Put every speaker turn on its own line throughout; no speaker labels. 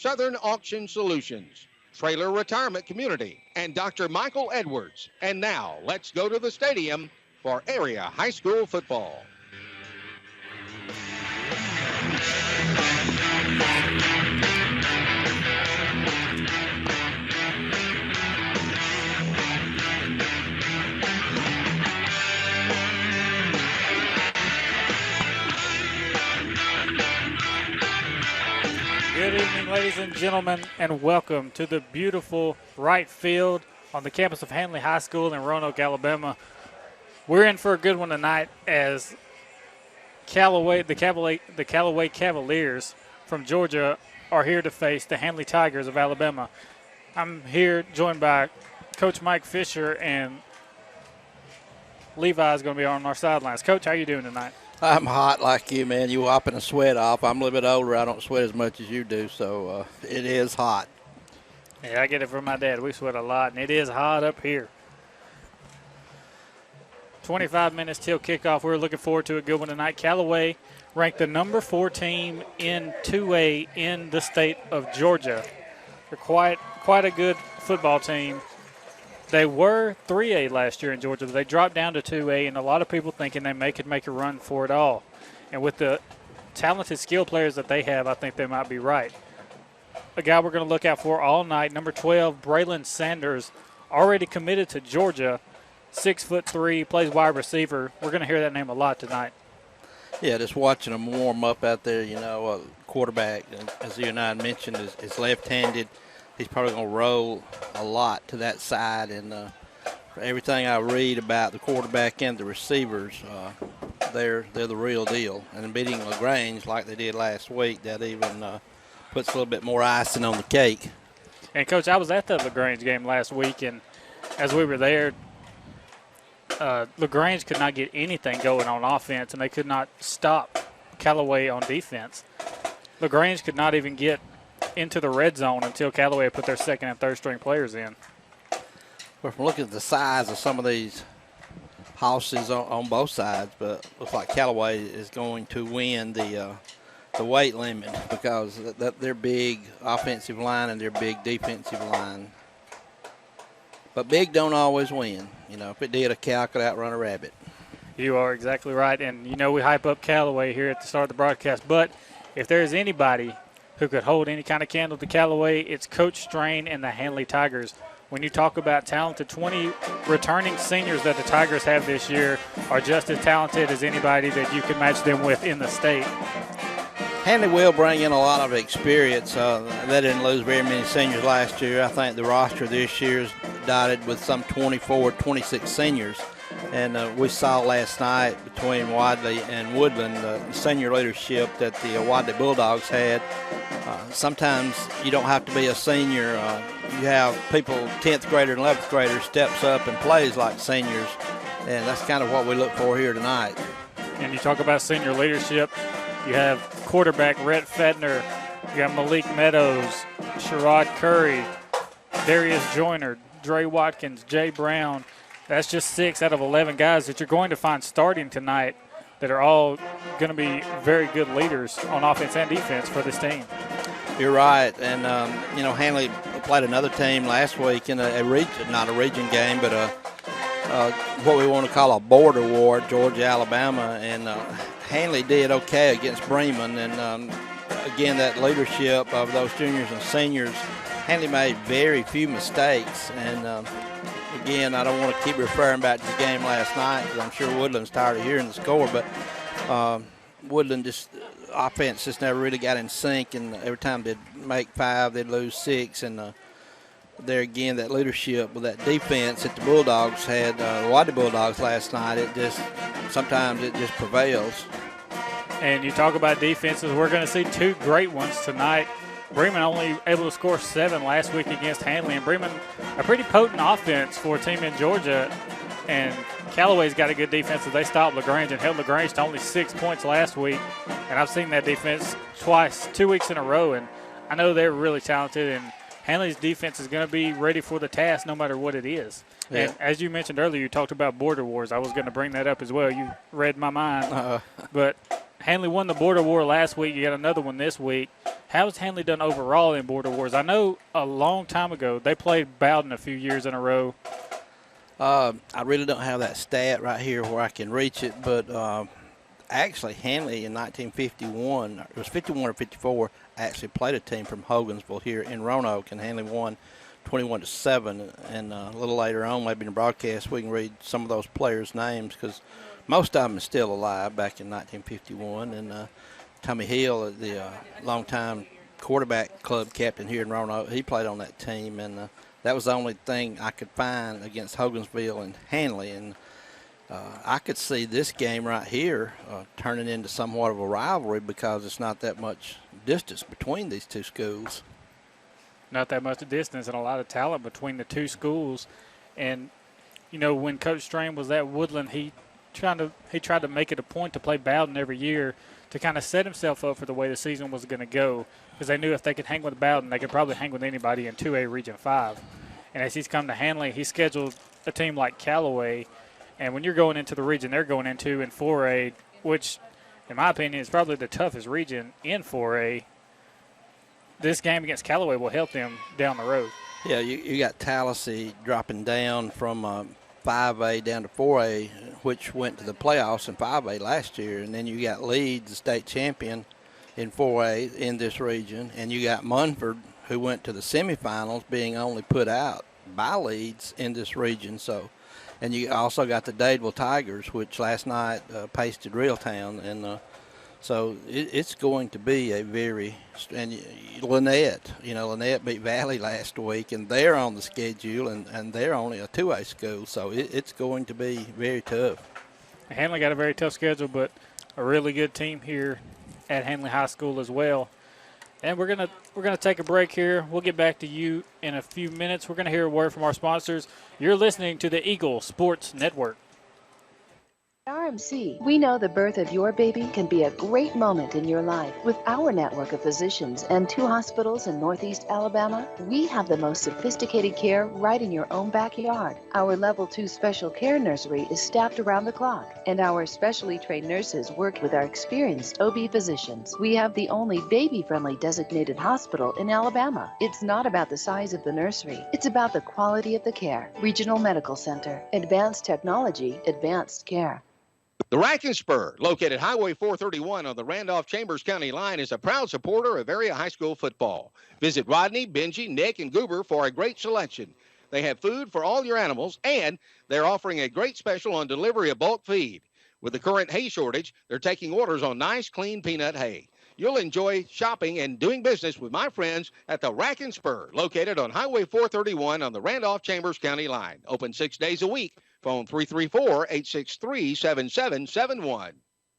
Southern Auction Solutions, Trailer Retirement Community, and Dr. Michael Edwards. And now, let's go to the stadium for area high school football.
Good evening, ladies and gentlemen, and welcome to the beautiful right field on the campus of Handley High School in Roanoke, Alabama. We're in for a good one tonight as the Callaway Cavaliers from Georgia are here to face the Handley Tigers of Alabama. I'm here joined by Coach Mike Fisher, and Levi is going to be on our sidelines. Coach, how are you doing tonight?
I'm hot like you, man. You wiping the sweat off. I'm a little bit older. I don't sweat as much as you do, so it is hot.
Yeah, I get it from my dad. We sweat a lot, and it is hot up here. 25 minutes till kickoff. We're looking forward to a good one tonight. Callaway ranked the number 4 team in 2A in the state of Georgia. They're quite a good football team. They were 3A last year in Georgia, but they dropped down to 2A, and a lot of people thinking they could make a run for it all. And with the talented skill players that they have, I think they might be right. A guy we're going to look out for all night, number 12, Braylon Sanders, already committed to Georgia, 6'3", plays wide receiver. We're going to hear that name a lot tonight.
Yeah, just watching them warm up out there, quarterback, as you and I mentioned, is left-handed. He's probably going to roll a lot to that side, and for everything I read about the quarterback and the receivers, they're the real deal. And beating LaGrange like they did last week, that even puts a little bit more icing on the cake.
And, Coach, I was at the LaGrange game last week, and as we were there, LaGrange could not get anything going on offense, and they could not stop Callaway on defense. LaGrange could not even get into the red zone until Callaway put their second and third string players in.
Well, from looking at the size of some of these houses on both sides, but looks like Callaway is going to win the weight limit because they're big offensive line and they're big defensive line. But big don't always win. If it did, a cow could outrun a rabbit.
You are exactly right. And, we hype up Callaway here at the start of the broadcast. But if there is anybody who could hold any kind of candle to Callaway, it's Coach Strain and the Handley Tigers. When you talk about talented, 20 returning seniors that the Tigers have this year are just as talented as anybody that you can match them with in the state.
Handley will bring in a lot of experience. They didn't lose very many seniors last year. I think the roster this year is dotted with some 24, 26 seniors. And we saw last night between Wadley and Woodland the senior leadership that the Wadley Bulldogs had. Sometimes you don't have to be a senior. You have people, 10th grader and 11th grader, steps up and plays like seniors. And that's kind of what we look for here tonight.
And you talk about senior leadership. You have quarterback Rhett Fedner. You got Malik Meadows, Sherrod Curry, Darius Joyner, Dre Watkins, Jay Brown. That's just 6 out of 11 guys that you're going to find starting tonight that are all going to be very good leaders on offense and defense for this team.
You're right. And, Handley played another team last week in a region, not a region game, but what we want to call a border war, Georgia, Alabama. And Handley did okay against Bremen. And, again, that leadership of those juniors and seniors, Handley made very few mistakes. And, again, I don't want to keep referring back to the game last night because I'm sure Woodland's tired of hearing the score, but Woodland offense just never really got in sync, and every time they'd make 5, they'd lose 6, and there again, that leadership with that defense that the Bulldogs had, the Wadley Bulldogs last night, sometimes it just prevails.
And you talk about defenses, we're going to see 2 great ones tonight. Bremen only able to score 7 last week against Handley, and Bremen a pretty potent offense for a team in Georgia. And Callaway's got a good defense as they stopped LaGrange and held LaGrange to only 6 points last week. And I've seen that defense twice, 2 weeks in a row, and I know they're really talented. And Handley's defense is going to be ready for the task no matter what it is. Yeah. And as you mentioned earlier, you talked about border wars. I was going to bring that up as well. You read my mind. But Handley won the border war last week. You got another one this week. How has Handley done overall in Border Wars? I know a long time ago they played Bowden a few years in a row.
I really don't have that stat right here where I can reach it, but actually Handley in 1951, it was 51 or 54, actually played a team from Hogansville here in Roanoke, and Handley won 21-7. And a little later on, maybe in the broadcast, we can read some of those players' names because most of them are still alive back in 1951. And Tommy Hill, the longtime quarterback club captain here in Roanoke, he played on that team, and that was the only thing I could find against Hogansville and Handley. And I could see this game right here turning into somewhat of a rivalry because it's not that much distance between these two schools.
Not that much distance and a lot of talent between the two schools. And, you know, when Coach Strain was at Woodland, he tried to make it a point to play Bowden every year to kind of set himself up for the way the season was going to go, because they knew if they could hang with Bowden, they could probably hang with anybody in 2A Region 5. And as he's come to Handley, he scheduled a team like Callaway. And when you're going into the region they're going into in 4A, which, in my opinion, is probably the toughest region in 4A, this game against Callaway will help them down the road.
Yeah, you got Tallahassee dropping down from 5A down to 4A, which went to the playoffs in 5A last year. And then you got Leeds, the state champion in 4A in this region. And you got Munford, who went to the semifinals, being only put out by Leeds in this region. So, and you also got the Dadeville Tigers, which last night pasted Reeltown. And so it's going to be a very – and Lynette beat Valley last week, and they're on the schedule, and they're only a 2A school. So it's going to be very tough.
Handley got a very tough schedule, but a really good team here at Handley High School as well. And we're gonna take a break here. We'll get back to you in a few minutes. We're going to hear a word from our sponsors. You're listening to the Eagle Sports Network.
RMC, we know the birth of your baby can be a great moment in your life. With our network of physicians and 2 hospitals in Northeast Alabama, we have the most sophisticated care right in your own backyard. Our Level 2 special care nursery is staffed around the clock, and our specially trained nurses work with our experienced OB physicians. We have the only baby-friendly designated hospital in Alabama. It's not about the size of the nursery. It's about the quality of the care. Regional Medical Center. Advanced technology, advanced care.
The Rack and Spur, located Highway 431 on the Randolph-Chambers County line, is a proud supporter of area high school football. Visit Rodney, Benji, Nick, and Goober for a great selection. They have food for all your animals, and they're offering a great special on delivery of bulk feed. With the current hay shortage, they're taking orders on nice, clean peanut hay. You'll enjoy shopping and doing business with my friends at the Rack and Spur, located on Highway 431 on the Randolph-Chambers County line. Open 6 days a week. Phone 334-863-7771.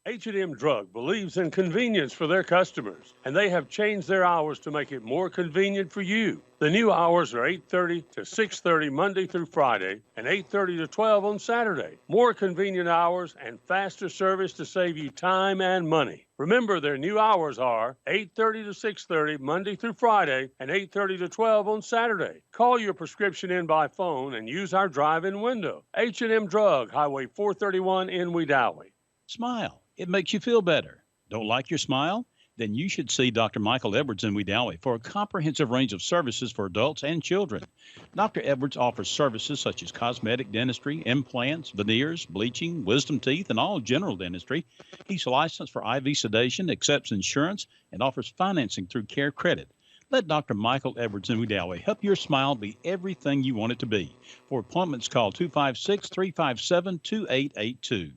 H&M Drug believes in convenience for their customers, and they have changed their hours to make it more convenient for you. The new hours are 8:30 to 6:30 Monday through Friday and 8:30 to 12 on Saturday. More convenient hours and faster service to save you time and money. Remember, their new hours are 8:30 to 6:30 Monday through Friday and 8:30 to 12 on Saturday. Call your prescription in by phone and use our drive-in window. H&M Drug, Highway 431 in Wedowee.
Smile. It makes you feel better. Don't like your smile? Then you should see Dr. Michael Edwards in Wedowee for a comprehensive range of services for adults and children. Dr. Edwards offers services such as cosmetic dentistry, implants, veneers, bleaching, wisdom teeth, and all general dentistry. He's licensed for IV sedation, accepts insurance, and offers financing through Care Credit. Let Dr. Michael Edwards in Wedowee help your smile be everything you want it to be. For appointments, call 256-357-2882.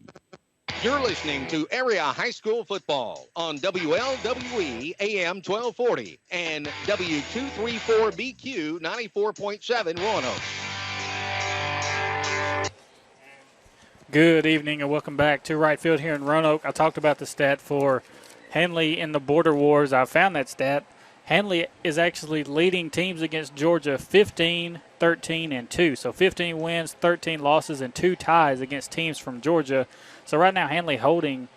You're listening to Area High School Football on WLWE AM 1240 and W234BQ 94.7 Roanoke.
Good evening and welcome back to Right Field here in Roanoke. I talked about the stat for Handley in the Border Wars. I found that stat. Handley is actually leading teams against Georgia 15, 13, and 2. So 15 wins, 13 losses, and 2 ties against teams from Georgia. So right now Handley holding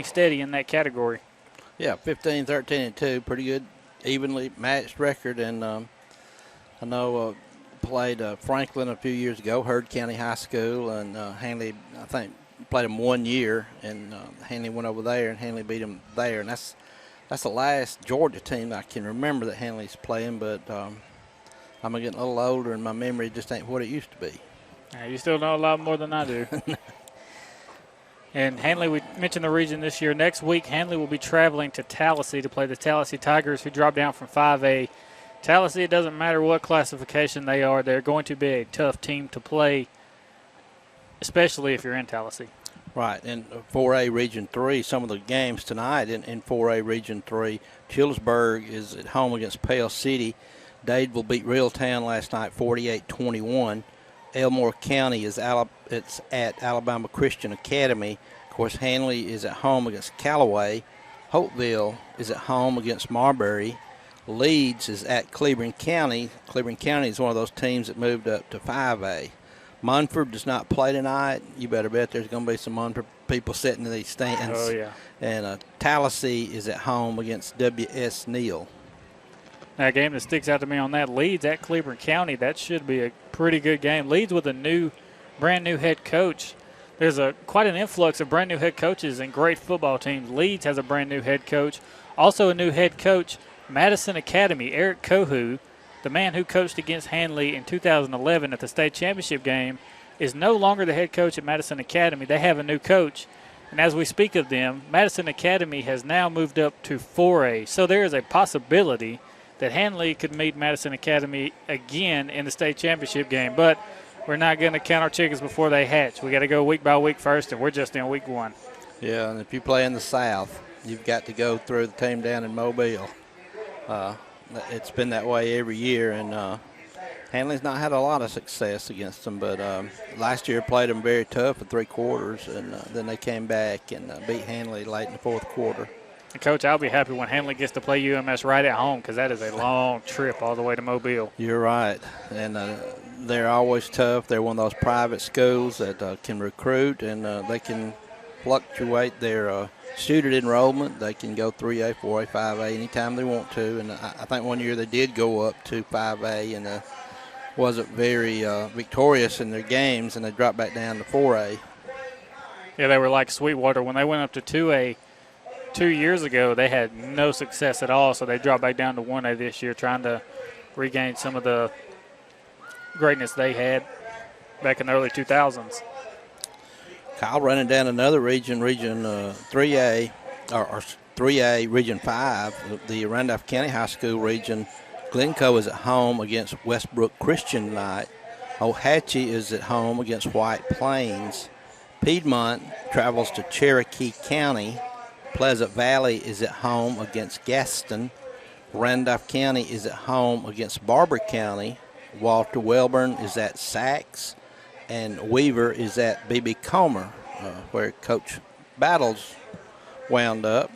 steady in that category.
Yeah, 15, 13, and 2. Pretty good, evenly matched record. And I know played Franklin a few years ago, Heard County High School, and Handley, I think, played them 1 year. And Handley went over there, and Handley beat them there. And That's the last Georgia team I can remember that Handley's playing, but I'm getting a little older and my memory just ain't what it used to be.
You still know a lot more than I do. And Handley, we mentioned the region this year. Next week, Handley will be traveling to Tallahassee to play the Tallahassee Tigers, who dropped down from 5A. Tallahassee, it doesn't matter what classification they are, they're going to be a tough team to play, especially if you're in Tallahassee.
Right, in 4A Region 3, some of the games tonight in 4A Region 3, Childersburg is at home against Pale City. Dadeville beat Reeltown last night 48-21. Elmore County is it's at Alabama Christian Academy. Of course, Handley is at home against Callaway. Hopeville is at home against Marbury. Leeds is at Cleveland County. Cleveland County is one of those teams that moved up to 5A. Munford does not play tonight. You better bet there's going to be some Munford people sitting in these stands.
Oh, yeah.
And Tallahassee is at home against W.S. Neal.
Now, a game that sticks out to me on that, Leeds at Cleveland County, that should be a pretty good game. Leeds with a brand new head coach. There's quite an influx of brand new head coaches and great football teams. Leeds has a brand new head coach. Also a new head coach, Madison Academy, Eric Kohu, the man who coached against Handley in 2011 at the state championship game, is no longer the head coach at Madison Academy. They have a new coach. And as we speak of them, Madison Academy has now moved up to 4A. So there is a possibility that Handley could meet Madison Academy again in the state championship game. But we're not going to count our chickens before they hatch. We got to go week by week first, and we're just in week 1.
Yeah, and if you play in the South, you've got to go through the team down in Mobile. It's been that way every year, and Handley's not had a lot of success against them, but last year played them very tough for 3 quarters, and then they came back and beat Handley late in the 4th quarter.
Coach, I'll be happy when Handley gets to play UMS right at home, because that is a long trip all the way to Mobile.
You're right, and they're always tough. They're one of those private schools that can recruit, and they can fluctuate their student enrollment. They can go 3A, 4A, 5A anytime they want to, and I think one year they did go up to 5A and wasn't very victorious in their games, and they dropped back down to 4A.
Yeah, they were like Sweetwater. When they went up to 2A 2 years ago, they had no success at all, so they dropped back down to 1A this year, trying to regain some of the greatness they had back in the early 2000s.
Kyle running down another region 3A, or 3A, Region 5, the Randolph County High School region. Glencoe is at home against Westbrook Christian tonight. Ohatchee is at home against White Plains. Piedmont travels to Cherokee County. Pleasant Valley is at home against Gaston. Randolph County is at home against Barber County. Walter Welborn is at Sachs. And Weaver is at B.B. Comer, where Coach Battles wound up.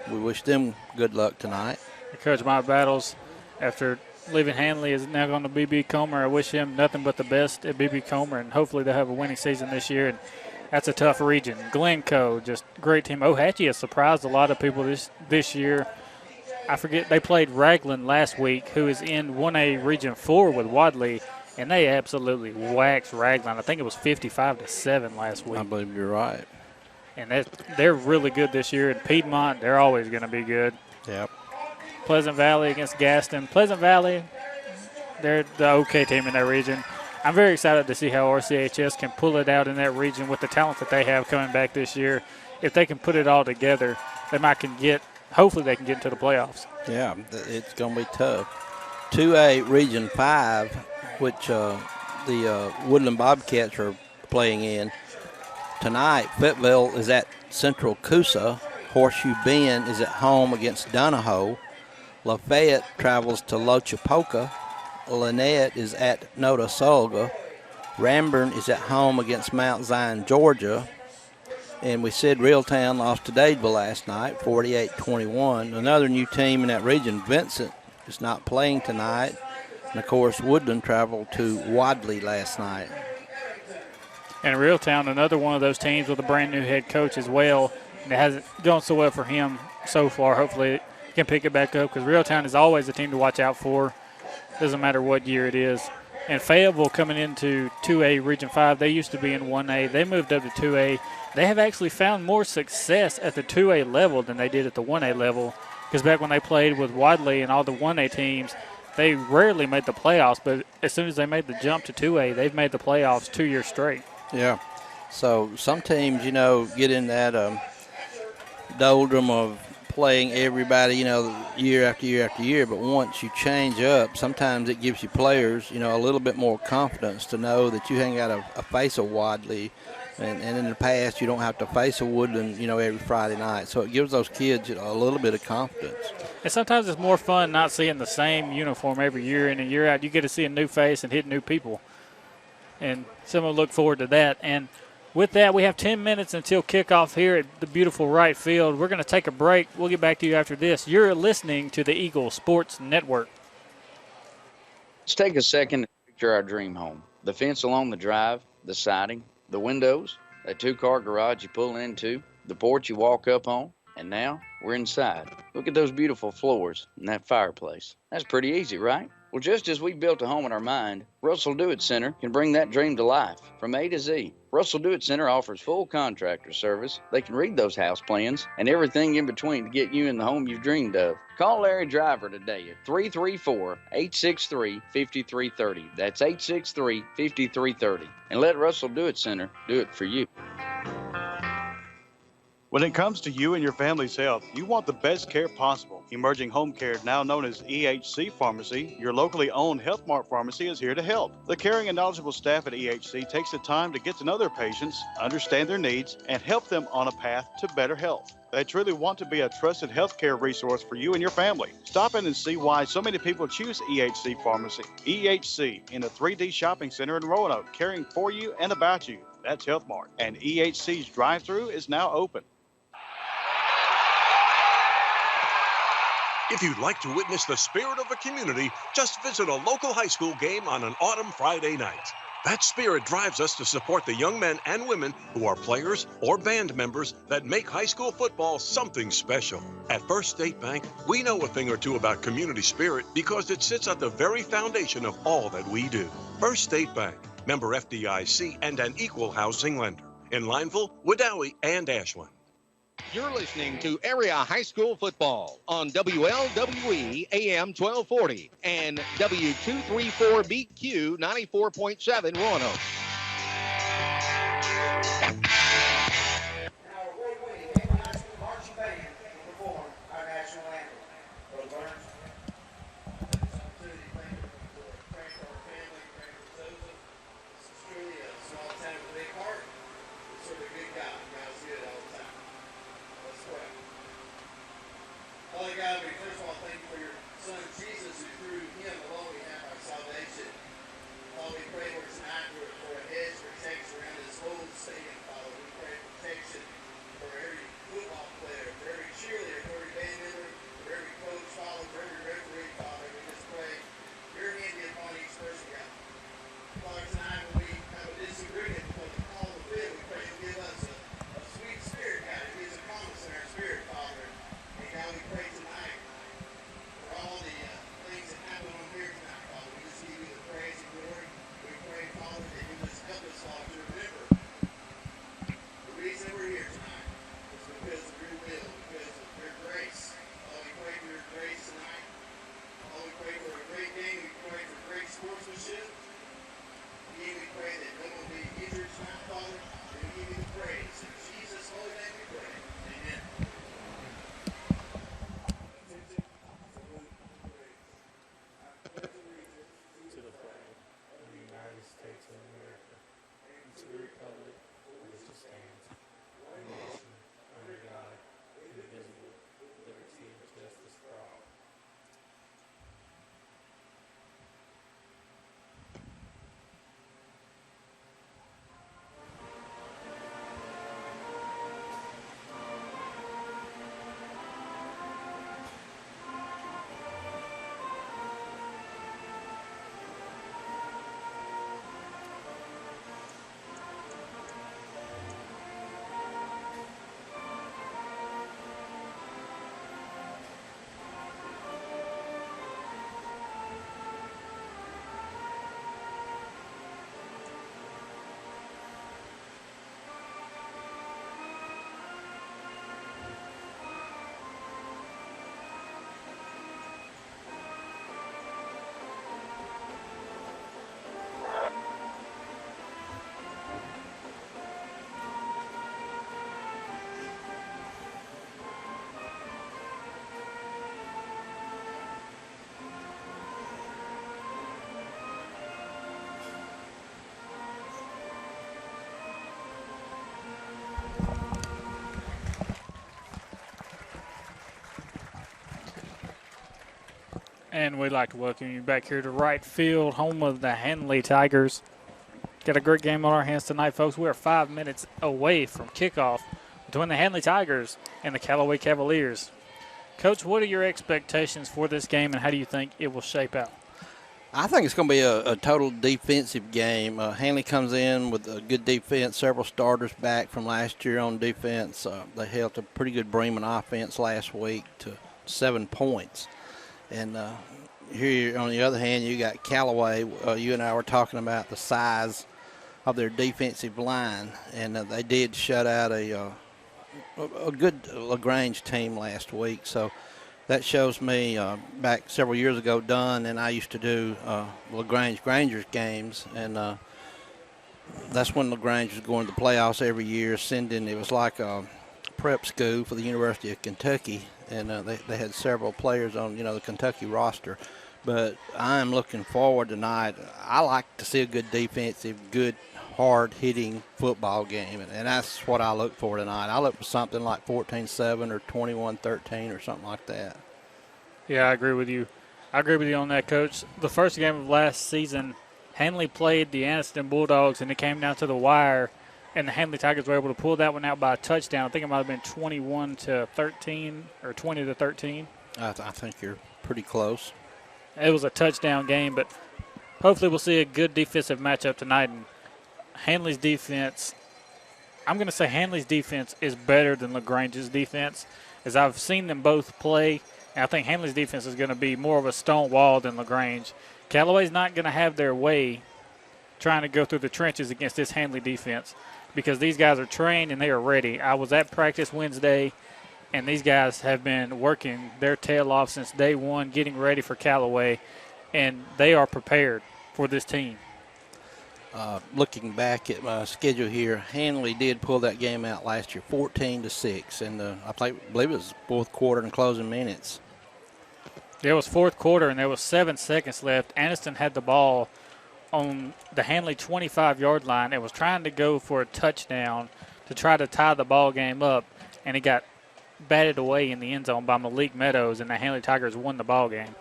We wish them good luck tonight.
Coach Mike Battles, after leaving Handley, is now going to B.B. Comer. I wish him nothing but the best at B.B. Comer, and hopefully they'll have a winning season this year. And that's a tough region. Glencoe, just great team. Ohatchee has surprised a lot of people this year. I forget, they played Raglan last week, who is in 1A Region 4 with Wadley, and they absolutely waxed Raglan. I think it was 55-7 last week.
I believe you're right.
And they're really good this year. And Piedmont, they're always going to be good.
Yep.
Pleasant Valley against Gaston. Pleasant Valley, they're the okay team in that region. I'm very excited to see how RCHS can pull it out in that region with the talent that they have coming back this year. If they can put it all together, hopefully they can get into the playoffs.
Yeah, it's going to be tough. 2A Region 5, which the Woodland Bobcats are playing in. Tonight, Fittville is at Central Coosa. Horseshoe Bend is at home against Donahoe. Lafayette travels to Lochapoka. Lynette is at Notasulga. Ranburne is at home against Mount Zion, Georgia. And we said Reeltown lost to Dadeville last night, 48-21. Another new team in that region, Vincent, is not playing tonight. And, of course, Woodland traveled to Wadley last night.
And Reeltown, another one of those teams with a brand-new head coach as well. And it hasn't gone so well for him so far. Hopefully it can pick it back up, because Reeltown is always a team to watch out for. Doesn't matter what year it is. And Fayetteville coming into 2A Region 5, they used to be in 1A. They moved up to 2A. They have actually found more success at the 2A level than they did at the 1A level, because back when they played with Wadley and all the 1A teams, they rarely made the playoffs, but as soon as they made the jump to 2A, they've made the playoffs 2 years straight.
Yeah. So some teams, get in that doldrum of playing everybody, year after year after year. But once you change up, sometimes it gives you players, a little bit more confidence to know that you ain't got to face a Wadley. And in the past, you don't have to face a Woodland, every Friday night. So it gives those kids a little bit of confidence.
And sometimes it's more fun not seeing the same uniform every year in and year out. You get to see a new face and hit new people. And someone look forward to that. And with that, we have 10 minutes until kickoff here at the beautiful right field. We're going to take a break. We'll get back to you after this. You're listening to the Eagle Sports Network.
Let's take a second to picture our dream home. The fence along the drive, the siding, the windows, that two-car garage you pull into, the porch you walk up on, and now we're inside. Look at those beautiful floors and that fireplace. That's pretty easy, right? Well, just as we built a home in our mind, Russell Do-It Center can bring that dream to life from A to Z. Russell Do-It Center offers full contractor service. They can read those house plans and everything in between to get you in the home you've dreamed of. Call Larry Driver today at 334-863-5330. That's 863-5330. And let Russell Do-It Center do it for you.
When it comes to you and your family's health, you want the best care possible. Emerging Home Care, now known as EHC Pharmacy, your locally owned Health Mart pharmacy, is here to help. The caring and knowledgeable staff at EHC takes the time to get to know their patients, understand their needs, and help them on a path to better health. They truly want to be a trusted healthcare resource for you and your family. Stop in and see why so many people choose EHC Pharmacy. EHC in a 3D shopping center in Roanoke, caring for you and about you. That's Health Mart. And EHC's drive-thru is now open.
If you'd like to witness the spirit of the community, just visit a local high school game on an autumn Friday night. That spirit drives us to support the young men and women who are players or band members that make high school football something special. At First State Bank, we know a thing or two about community spirit because it sits at the very foundation of all that we do. First State Bank, member FDIC, and an equal housing lender in Lineville, Wedowee, and Ashland.
You're listening to Area High School Football on WLWE AM 1240 and W234BQ 94.7 Roanoke.
Jesus, who through him alone we have our salvation. While we pray for his accurate for
And we'd like to welcome you back here to right field, home of the Handley Tigers. Got a great game on our hands tonight, folks. We are 5 minutes away from kickoff between the Handley Tigers and the Callaway Cavaliers. Coach, what are your expectations for this game, and how do you think it will shape out?
I think it's going to be a total defensive game. Handley comes in with a good defense, several starters back from last year on defense. They held a pretty good Bremen offense last week to 7 points. And here, on the other hand, you got Callaway. You and I were talking about the size of their defensive line, and they did shut out a good LaGrange team last week. So that shows me back several years ago, Dunn and I used to do LaGrange Grangers games, and that's when LaGrange was going to the playoffs every year, it was like a prep school for the University of Kentucky. And they had several players on, the Kentucky roster. But I'm looking forward tonight. I like to see a good defensive, good, hard-hitting football game. And that's what I look for tonight. I look for something like 14-7 or 21-13 or something like that.
Yeah, I agree with you. I agree with you on that, Coach. The first game of last season, Handley played the Anniston Bulldogs, and it came down to the wire. And the Handley Tigers were able to pull that one out by a touchdown. I think it might have been 21-13 or 20-13.
I think you're pretty close.
It was a touchdown game, but hopefully we'll see a good defensive matchup tonight. And Handley's defense, I'm going to say Handley's defense is better than LaGrange's defense, as I've seen them both play. And I think Handley's defense is going to be more of a stone wall than LaGrange. Callaway's not going to have their way trying to go through the trenches against this Handley defense, because these guys are trained and they are ready. I was at practice Wednesday, and these guys have been working their tail off since day one, getting ready for Callaway, and they are prepared for this team.
Looking back at my schedule here, Handley did pull that game out last year, 14-6, and I believe it was fourth quarter and closing minutes.
It was fourth quarter, and there was 7 seconds left. Anniston had the ball on the Handley 25-yard line and was trying to go for a touchdown to try to tie the ball game up, and it got batted away in the end zone by Malik Meadows, and the Handley Tigers won the ball game.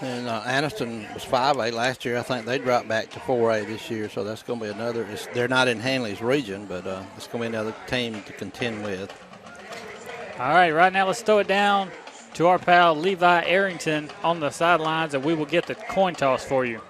And Anniston was 5A last year. I think they dropped back to 4A this year, so that's going to be another. They're not in Handley's region, but it's going to be another team to contend with.
All right now let's throw it down to our pal Levi Arrington on the sidelines, and we will get the coin toss for you.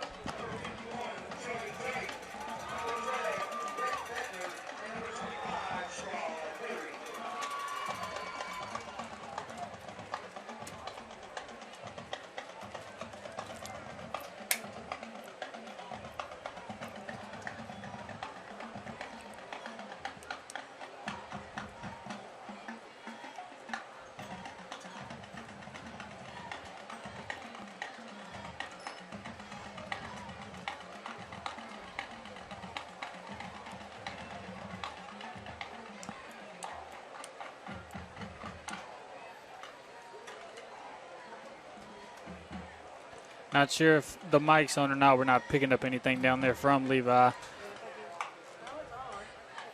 Not sure if the mic's on or not. We're not picking up anything down there from Levi.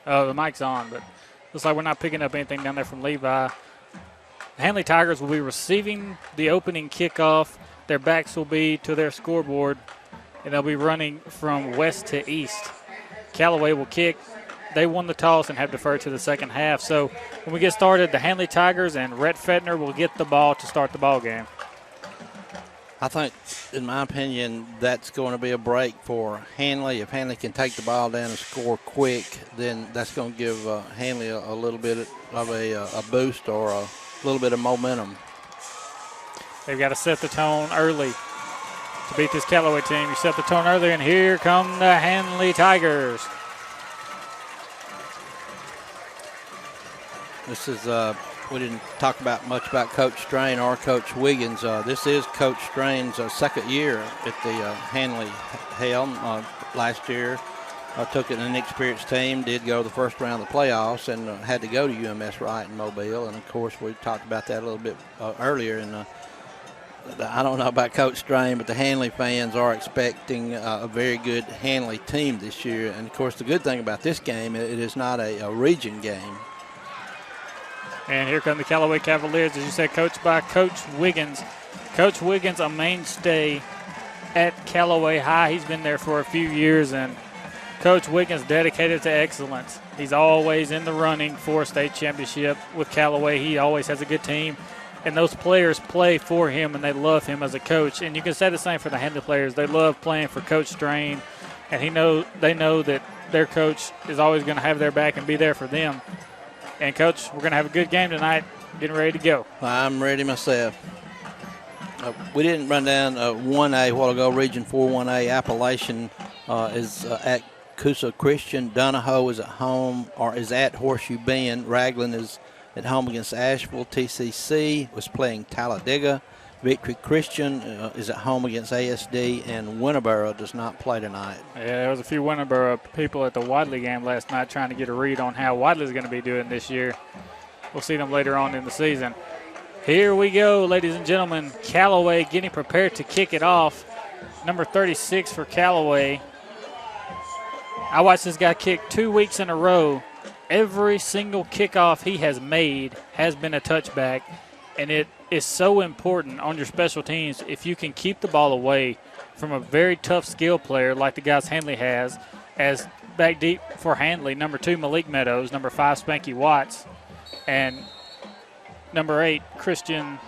Oh, the mic's on, but looks like we're not picking up anything down there from Levi. The Handley Tigers will be receiving the opening kickoff. Their backs will be to their scoreboard, and they'll be running from west to east. Callaway will kick. They won the toss and have deferred to the second half. So when we get started, the Handley Tigers and Rhett Fettner will get the ball to start the ball game.
I think, in my opinion, that's going to be a break for Handley. If Handley can take the ball down and score quick, then that's going to give Handley a little bit of a boost or a little bit of momentum.
They've got to set the tone early to beat this Callaway team. You set the tone early, and here come the Handley Tigers.
This is we didn't talk much about Coach Strain or Coach Wiggins. This is Coach Strain's second year at the Handley helm. Last year took an inexperienced team, did go to the first round of the playoffs, and had to go to UMS Wright in Mobile. And, of course, we talked about that a little bit earlier. And I don't know about Coach Strain, but the Handley fans are expecting a very good Handley team this year. And, of course, the good thing about this game, it is not a region game.
And here come the Callaway Cavaliers, as you said, coached by Coach Wiggins. Coach Wiggins, a mainstay at Callaway High. He's been there for a few years, and Coach Wiggins dedicated to excellence. He's always in the running for a state championship with Callaway. He always has a good team, and those players play for him, and they love him as a coach. And you can say the same for the Handley players. They love playing for Coach Strain, and they know that their coach is always going to have their back and be there for them. And, Coach, we're going to have a good game tonight. Getting ready to go.
I'm ready myself. We didn't run down 1A a while ago. Region 4 1A Appalachian is at Coosa Christian. Donahoe is at home or is at Horseshoe Bend. Raglan is at home against Asheville. TCC was playing Talladega. Victory Christian is at home against ASD, and Winterboro does not play tonight.
Yeah, there was a few Winterboro people at the Wadley game last night trying to get a read on how Wadley's going to be doing this year. We'll see them later on in the season. Here we go, ladies and gentlemen. Callaway getting prepared to kick it off. Number 36 for Callaway. I watched this guy kick 2 weeks in a row. Every single kickoff he has made has been a touchback, and it is so important on your special teams if you can keep the ball away from a very tough skill player like the guys Handley has. As back deep for Handley, number 2, Malik Meadows, number 5, Spanky Watts, and number 8, Christian.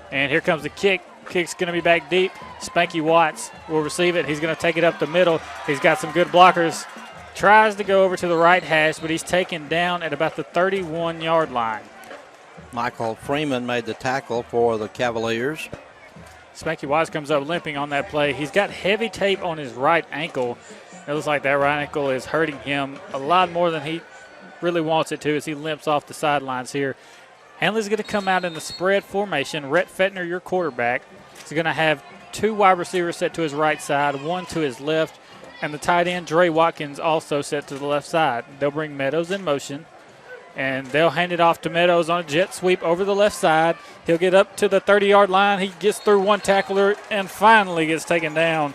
And here comes the kick. Kick's going to be back deep. Spanky Watts will receive it. He's going to take it up the middle. He's got some good blockers. Tries to go over to the right hash, but he's taken down at about the 31-yard line.
Michael Freeman made the tackle for the Cavaliers.
Spanky Watts comes up limping on that play. He's got heavy tape on his right ankle. It looks like that right ankle is hurting him a lot more than he really wants it to as he limps off the sidelines here. Handley's going to come out in the spread formation. Rhett Fettner, your quarterback. He's going to have 2 wide receivers set to his right side, 1 to his left, and the tight end, Dre Watkins, also set to the left side. They'll bring Meadows in motion, and they'll hand it off to Meadows on a jet sweep over the left side. He'll get up to the 30-yard line. He gets through one tackler and finally gets taken down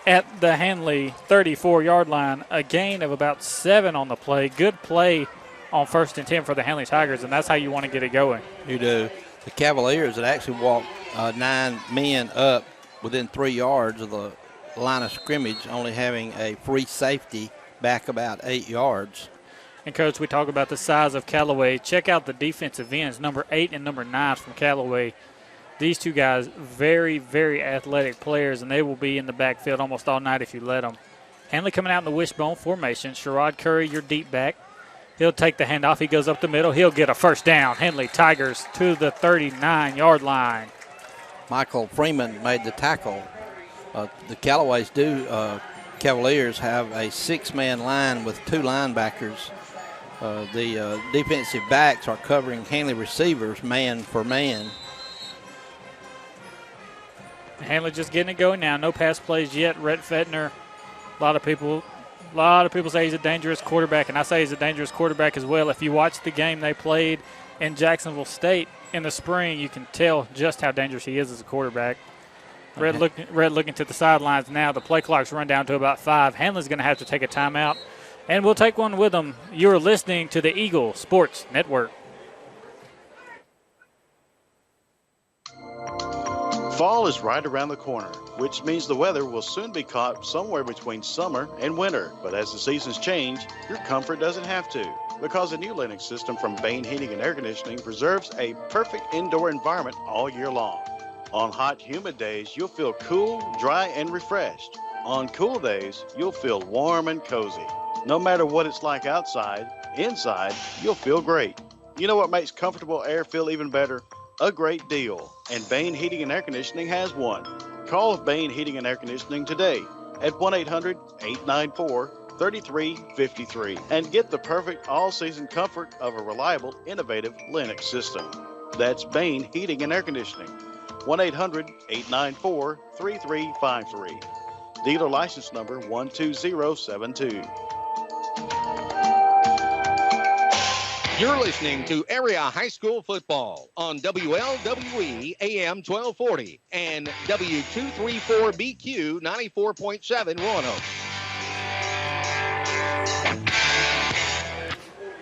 at the Handley 34-yard line. A gain of about 7 on the play. Good play on 1st and 10 for the Handley Tigers, and that's how you want to get it going.
You do. The Cavaliers had actually walked 9 men up within 3 yards of the line of scrimmage, only having a free safety back about 8 yards.
And, Coach, we talk about the size of Callaway. Check out the defensive ends, number 8 and number 9 from Callaway. These two guys, very, very athletic players, and they will be in the backfield almost all night if you let them. Handley coming out in the wishbone formation. Sherrod Curry, your deep back. He'll take the handoff. He goes up the middle. He'll get a first down. Handley Tigers to the 39-yard line.
Michael Freeman made the tackle. The Cavaliers have a 6-man line with 2 linebackers. The defensive backs are covering Handley receivers man for man.
Handley just getting it going now. No pass plays yet. Rhett Fettner, a lot of people say he's a dangerous quarterback, and I say he's a dangerous quarterback as well. If you watch the game they played in Jacksonville State in the spring, you can tell just how dangerous he is as a quarterback. Red looking to the sidelines now. The play clock's run down to about 5. Handley's going to have to take a timeout, and we'll take one with them. You're listening to the Eagle Sports Network.
Fall is right around the corner, which means the weather will soon be caught somewhere between summer and winter. But as the seasons change, your comfort doesn't have to, because a new Lennox system from Bain Heating and Air Conditioning preserves a perfect indoor environment all year long. On hot, humid days, you'll feel cool, dry, and refreshed. On cool days, you'll feel warm and cozy. No matter what it's like outside, inside, you'll feel great. You know what makes comfortable air feel even better? A great deal. And Bain Heating and Air Conditioning has one. Call Bain Heating and Air Conditioning today at 1-800-894-3353 and get the perfect all-season comfort of a reliable, innovative Lennox system. That's Bain Heating and Air Conditioning. 1-800-894-3353. Dealer license number 12072.
You're listening to Area High School Football on WLWE AM 1240 and W234BQ 94.7 Roanoke.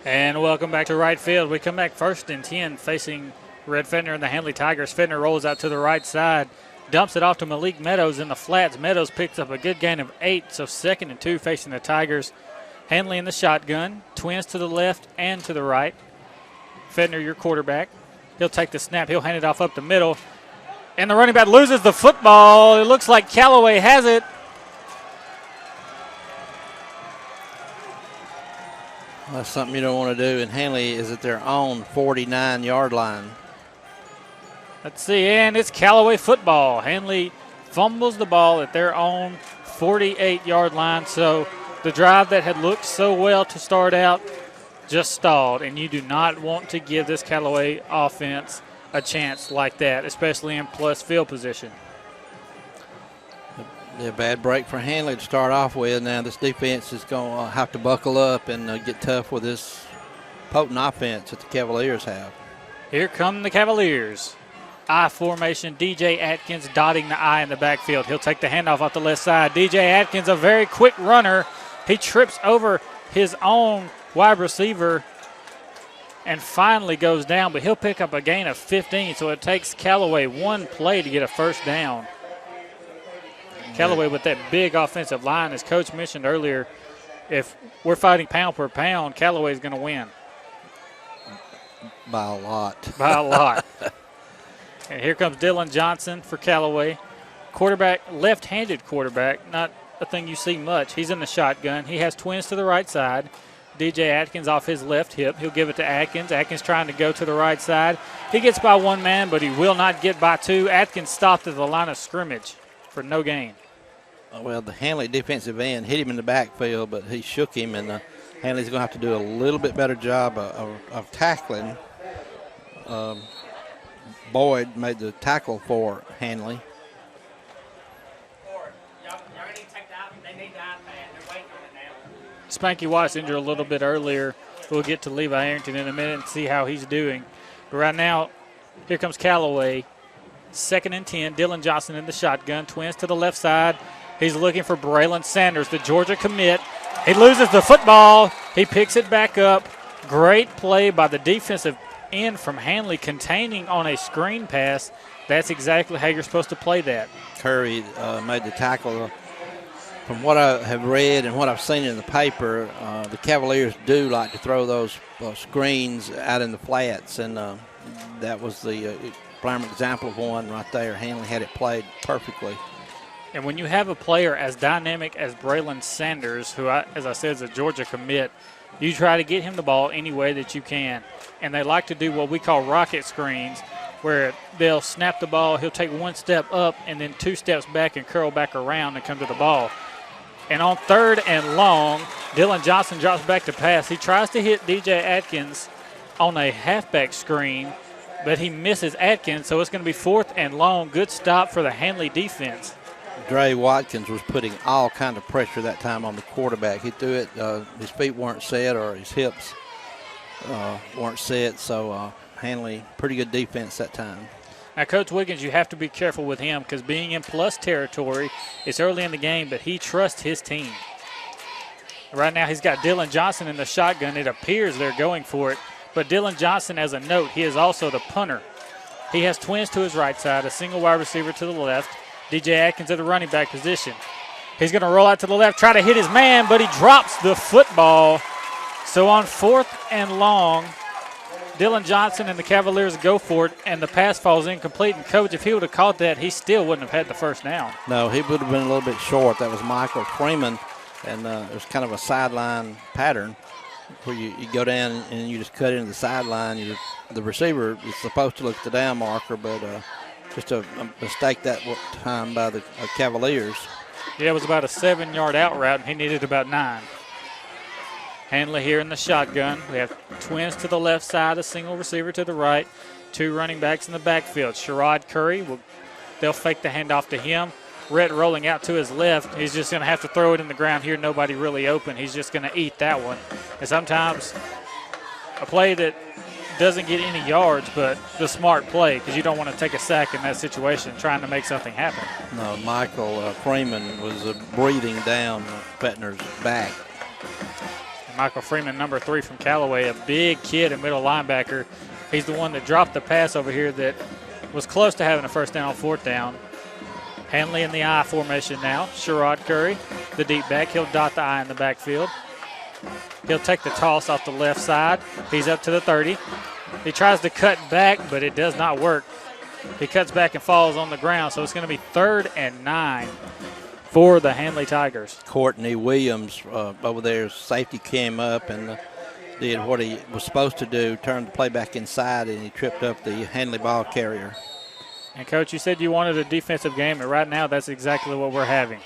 And welcome back to right field. We come back 1st and 10 facing Red Fenner and the Handley Tigers. Fenner rolls out to the right side, dumps it off to Malik Meadows in the flats. Meadows picks up a good gain of 8, so 2nd and 2 facing the Tigers. Handley in the shotgun, twins to the left and to the right. Fenner, your quarterback. He'll take the snap. He'll hand it off up the middle. And the running back loses the football. It looks like Callaway has it.
That's something you don't want to do. And Handley is at their own 49-yard line.
Let's see, and it's Callaway football. Handley fumbles the ball at their own 48-yard line. So the drive that had looked so well to start out just stalled, and you do not want to give this Callaway offense a chance like that, especially in plus field position.
A bad break for Handley to start off with. Now this defense is going to have to buckle up and get tough with this potent offense that the Cavaliers have.
Here come the Cavaliers. I formation, DJ Atkins dotting the I in the backfield. He'll take the handoff off the left side. DJ Atkins, a very quick runner. He trips over his own wide receiver and finally goes down, but he'll pick up a gain of 15, so it takes Callaway one play to get a first down. Callaway with that big offensive line, as Coach mentioned earlier, if we're fighting pound per pound, Callaway's going to win.
By a lot.
By a lot. And here comes Dylan Johnson for Callaway. Quarterback, left-handed quarterback, not a thing you see much. He's in the shotgun. He has twins to the right side. DJ Atkins off his left hip. He'll give it to Atkins. Atkins trying to go to the right side. He gets by one man, but he will not get by two. Atkins stopped at the line of scrimmage for no gain.
Well, the Handley defensive end hit him in the backfield, but he shook him, and Handley's going to have to do a little bit better job of tackling. Boyd made the tackle for Handley.
Spanky Watts injured a little bit earlier. We'll get to Levi Arrington in a minute and see how he's doing. But right now, here comes Callaway. 2nd and 10. Dylan Johnson in the shotgun. Twins to the left side. He's looking for Braylon Sanders, the Georgia commit. He loses the football. He picks it back up. Great play by the defensive end from Handley, containing on a screen pass. That's exactly how you're supposed to play that.
Curry made the tackle. From what I have read and what I've seen in the paper, the Cavaliers do like to throw those screens out in the flats, and that was the prime example of one right there. Handley had it played perfectly.
And when you have a player as dynamic as Braylon Sanders, who, as I said, is a Georgia commit, you try to get him the ball any way that you can. And they like to do what we call rocket screens, where they'll snap the ball, he'll take one step up and then 2 steps back and curl back around and come to the ball. And on 3rd and long, Dylan Johnson drops back to pass. He tries to hit DJ Atkins on a halfback screen, but he misses Atkins, so it's going to be 4th and long. Good stop for the Handley defense.
Dre Watkins was putting all kind of pressure that time on the quarterback. He threw it, his feet weren't set or his hips weren't set, so Handley, pretty good defense that time.
Now, Coach Wiggins, you have to be careful with him because being in plus territory, it's early in the game, but he trusts his team. Right now he's got Dylan Johnson in the shotgun. It appears they're going for it, but Dylan Johnson, as a note, he is also the punter. He has twins to his right side, a single wide receiver to the left. DJ Atkins at the running back position. He's going to roll out to the left, try to hit his man, but he drops the football. So on 4th and long, Dylan Johnson and the Cavaliers go for it, and the pass falls incomplete. And, Coach, if he would have caught that, he still wouldn't have had the first down.
No, he would have been a little bit short. That was Michael Freeman, and it was kind of a sideline pattern where you go down and you just cut into the sideline. The receiver is supposed to look at the down marker, but just a mistake that time by the Cavaliers.
Yeah, it was about a 7-yard out route, and he needed about 9. Handley here in the shotgun. We have twins to the left side, a single receiver to the right, 2 running backs in the backfield. Sherrod Curry, they'll fake the handoff to him. Rhett rolling out to his left. He's just going to have to throw it in the ground here. Nobody really open. He's just going to eat that one. And sometimes a play that doesn't get any yards, but the smart play, because you don't want to take a sack in that situation trying to make something happen.
No, Michael Freeman was breathing down Fettner's back.
Michael Freeman, number 3 from Callaway, a big kid, a middle linebacker. He's the one that dropped the pass over here that was close to having a first down on 4th down. Handley in the I formation now. Sherrod Curry, the deep back. He'll dot the I in the backfield. He'll take the toss off the left side. He's up to the 30. He tries to cut back, but it does not work. He cuts back and falls on the ground, so it's going to be 3rd and 9 for the Handley Tigers.
Courtney Williams over there, safety came up and did what he was supposed to do, turned the play back inside, and he tripped up the Handley ball carrier.
And, Coach, you said you wanted a defensive game, and right now that's exactly what we're having.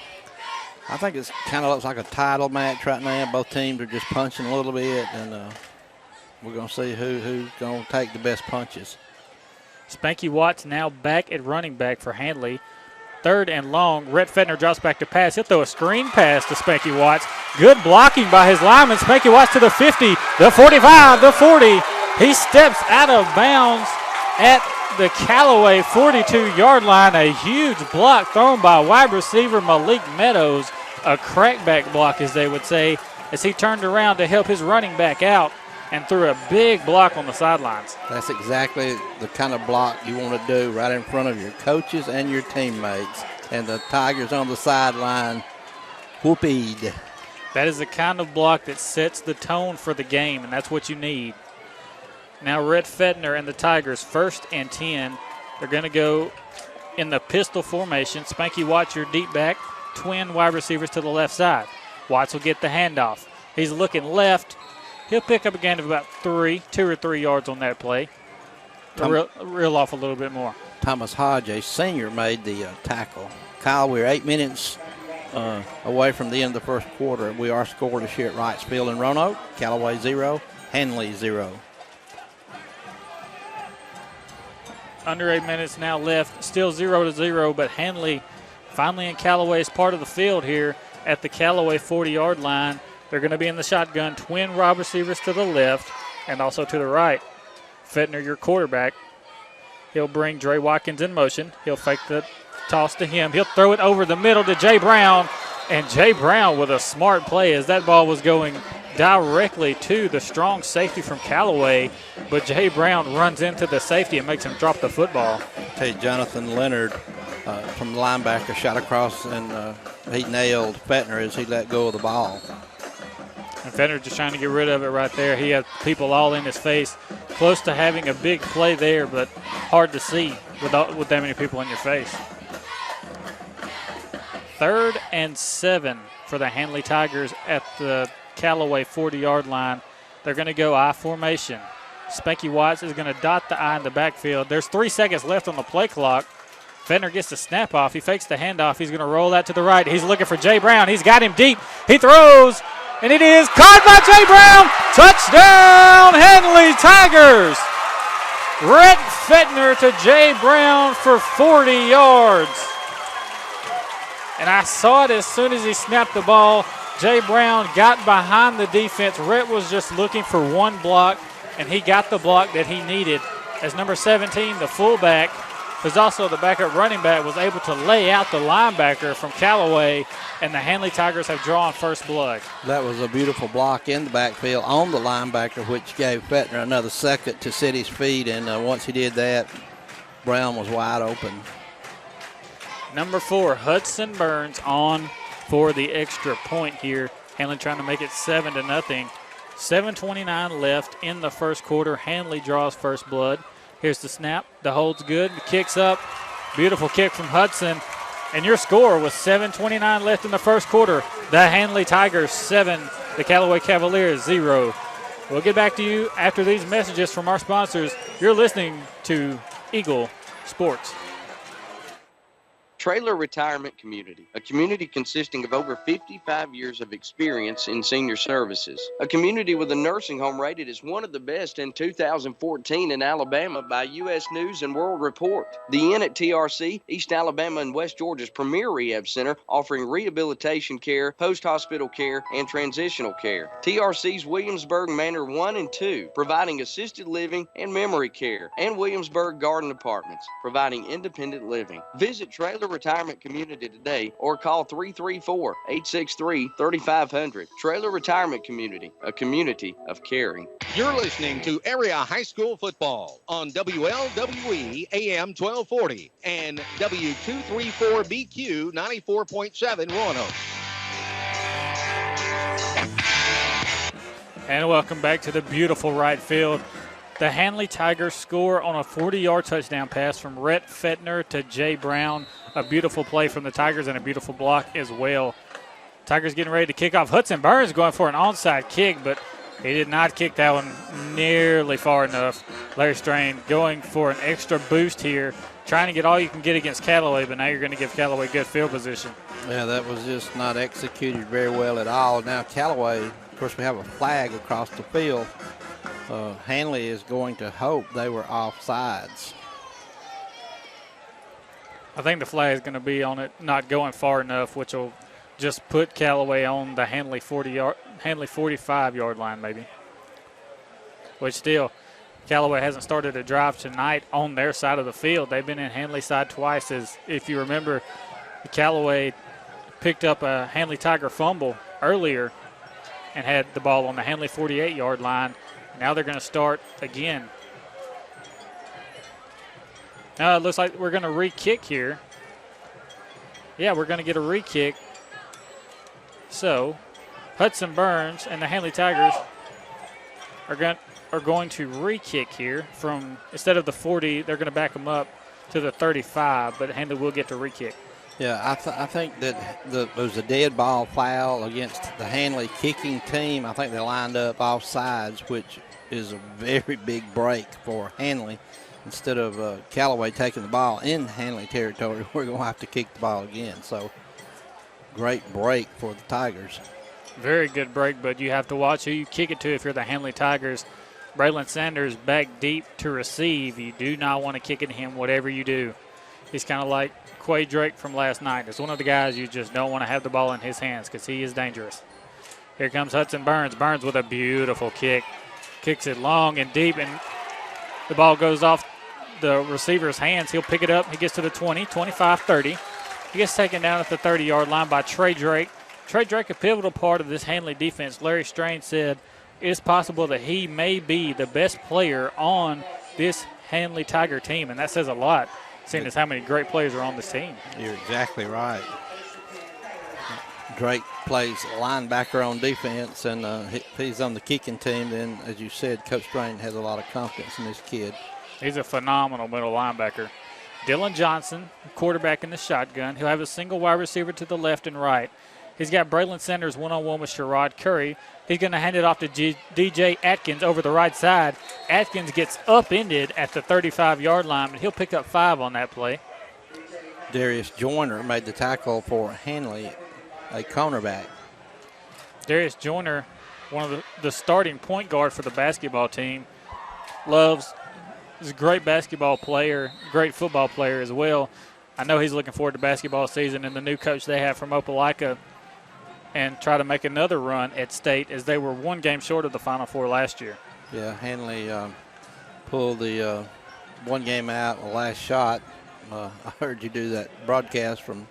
I think it kind of looks like a title match right now. Both teams are just punching a little bit, and we're going to see who's going to take the best punches.
Spanky Watts now back at running back for Handley. 3rd and long. Rhett Fettner drops back to pass. He'll throw a screen pass to Spanky Watts. Good blocking by his lineman. Spanky Watts to the 50, the 45, the 40. He steps out of bounds at the Callaway 42-yard line. A huge block thrown by wide receiver Malik Meadows. A crackback block, as they would say, as he turned around to help his running back out and threw a big block on the sidelines.
That's exactly the kind of block you want to do right in front of your coaches and your teammates. And the Tigers on the sideline whooped.
That is the kind of block that sets the tone for the game, and that's what you need. Now Rhett Fettner and the Tigers, 1st and 10. They're going to go in the pistol formation. Spanky Watts, your deep back, twin wide receivers to the left side. Watts will get the handoff. He's looking left. He'll pick up a gain of about 2 or 3 yards on that play. Reel off a little bit more.
Thomas Hodge, a senior, made the tackle. Kyle, we're 8 minutes away from the end of the first quarter. We are scored here at Wrights Field in Roanoke. Callaway 0, Handley 0.
Under 8 minutes now left. Still 0-0, but Handley finally in Callaway's part of the field here at the Callaway 40-yard line. They're going to be in the shotgun, twin wide receivers to the left and also to the right. Fettner, your quarterback. He'll bring Dre Watkins in motion. He'll fake the toss to him. He'll throw it over the middle to Jay Brown. And Jay Brown with a smart play as that ball was going directly to the strong safety from Callaway. But Jay Brown runs into the safety and makes him drop the football.
Hey, Jonathan Leonard from the linebacker shot across, and he nailed Fettner as he let go of the ball.
And Fettner just trying to get rid of it right there. He had people all in his face, close to having a big play there, but hard to see with that many people in your face. 3rd and 7 for the Handley Tigers at the Callaway 40-yard line. They're going to go I formation. Spanky Watts is going to dot the I in the backfield. There's 3 seconds left on the play clock. Fettner gets the snap off. He fakes the handoff. He's going to roll that to the right. He's looking for Jay Brown. He's got him deep. He throws. And it is caught by Jay Brown. Touchdown, Handley Tigers. Rhett Fettner to Jay Brown for 40 yards. And I saw it as soon as he snapped the ball. Jay Brown got behind the defense. Rhett was just looking for one block, and he got the block that he needed. As number 17, the fullback, who's also the backup running back, was able to lay out the linebacker from Callaway, and the Handley Tigers have drawn first blood.
That was a beautiful block in the backfield on the linebacker, which gave Fettner another second to set his feet, and once he did that, Brown was wide open.
Number 4, Hudson Burns on for the extra point here. Handley trying to make it 7-0. 7:29 left in the first quarter. Handley draws first blood. Here's the snap. The hold's good. The kick's up. Beautiful kick from Hudson. And your score was 7:29 left in the first quarter. The Handley Tigers 7, the Callaway Cavaliers 0. We'll get back to you after these messages from our sponsors. You're listening to Eagle Sports.
Trailer Retirement Community, a community consisting of over 55 years of experience in senior services. A community with a nursing home rated as one of the best in 2014 in Alabama by U.S. News and World Report. The Inn at TRC, East Alabama and West Georgia's premier rehab center, offering rehabilitation care, post-hospital care, and transitional care. TRC's Williamsburg Manor 1 and 2, providing assisted living and memory care. And Williamsburg Garden Apartments, providing independent living. Visit Trailer Retirement Community today or call 334-863-3500. Trailer Retirement Community, a community of caring.
You're listening to Area High School Football on WLWE AM 1240 and W234BQ 94.7 Roanoke.
And welcome back to the beautiful right field. The Handley Tigers score on a 40-yard touchdown pass from Rhett Fettner to Jay Brown. A beautiful play from the Tigers and a beautiful block as well. Tigers getting ready to kick off. Hudson Burns going for an onside kick, but he did not kick that one nearly far enough. Larry Strain going for an extra boost here, trying to get all you can get against Callaway, but now you're going to give Callaway good field position.
Yeah, that was just not executed very well at all. Now Callaway, of course, we have a flag across the field. Handley is going to hope they were offsides.
I think the flag is going to be on it not going far enough, which will just put Callaway on the Handley 45-yard line maybe. Which still, Callaway hasn't started a drive tonight on their side of the field. They've been in Handley side twice. As if you remember, Callaway picked up a Handley Tiger fumble earlier and had the ball on the Handley 48-yard line. Now they're going to start again. Now it looks like we're going to re-kick here. Yeah, we're going to get a re-kick. So Hudson Burns and the Handley Tigers are going to re-kick here from, instead of the 40, they're going to back them up to the 35, but Handley will get to re-kick.
Yeah, I think that there was a dead ball foul against the Handley kicking team. I think they lined up off sides, which is a very big break for Handley. Instead of Callaway taking the ball in Handley territory, we're going to have to kick the ball again. So great break for the Tigers.
Very good break, but you have to watch who you kick it to if you're the Handley Tigers. Braylon Sanders back deep to receive. You do not want to kick it to him, whatever you do. He's kind of like Quay Drake from last night. It's one of the guys you just don't want to have the ball in his hands because he is dangerous. Here comes Hudson Burns. Burns with a beautiful kick. Kicks it long and deep, and the ball goes off the receiver's hands. He'll pick it up. He gets to the 20, 25, 30. He gets taken down at the 30-yard line by Trey Drake. Trey Drake, a pivotal part of this Handley defense. Larry Strain said it's possible that he may be the best player on this Handley Tiger team, and that says a lot, seeing as how many great players are on this team.
You're exactly right. Drake plays linebacker on defense, and he's on the kicking team. Then, as you said, Coach Strain has a lot of confidence in this kid.
He's a phenomenal middle linebacker. Dylan Johnson, quarterback in the shotgun. He'll have a single wide receiver to the left and right. He's got Braylon Sanders one-on-one with Sherrod Curry. He's going to hand it off to DJ Atkins over the right side. Atkins gets upended at the 35-yard line, but he'll pick up 5 on that play.
Darius Joyner made the tackle for Handley, a cornerback.
Darius Joyner, one of the starting point guard for the basketball team, is a great basketball player, great football player as well. I know he's looking forward to basketball season and the new coach they have from Opelika, and try to make another run at state as they were one game short of the Final Four last year.
Yeah, Handley pulled the one game out, the last shot. I heard you do that broadcast from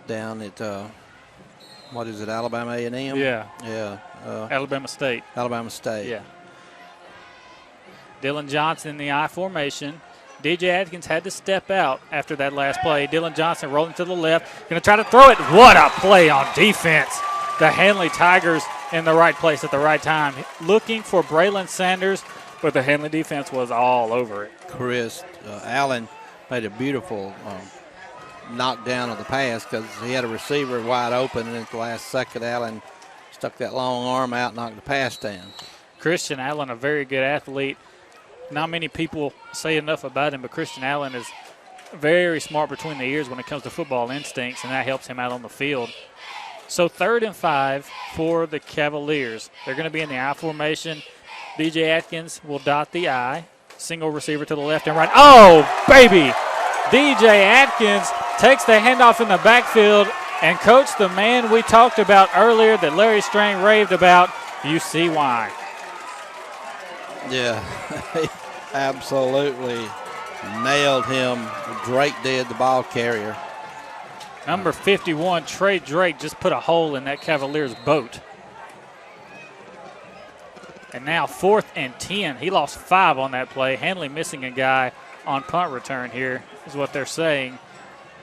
down at, what is it, Alabama A&M?
Yeah.
Yeah.
Alabama State.
Alabama State.
Yeah. Dylan Johnson in the I formation. DJ Atkins had to step out after that last play. Dylan Johnson rolling to the left, going to try to throw it. What a play on defense. The Handley Tigers in the right place at the right time. Looking for Braylon Sanders, but the Handley defense was all over it.
Chris Allen made a beautiful knockdown of the pass because he had a receiver wide open, and at the last second, Allen stuck that long arm out and knocked the pass down.
Christian Allen, a very good athlete. Not many people say enough about him, but Christian Allen is very smart between the ears when it comes to football instincts, and that helps him out on the field. So 3rd and 5 for the Cavaliers. They're going to be in the I formation. DJ Atkins will dot the I. Single receiver to the left and right. Oh, baby! DJ Atkins takes the handoff in the backfield, and Coach, the man we talked about earlier that Larry Strain raved about, you see why.
Yeah, he absolutely nailed him. Drake did, the ball carrier.
Number 51, Trey Drake, just put a hole in that Cavaliers boat. And now 4th and 10. He lost 5 on that play. Handley missing a guy on punt return here is what they're saying.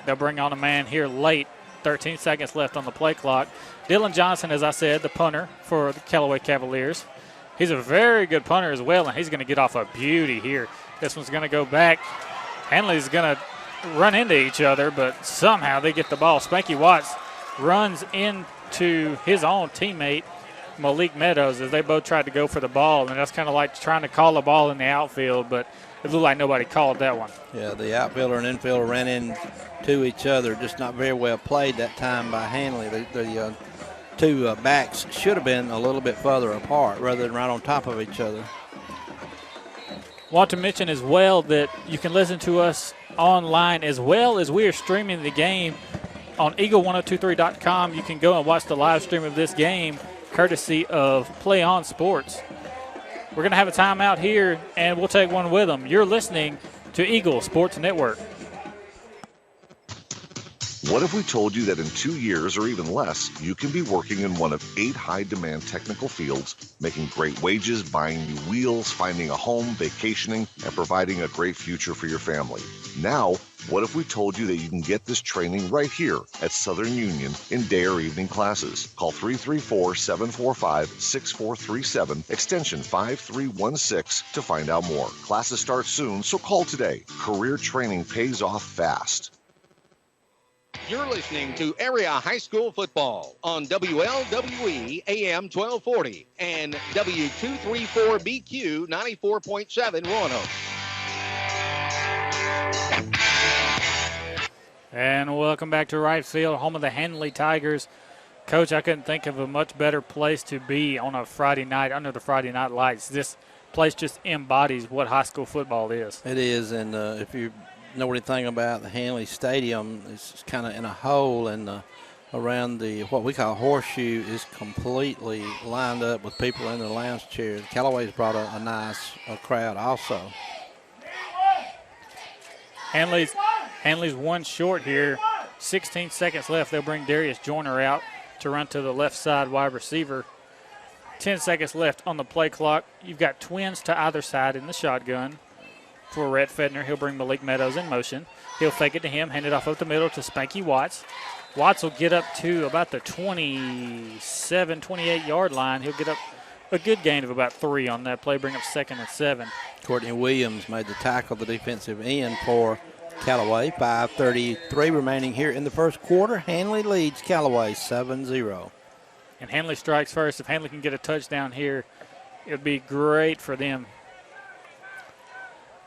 They'll bring on a man here late. 13 seconds left on the play clock. Dylan Johnson, as I said, the punter for the Callaway Cavaliers. He's a very good punter as well, and he's going to get off a beauty here. This one's going to go back. Handley's going to run into each other, but somehow they get the ball. Spanky Watts runs into his own teammate, Malik Meadows, as they both tried to go for the ball, and that's kind of like trying to call the ball in the outfield, but it looked like nobody called that one.
Yeah, the outfielder and infielder ran into each other, just not very well played that time by Handley. The two backs should have been a little bit further apart rather than right on top of each other.
Want to mention as well that you can listen to us online as well as we are streaming the game on eagle1023.com. You can go and watch the live stream of this game courtesy of Play On Sports. We're going to have a timeout here, and we'll take one with them. You're listening to Eagle Sports Network.
What if we told you that in 2 years or even less, you can be working in one of 8 high-demand technical fields, making great wages, buying new wheels, finding a home, vacationing, and providing a great future for your family? Now, what if we told you that you can get this training right here at Southern Union in day or evening classes? Call 334-745-6437, extension 5316 to find out more. Classes start soon, so call today. Career training pays off fast.
You're listening to Area High School Football on WLWE AM 1240 and W234BQ 94.7 Roanoke.
And welcome back to right field, home of the Handley Tigers. Coach, I couldn't think of a much better place to be on a Friday night under the Friday night lights. This place just embodies what high school football is.
It is, and if you know anything about the Handley Stadium, it's kind of in a hole, and around the what we call horseshoe is completely lined up with people in their lounge chairs. Callaway's brought a nice crowd also.
Handley's one short here. 16 seconds left. They'll bring Darius Joyner out to run to the left side wide receiver. 10 seconds left on the play clock. You've got twins to either side in the shotgun. For Rhett Fedner, he'll bring Malik Meadows in motion. He'll fake it to him, hand it off up the middle to Spanky Watts. Watts will get up to about the 27, 28-yard line. He'll get up a good gain of about 3 on that play, bring up 2nd and 7.
Courtney Williams made the tackle, the defensive end for Callaway. 5:33 remaining here in the first quarter. Handley leads Callaway 7-0.
And Handley strikes first. If Handley can get a touchdown here, it would be great for them.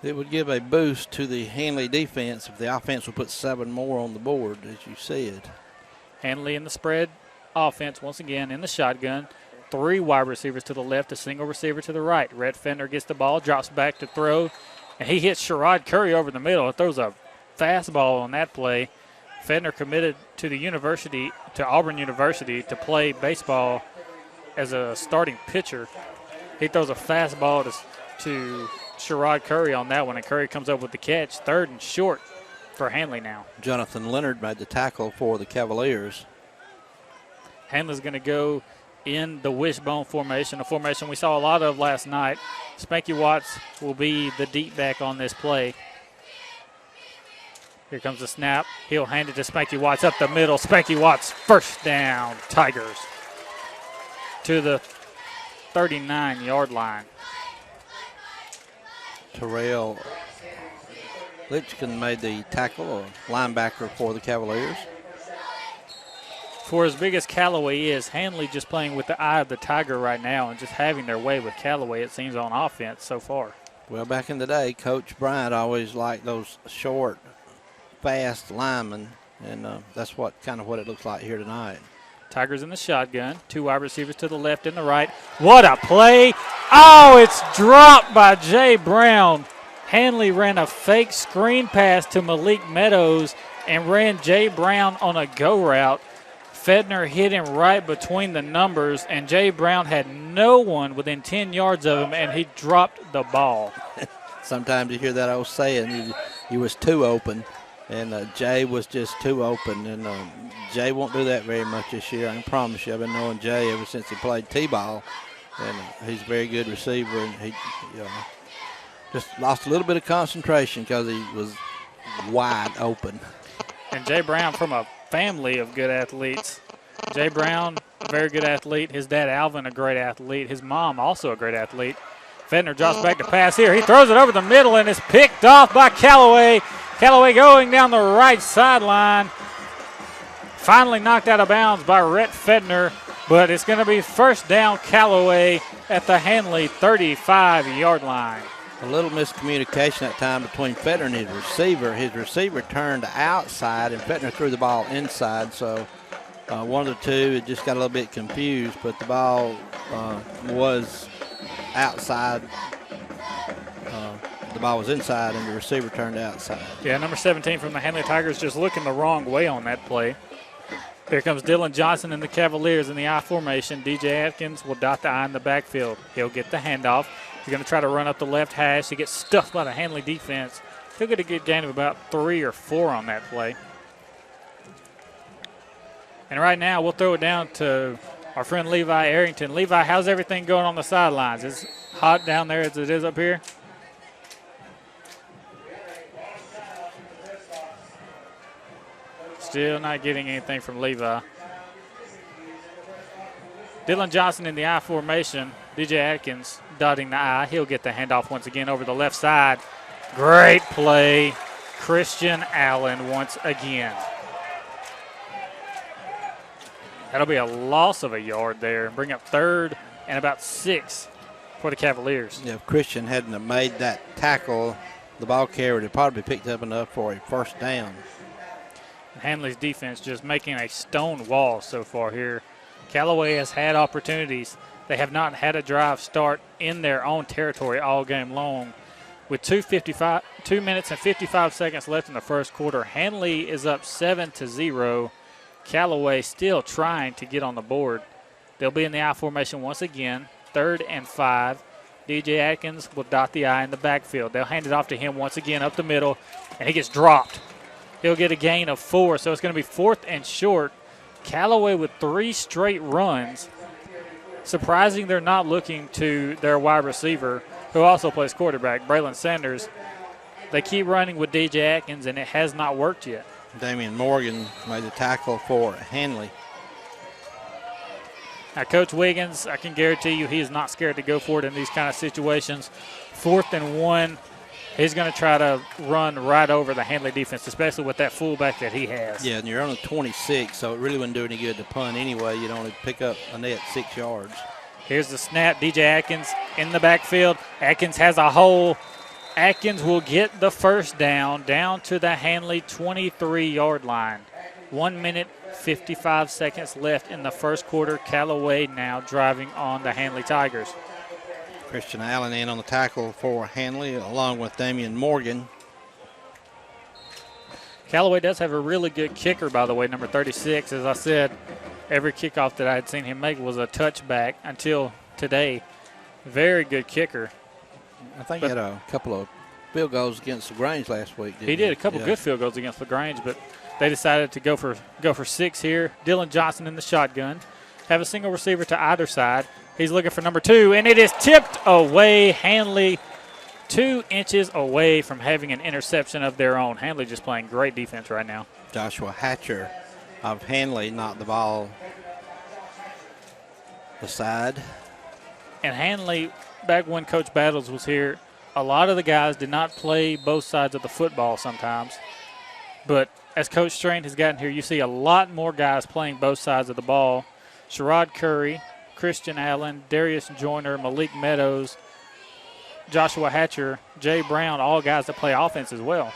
It would give a boost to the Handley defense if the offense would put 7 more on the board, as you said.
Handley in the spread offense once again in the shotgun. 3 wide receivers to the left, a single receiver to the right. Rhett Fender gets the ball, drops back to throw, and he hits Sherrod Curry over the middle. It throws a fastball on that play. Fender committed to Auburn University to play baseball as a starting pitcher. He throws a fastball to Sherrod Curry on that one, and Curry comes up with the catch. 3rd and short for Handley now.
Jonathan Leonard made the tackle for the Cavaliers.
Handley's going to go in the wishbone formation, a formation we saw a lot of last night. Spanky Watts will be the deep back on this play. Here comes the snap. He'll hand it to Spanky Watts up the middle. Spanky Watts, first down, Tigers. To the 39-yard line.
Terrell Litchkin made the tackle, a linebacker for the Cavaliers.
For as big as Callaway is, Handley just playing with the eye of the tiger right now and just having their way with Callaway, it seems, on offense so far.
Well, back in the day, Coach Bryant always liked those short, fast linemen, and that's what it looks like here tonight.
Tigers in the shotgun. 2 wide receivers to the left and the right. What a play. Oh, it's dropped by Jay Brown. Handley ran a fake screen pass to Malik Meadows and ran Jay Brown on a go route. Fedner hit him right between the numbers, and Jay Brown had no one within 10 yards of him, and he dropped the ball.
Sometimes you hear that old saying, you was too open. And Jay was just too open, and Jay won't do that very much this year. I can promise you. I've been knowing Jay ever since he played T-ball, and he's a very good receiver. And he just lost a little bit of concentration because he was wide open.
And Jay Brown from a family of good athletes. Jay Brown, a very good athlete. His dad, Alvin, a great athlete. His mom, also a great athlete. Fedner drops back to pass here. He throws it over the middle and is picked off by Callaway. Callaway going down the right sideline. Finally knocked out of bounds by Rhett Fedner, but it's going to be first down Callaway at the Handley 35-yard line.
A little miscommunication that time between Fedner and his receiver. His receiver turned outside, and Fedner threw the ball inside, so one of the two it just got a little bit confused, but the ball was outside. The ball was inside, and the receiver turned outside.
Yeah, number 17 from the Handley Tigers just looking the wrong way on that play. Here comes Dylan Johnson and the Cavaliers in the I formation. DJ Atkins will dot the I in the backfield. He'll get the handoff. He's going to try to run up the left hash. He gets stuffed by the Handley defense. He'll get a good gain of about 3 or 4 on that play. And right now we'll throw it down to our friend Levi Arrington. Levi, how's everything going on the sidelines? Is it hot down there as it is up here? Still not getting anything from Levi. Dylan Johnson in the I formation. DJ Atkins dotting the I. He'll get the handoff once again over the left side. Great play. Christian Allen once again. That'll be a loss of a yard there. Bring up 3rd and about 6 for the Cavaliers.
Yeah, if Christian hadn't have made that tackle, the ball carrier would have probably picked up enough for a first down.
Handley's defense just making a stone wall so far here. Callaway has had opportunities. They have not had a drive start in their own territory all game long. With 2 minutes and 55 seconds left in the first quarter, Handley is up 7-0. Callaway still trying to get on the board. They'll be in the I formation once again, 3rd and 5. DJ Atkins will dot the I in the backfield. They'll hand it off to him once again up the middle, and he gets dropped. He'll get a gain of 4, so it's going to be 4th and short. Callaway with 3 straight runs. Surprising they're not looking to their wide receiver, who also plays quarterback, Braylon Sanders. They keep running with DJ Atkins, and it has not worked yet.
Damian Morgan made the tackle for Handley.
Now, Coach Wiggins, I can guarantee you he is not scared to go for it in these kind of situations. 4th and 1. He's going to try to run right over the Handley defense, especially with that fullback that he has.
Yeah, and you're on a 26, so it really wouldn't do any good to punt anyway. You'd only pick up a net 6 yards.
Here's the snap. DJ Atkins in the backfield. Atkins has a hole. Atkins will get the first down to the Handley 23-yard line. 1 minute, 55 seconds left in the first quarter. Callaway now driving on the Handley Tigers.
Christian Allen in on the tackle for Handley, along with Damian Morgan.
Callaway does have a really good kicker, by the way, number 36. As I said, every kickoff that I had seen him make was a touchback until today. Very good kicker.
I think he had a couple of field goals against LaGrange last week.
He did a couple good field goals against LaGrange, but they decided to go for 6 here. Dylan Johnson in the shotgun. Have a single receiver to either side. He's looking for number 2, and it is tipped away. Handley 2 inches away from having an interception of their own. Handley just playing great defense right now.
Joshua Hatcher of Handley knocked the ball aside.
And Handley, back when Coach Battles was here, a lot of the guys did not play both sides of the football sometimes. But as Coach Strain has gotten here, you see a lot more guys playing both sides of the ball. Sherrod Curry, Christian Allen, Darius Joyner, Malik Meadows, Joshua Hatcher, Jay Brown, all guys that play offense as well.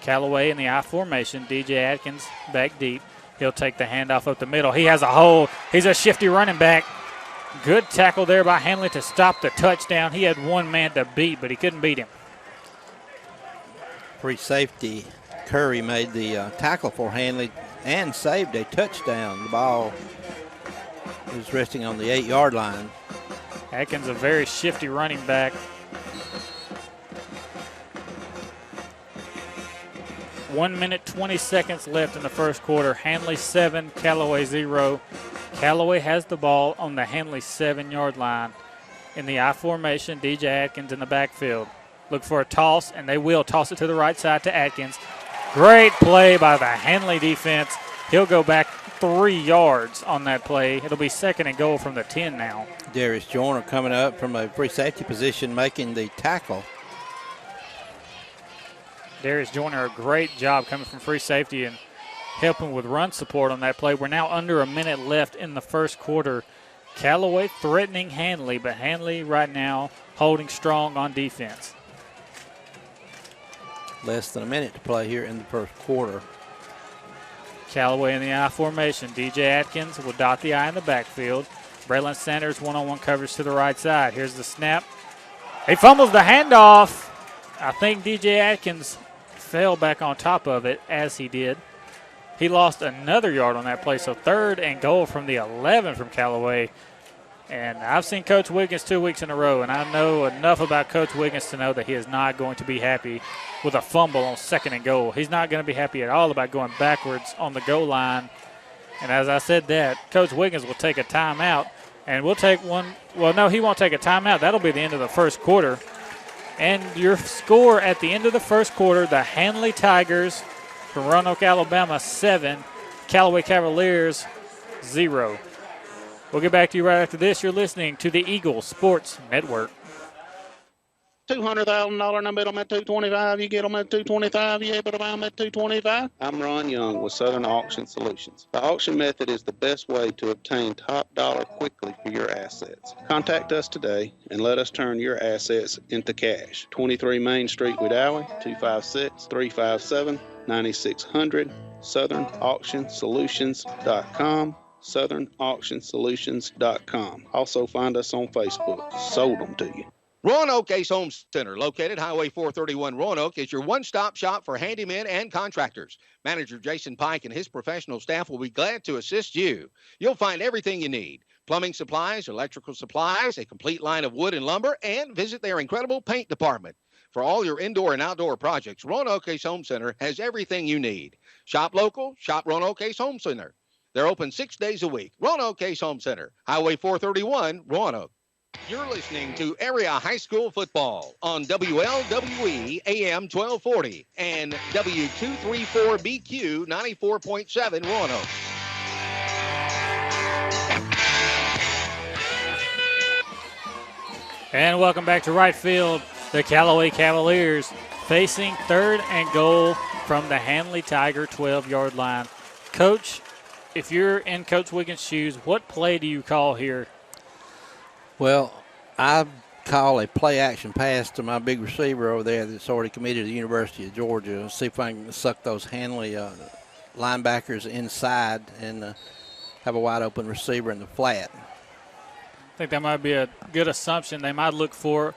Callaway in the I formation. DJ Atkins back deep. He'll take the handoff up the middle. He has a hole. He's a shifty running back. Good tackle there by Handley to stop the touchdown. He had one man to beat, but he couldn't beat him.
Free safety. Curry made the tackle for Handley and saved a touchdown. The ball is resting on the 8-yard line.
Atkins, a very shifty running back. 1 minute, 20 seconds left in the first quarter. Handley 7, Callaway 0. Callaway has the ball on the Handley 7-yard line. In the I formation, DJ Atkins in the backfield. Look for a toss, and they will toss it to the right side to Atkins. Great play by the Handley defense. He'll go back 3 yards on that play. It'll be 2nd and goal from the 10 now.
Darius Joyner coming up from a free safety position, making the tackle.
Darius Joyner, a great job coming from free safety and helping with run support on that play. We're now under a minute left in the first quarter. Callaway threatening Handley, but Handley right now holding strong on defense.
Less than a minute to play here in the first quarter.
Callaway in the I formation. DJ Atkins will dot the I in the backfield. Braylon Sanders one-on-one coverage to the right side. Here's the snap. He fumbles the handoff. I think DJ Atkins fell back on top of it, as he did. He lost another yard on that play, so 3rd and goal from the 11 from Callaway. And I've seen Coach Wiggins 2 weeks in a row, and I know enough about Coach Wiggins to know that he is not going to be happy with a fumble on 2nd and goal. He's not going to be happy at all about going backwards on the goal line. And as I said that, Coach Wiggins will take a timeout, and we'll take one. Well, no, he won't take a timeout. That'll be the end of the first quarter. And your score at the end of the first quarter, the Handley Tigers from Roanoke, Alabama, 7, Callaway Cavaliers, 0. We'll get back to you right after this. You're listening to the Eagle Sports Network.
$200,000 I bet them at $225. You get them at $225. You able to buy them at $225. I'm Ron Young with Southern Auction Solutions. The auction method is the best way to obtain top dollar quickly for your assets. Contact us today and let us turn your assets into cash. 23 Main Street, Wedowee, 256-357-9600. SouthernAuctionSolutions.com. SouthernAuctionSolutions.com. Also find us on Facebook. Sold them to you.
Roanoke Ace Home Center, located Highway 431 Roanoke, is your one-stop shop for handymen and contractors. Manager Jason Pike and his professional staff will be glad to assist you. You'll find everything you need: plumbing supplies, electrical supplies, a complete line of wood and lumber, and visit their incredible paint department. For all your indoor and outdoor projects, Roanoke Ace Home Center has everything you need. Shop local, shop Roanoke Ace Home Center. They're open 6 days a week. Roanoke Ace Home Center, Highway 431, Roanoke. You're listening to Area High School Football on WLWE AM 1240 and W234BQ 94.7 Roanoke.
And welcome back to right field. The Callaway Cavaliers facing 3rd and goal from the Handley Tiger 12-yard line. Coach, if you're in Coach Wiggins' shoes, what play do you call here?
Well, I call a play-action pass to my big receiver over there that's already committed to the University of Georgia. See if I can suck those Handley linebackers inside and have a wide-open receiver in the flat.
I think that might be a good assumption. They might look for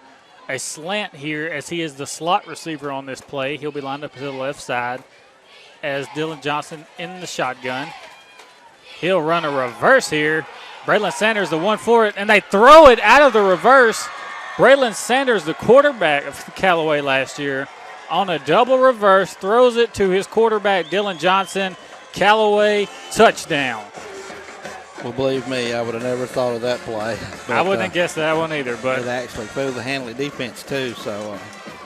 a slant here as he is the slot receiver on this play. He'll be lined up to the left side as Dylan Johnson in the shotgun. He'll run a reverse here. Braylon Sanders, the one for it, and they throw it out of the reverse. Braylon Sanders, the quarterback of Callaway last year, on a double reverse, throws it to his quarterback, Dylan Johnson. Callaway, touchdown.
Well, believe me, I would have never thought of that play.
But, I wouldn't have guessed that one either. But
it actually fooled the Handley defense, too, so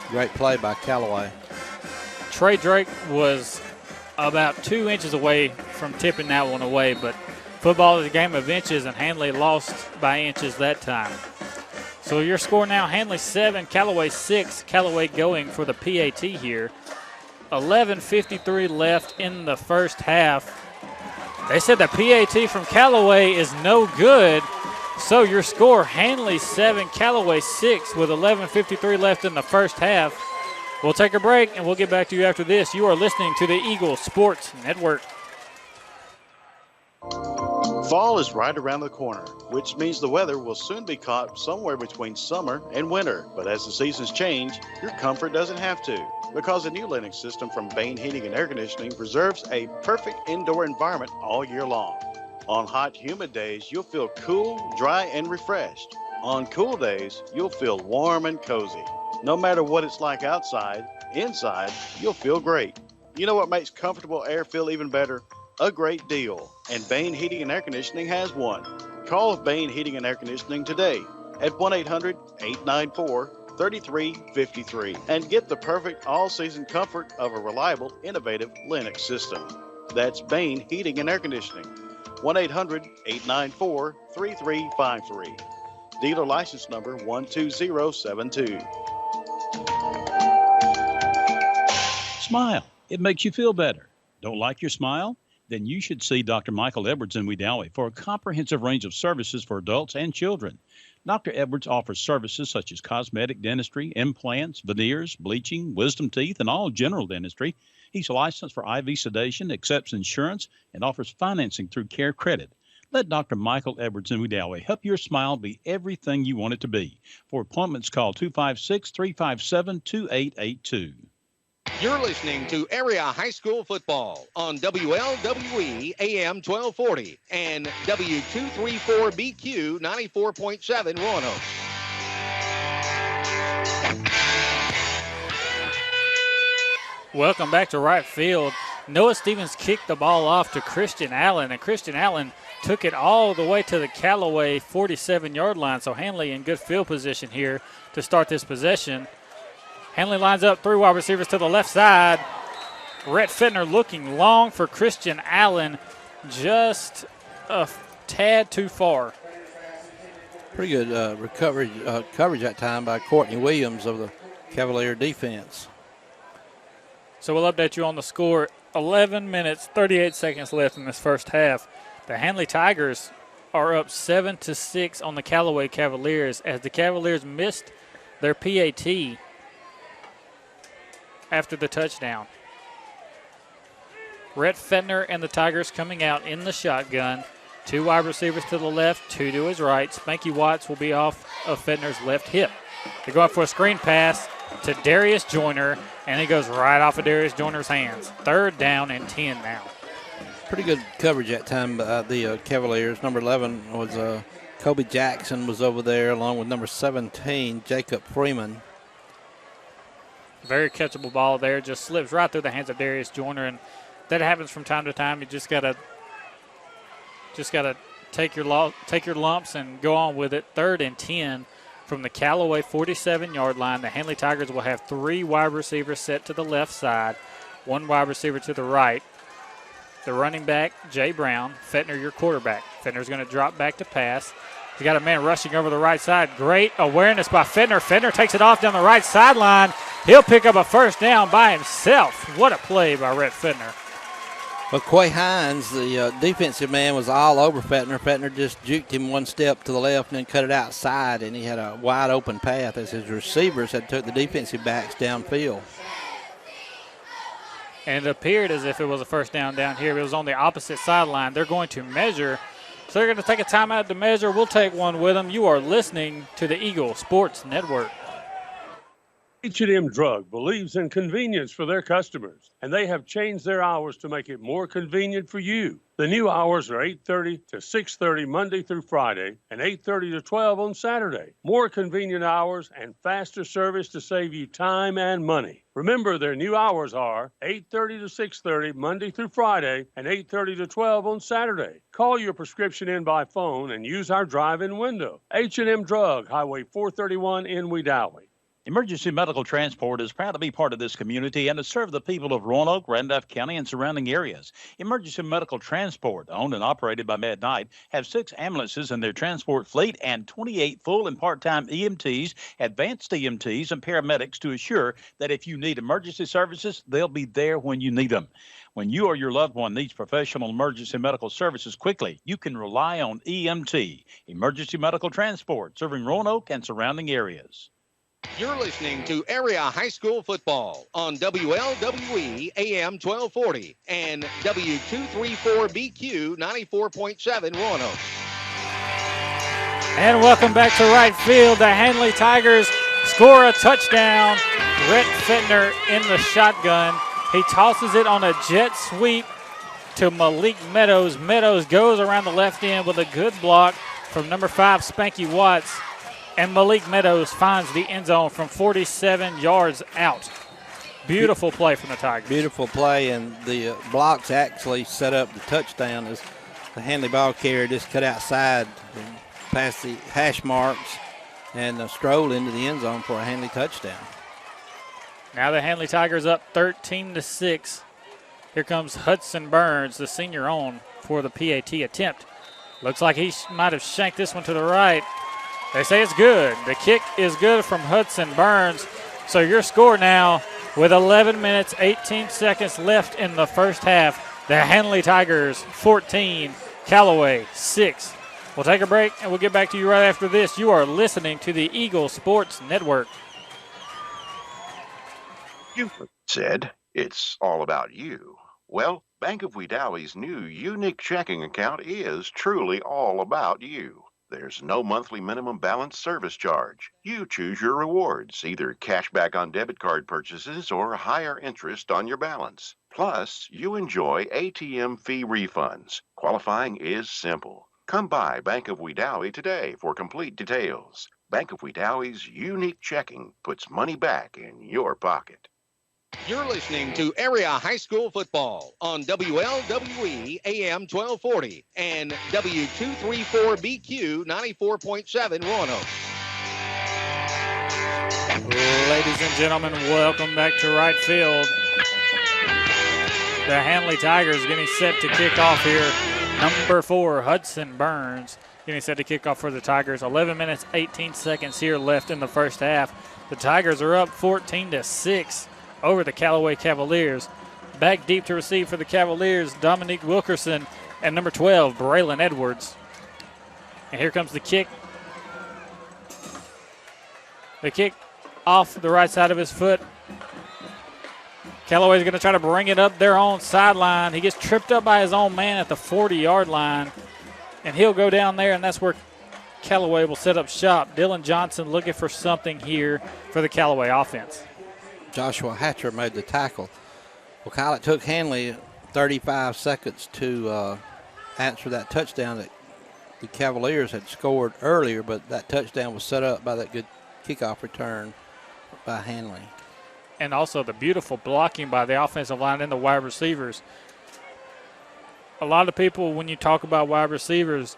great play by Callaway.
Trey Drake was about 2 inches away from tipping that one away, but football is a game of inches, and Handley lost by inches that time. So your score now, Handley 7, Callaway 6. Callaway going for the PAT here. 11:53 left in the first half. They said the PAT from Callaway is no good. So your score, Handley 7, Callaway 6 with 11:53 left in the first half. We'll take a break, and we'll get back to you after this. You are listening to the Eagle Sports Network.
Fall is right around the corner, which means the weather will soon be caught somewhere between summer and winter. But as the seasons change, your comfort doesn't have to, because a new Lennox system from Bain Heating and Air Conditioning preserves a perfect indoor environment all year long. On hot, humid days, you'll feel cool, dry, and refreshed. On cool days, you'll feel warm and cozy. No matter what it's like outside, inside, you'll feel great. You know what makes comfortable air feel even better? A great deal. And Bain Heating and Air Conditioning has one. Call Bain Heating and Air Conditioning today at 1-800-894-3353 and get the perfect all-season comfort of a reliable, innovative Lennox system. That's Bain Heating and Air Conditioning. 1-800-894-3353. Dealer license number 12072.
Smile. It makes you feel better. Don't like your smile? Then you should see Dr. Michael Edwards in Wedowee for a comprehensive range of services for adults and children. Dr. Edwards offers services such as cosmetic dentistry, implants, veneers, bleaching, wisdom teeth, and all general dentistry. He's licensed for IV sedation, accepts insurance, and offers financing through Care Credit. Let Dr. Michael Edwards in Wedowee help your smile be everything you want it to be. For appointments, call 256-357-2882.
You're listening to Area High School Football on WLWE AM 1240 and W234BQ 94.7 Roanoke.
Welcome back to right field. Noah Stevens kicked the ball off to Christian Allen, and Christian Allen took it all the way to the Callaway 47-yard line. So Handley in good field position here to start this possession. Handley lines up 3 wide receivers to the left side. Rhett Fittner looking long for Christian Allen, just a tad too far.
Pretty good coverage that time by Courtney Williams of the Cavalier defense.
So we'll update you on the score. 11 minutes, 38 seconds left in this first half. The Handley Tigers are up 7-6 on the Callaway Cavaliers as the Cavaliers missed their PAT after the touchdown. Rhett Fettner and the Tigers coming out in the shotgun. 2 wide receivers to the left, 2 to his right. Spanky Watts will be off of Fettner's left hip. They're going for a screen pass to Darius Joyner, and it goes right off of Darius Joyner's hands. 3rd down and 10 now.
Pretty good coverage that time by the Cavaliers. Number 11 was Kobe Jackson was over there, along with number 17, Jacob Freeman.
Very catchable ball there. Just slips right through the hands of Darius Joyner, and that happens from time to time. You just gotta take your lumps and go on with it. 3rd and 10 from the Callaway 47-yard line. The Handley Tigers will have 3 wide receivers set to the left side, 1 wide receiver to the right. The running back, Jay Brown. Fettner, your quarterback. Fettner's going to drop back to pass. He's got a man rushing over the right side. Great awareness by Fettner. Fettner takes it off down the right sideline. He'll pick up a 1st down by himself. What a play by Rhett Fettner.
Well, Quay Hines, the defensive man, was all over Fettner. Fettner just juked him 1 step to the left and then cut it outside, and he had a wide open path as his receivers had took the defensive backs downfield.
And it appeared as if it was a 1st down down here. It was on the opposite sideline. They're going to measure. So they're going to take a timeout to measure. We'll take one with them. You are listening to the Eagle Sports Network.
H&M Drug believes in convenience for their customers, and they have changed their hours to make it more convenient for you. The new hours are 8:30 to 6:30 Monday through Friday and 8:30 to 12 on Saturday. More convenient hours and faster service to save you time and money. Remember, their new hours are 8:30 to 6:30 Monday through Friday and 8:30 to 12 on Saturday. Call your prescription in by phone and use our drive-in window. H&M Drug, Highway 431 in Wedowee.
Emergency Medical Transport is proud to be part of this community and to serve the people of Roanoke, Randolph County, and surrounding areas. Emergency Medical Transport, owned and operated by Matt Knight, have 6 ambulances in their transport fleet and 28 full and part-time EMTs, advanced EMTs, and paramedics to assure that if you need emergency services, they'll be there when you need them. When you or your loved one needs professional emergency medical services quickly, you can rely on EMT, Emergency Medical Transport, serving Roanoke and surrounding areas.
You're listening to Area High School Football on WLWE AM 1240 and W234BQ 94.7 Roanoke.
And welcome back to right field. The Handley Tigers score a touchdown. Rhett Fettner in the shotgun. He tosses it on a jet sweep to Malik Meadows. Meadows goes around the left end with a good block from number 5, Spanky Watts. And Malik Meadows finds the end zone from 47 yards out. Beautiful play from the Tigers.
Beautiful play, and the blocks actually set up the touchdown as the Handley ball carrier just cut outside and past the hash marks and strolled into the end zone for a Handley touchdown.
Now the Handley Tigers up 13-6. Here comes Hudson Burns, the senior on for the PAT attempt. Looks like he might have shanked this one to the right. They say it's good. The kick is good from Hudson Burns. So your score now with 11 minutes, 18 seconds left in the first half. The Handley Tigers 14, Callaway 6. We'll take a break and we'll get back to you right after this. You are listening to the Eagle Sports Network.
You said it's all about you. Well, Bank of Wedowie's new unique checking account is truly all about you. There's no monthly minimum balance service charge. You choose your rewards, either cash back on debit card purchases or higher interest on your balance. Plus, you enjoy ATM fee refunds. Qualifying is simple. Come by Bank of Wedowie today for complete details. Bank of Wedowie's unique checking puts money back in your pocket.
You're listening to Area High School Football on WLWE AM 1240 and W234BQ 94.7 Roanoke.
Ladies and gentlemen, welcome back to right field. The Handley Tigers getting set to kick off here. Number 4, Hudson Burns, getting set to kick off for the Tigers. 11 minutes, 18 seconds here left in the first half. The Tigers are up 14-6 over the Callaway Cavaliers. Back deep to receive for the Cavaliers, Dominique Wilkerson, and number 12, Braylon Edwards. And here comes the kick. The kick off the right side of his foot. Callaway's going to try to bring it up their own sideline. He gets tripped up by his own man at the 40-yard line, and he'll go down there, and that's where Callaway will set up shop. Dylan Johnson looking for something here for the Callaway offense.
Joshua Hatcher made the tackle. Well, Kyle, it took Handley 35 seconds to answer that touchdown that the Cavaliers had scored earlier, but that touchdown was set up by that good kickoff return by Handley.
And also the beautiful blocking by the offensive line and the wide receivers. A lot of people, when you talk about wide receivers,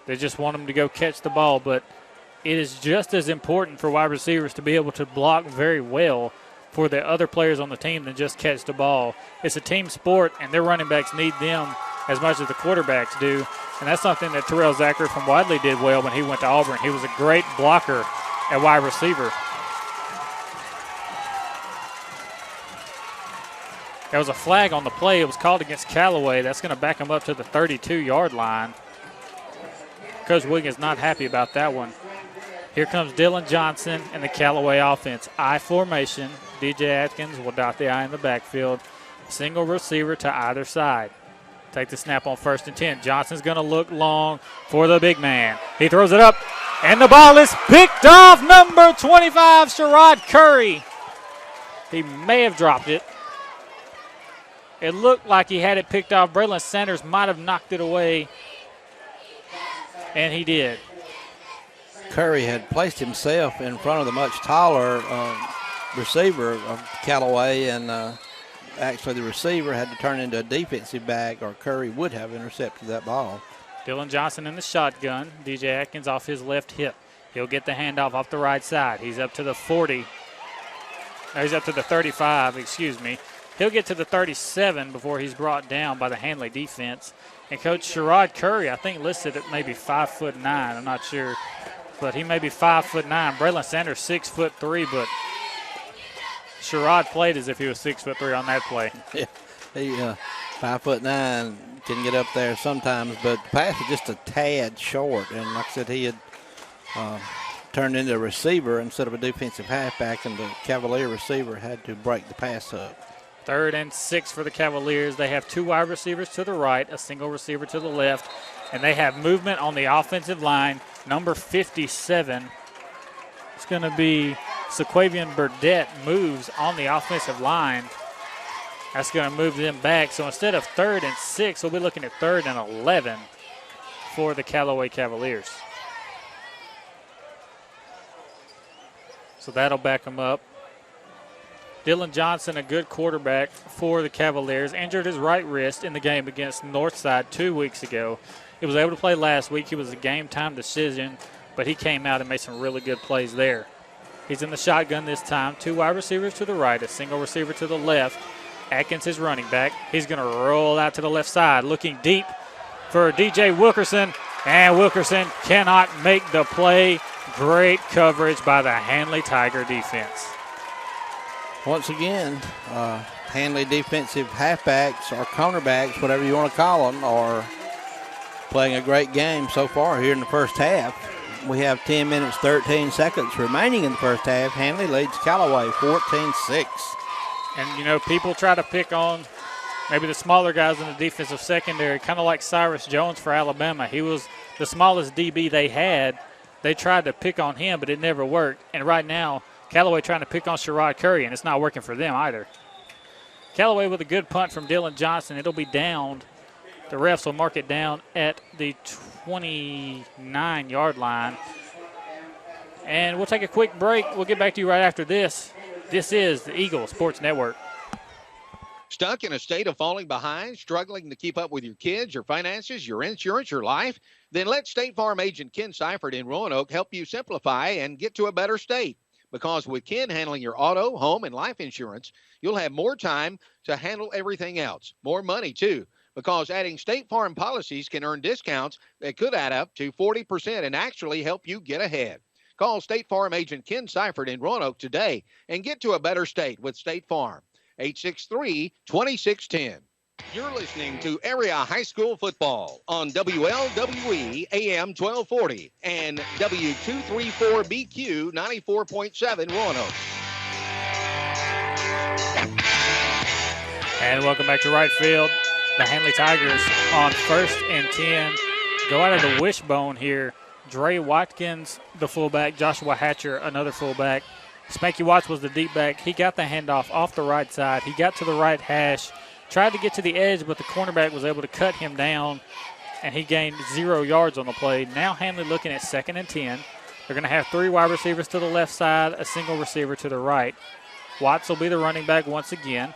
they just want them to go catch the ball, but it is just as important for wide receivers to be able to block very well for the other players on the team than just catch the ball. It's a team sport, and their running backs need them as much as the quarterbacks do, and that's something that Terrell Zachary from Wadley did well when he went to Auburn. He was a great blocker at wide receiver. There was a flag on the play. It was called against Callaway. That's going to back him up to the 32-yard line. Coach Wiggins not happy about that one. Here comes Dylan Johnson and the Callaway offense. I formation. DJ Atkins will dot the I in the backfield. Single receiver to either side. Take the snap on 1st and 10. Johnson's going to look long for the big man. He throws it up, and the ball is picked off. Number 25, Sherrod Curry. He may have dropped it. It looked like he had it picked off. Braylon Sanders might have knocked it away, and he did.
Curry had placed himself in front of the much taller receiver of Callaway, and actually the receiver had to turn into a defensive back, or Curry would have intercepted that ball.
Dylan Johnson in the shotgun. DJ Atkins off his left hip. He'll get the handoff off the right side. He's up to the 40. No, he's up to the 35, excuse me. He'll get to the 37 before he's brought down by the Handley defense. And Coach Sherrod Curry, I think, listed at maybe 5'9". I'm not sure, but he may be 5'9". Braylon Sanders 6'3", but Sherrod played as if he was 6'3" on that play.
Yeah, he 5'9", can get up there sometimes, but the pass was just a tad short. And like I said, he had turned into a receiver instead of a defensive halfback, and the Cavalier receiver had to break the pass up.
3rd and 6 for the Cavaliers. They have 2 wide receivers to the right, a single receiver to the left, and they have movement on the offensive line. Number 57, it's going to be Sequavian Burdette, moves on the offensive line. That's going to move them back. So instead of 3rd and 6, we'll be looking at 3rd and 11 for the Callaway Cavaliers. So that'll back them up. Dylan Johnson, a good quarterback for the Cavaliers, injured his right wrist in the game against Northside 2 weeks ago. He was able to play last week. He was a game-time decision, but he came out and made some really good plays there. He's in the shotgun this time. 2 wide receivers to the right, a single receiver to the left. Atkins is running back. He's going to roll out to the left side, looking deep for DJ Wilkerson, and Wilkerson cannot make the play. Great coverage by the Handley Tiger defense.
Once again, Handley defensive halfbacks or cornerbacks, whatever you want to call them, are playing a great game so far here in the first half. We have 10 minutes, 13 seconds remaining in the first half. Handley leads Callaway 14-6.
And, people try to pick on maybe the smaller guys in the defensive secondary, kind of like Cyrus Jones for Alabama. He was the smallest DB they had. They tried to pick on him, but it never worked. And right now, Callaway trying to pick on Sherrod Curry, and it's not working for them either. Callaway with a good punt from Dylan Johnson. It'll be downed. The refs will mark it down at the 29-yard line. And we'll take a quick break. We'll get back to you right after this. This is the Eagle Sports Network.
Stuck in a state of falling behind, struggling to keep up with your kids, your finances, your insurance, your life? Then let State Farm agent Ken Seifert in Roanoke help you simplify and get to a better state. Because with Ken handling your auto, home, and life insurance, you'll have more time to handle everything else. More money, too. Because adding State Farm policies can earn discounts that could add up to 40% and actually help you get ahead. Call State Farm agent Ken Seifert in Roanoke today and get to a better state with State Farm. 863-2610. You're listening to Area High School Football on WLWE AM 1240 and W234BQ 94.7 Roanoke.
And welcome back to right field. The Handley Tigers on 1st and 10. Go out of the wishbone here. Dre Watkins, the fullback. Joshua Hatcher, another fullback. Spanky Watts was the deep back. He got the handoff off the right side. He got to the right hash, tried to get to the edge, but the cornerback was able to cut him down, and he gained 0 yards on the play. Now Handley looking at 2nd and 10. They're going to have 3 wide receivers to the left side, a single receiver to the right. Watts will be the running back once again.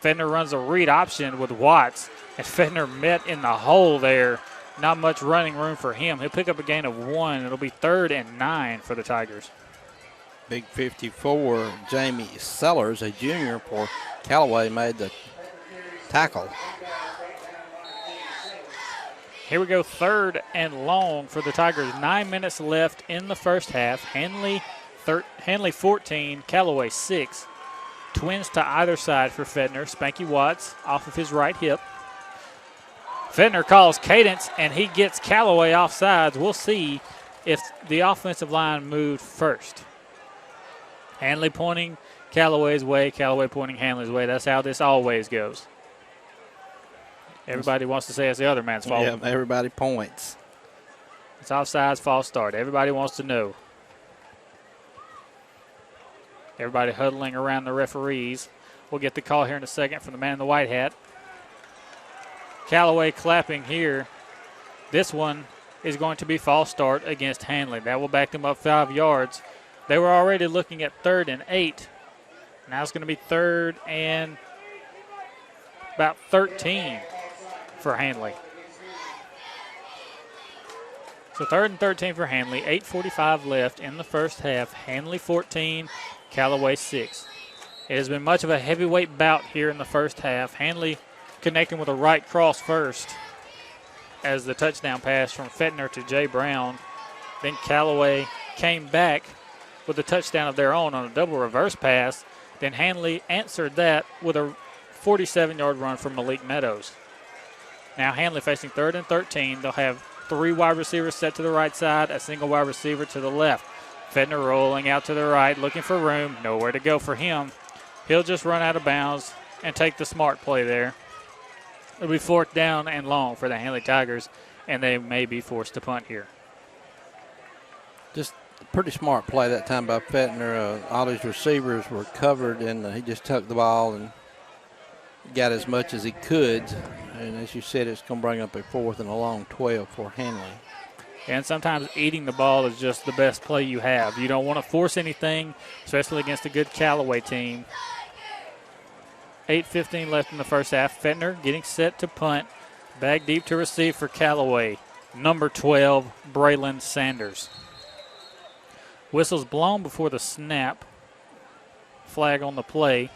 Fedner runs a read option with Watts, and Fedner met in the hole there. Not much running room for him. He'll pick up a gain of 1. It'll be 3rd and 9 for the Tigers.
Big 54, Jamie Sellers, a junior for Callaway, made the tackle.
Here we go, 3rd and long for the Tigers. 9 minutes left in the first half. Handley 14, Callaway 6. Twins to either side for Fedner. Spanky Watts off of his right hip. Fedner calls cadence, and he gets Callaway off sides. We'll see if the offensive line moved first. Handley pointing Callaway's way, Callaway pointing Handley's way. That's how this always goes. Everybody wants to say it's the other man's fault.
Yeah, everybody points.
It's offsides, false start. Everybody wants to know. Everybody huddling around the referees. We'll get the call here in a second from the man in the white hat. Callaway clapping here. This one is going to be false start against Handley. That will back them up 5 yards. They were already looking at 3rd and 8. Now it's going to be 3rd and about 13 for Handley. So 3rd and 13 for Handley. 8:45 left in the first half. Handley 14, Callaway 6. It has been much of a heavyweight bout here in the first half. Handley connecting with a right cross first as the touchdown pass from Fedner to Jay Brown. Then Callaway came back with a touchdown of their own on a double reverse pass. Then Handley answered that with a 47-yard run from Malik Meadows. Now Handley facing 3rd and 13. They'll have 3 wide receivers set to the right side, a single wide receiver to the left. Fedner rolling out to the right, looking for room. Nowhere to go for him. He'll just run out of bounds and take the smart play there. It'll be 4th down and long for the Handley Tigers, and they may be forced to punt here.
Just a pretty smart play that time by Fedner. All his receivers were covered, and he just took the ball and got as much as he could. And as you said, it's going to bring up a 4th and a long 12 for Handley.
And sometimes eating the ball is just the best play you have. You don't want to force anything, especially against a good Callaway team. 8:15 left in the first half. Fentner getting set to punt. Back deep to receive for Callaway. Number 12, Braylon Sanders. Whistle's blown before the snap. Flag on the play.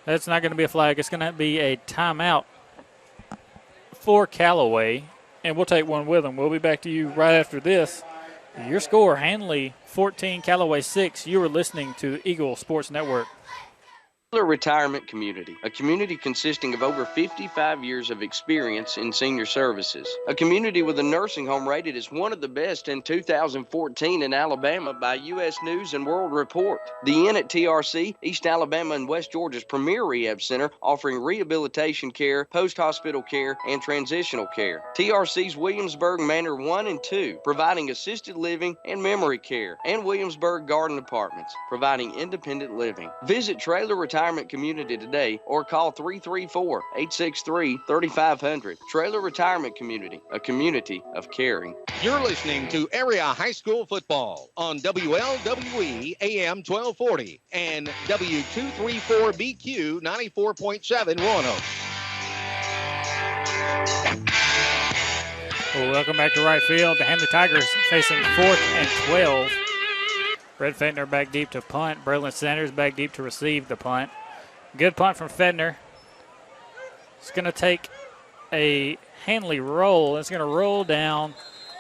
That's not going to be a flag. It's going to be a timeout for Callaway, and we'll take one with them. We'll be back to you right after this. Your score, Handley 14, Callaway 6. You are listening to Eagle Sports Network.
Retirement Community, a community consisting of over 55 years of experience in senior services. A community with a nursing home rated as one of the best in 2014 in Alabama by U.S. News and World Report. The Inn at TRC, East Alabama and West Georgia's premier rehab center, offering rehabilitation care, post-hospital care, and transitional care. TRC's Williamsburg Manor 1 and 2, providing assisted living and memory care. And Williamsburg Garden Apartments, providing independent living. Visit Trailer Retirement Community today or call 334-863-3500. Trailer Retirement Community, a community of caring.
You're listening to Area High School Football on WLWE AM 1240 and W234BQ 94.7 Roanoke.
Well, welcome back to right field. The Handley Tigers facing 4th and 12. Red Fentner back deep to punt. Braylon Sanders back deep to receive the punt. Good punt from Fentner. It's going to take a Handley roll. It's going to roll down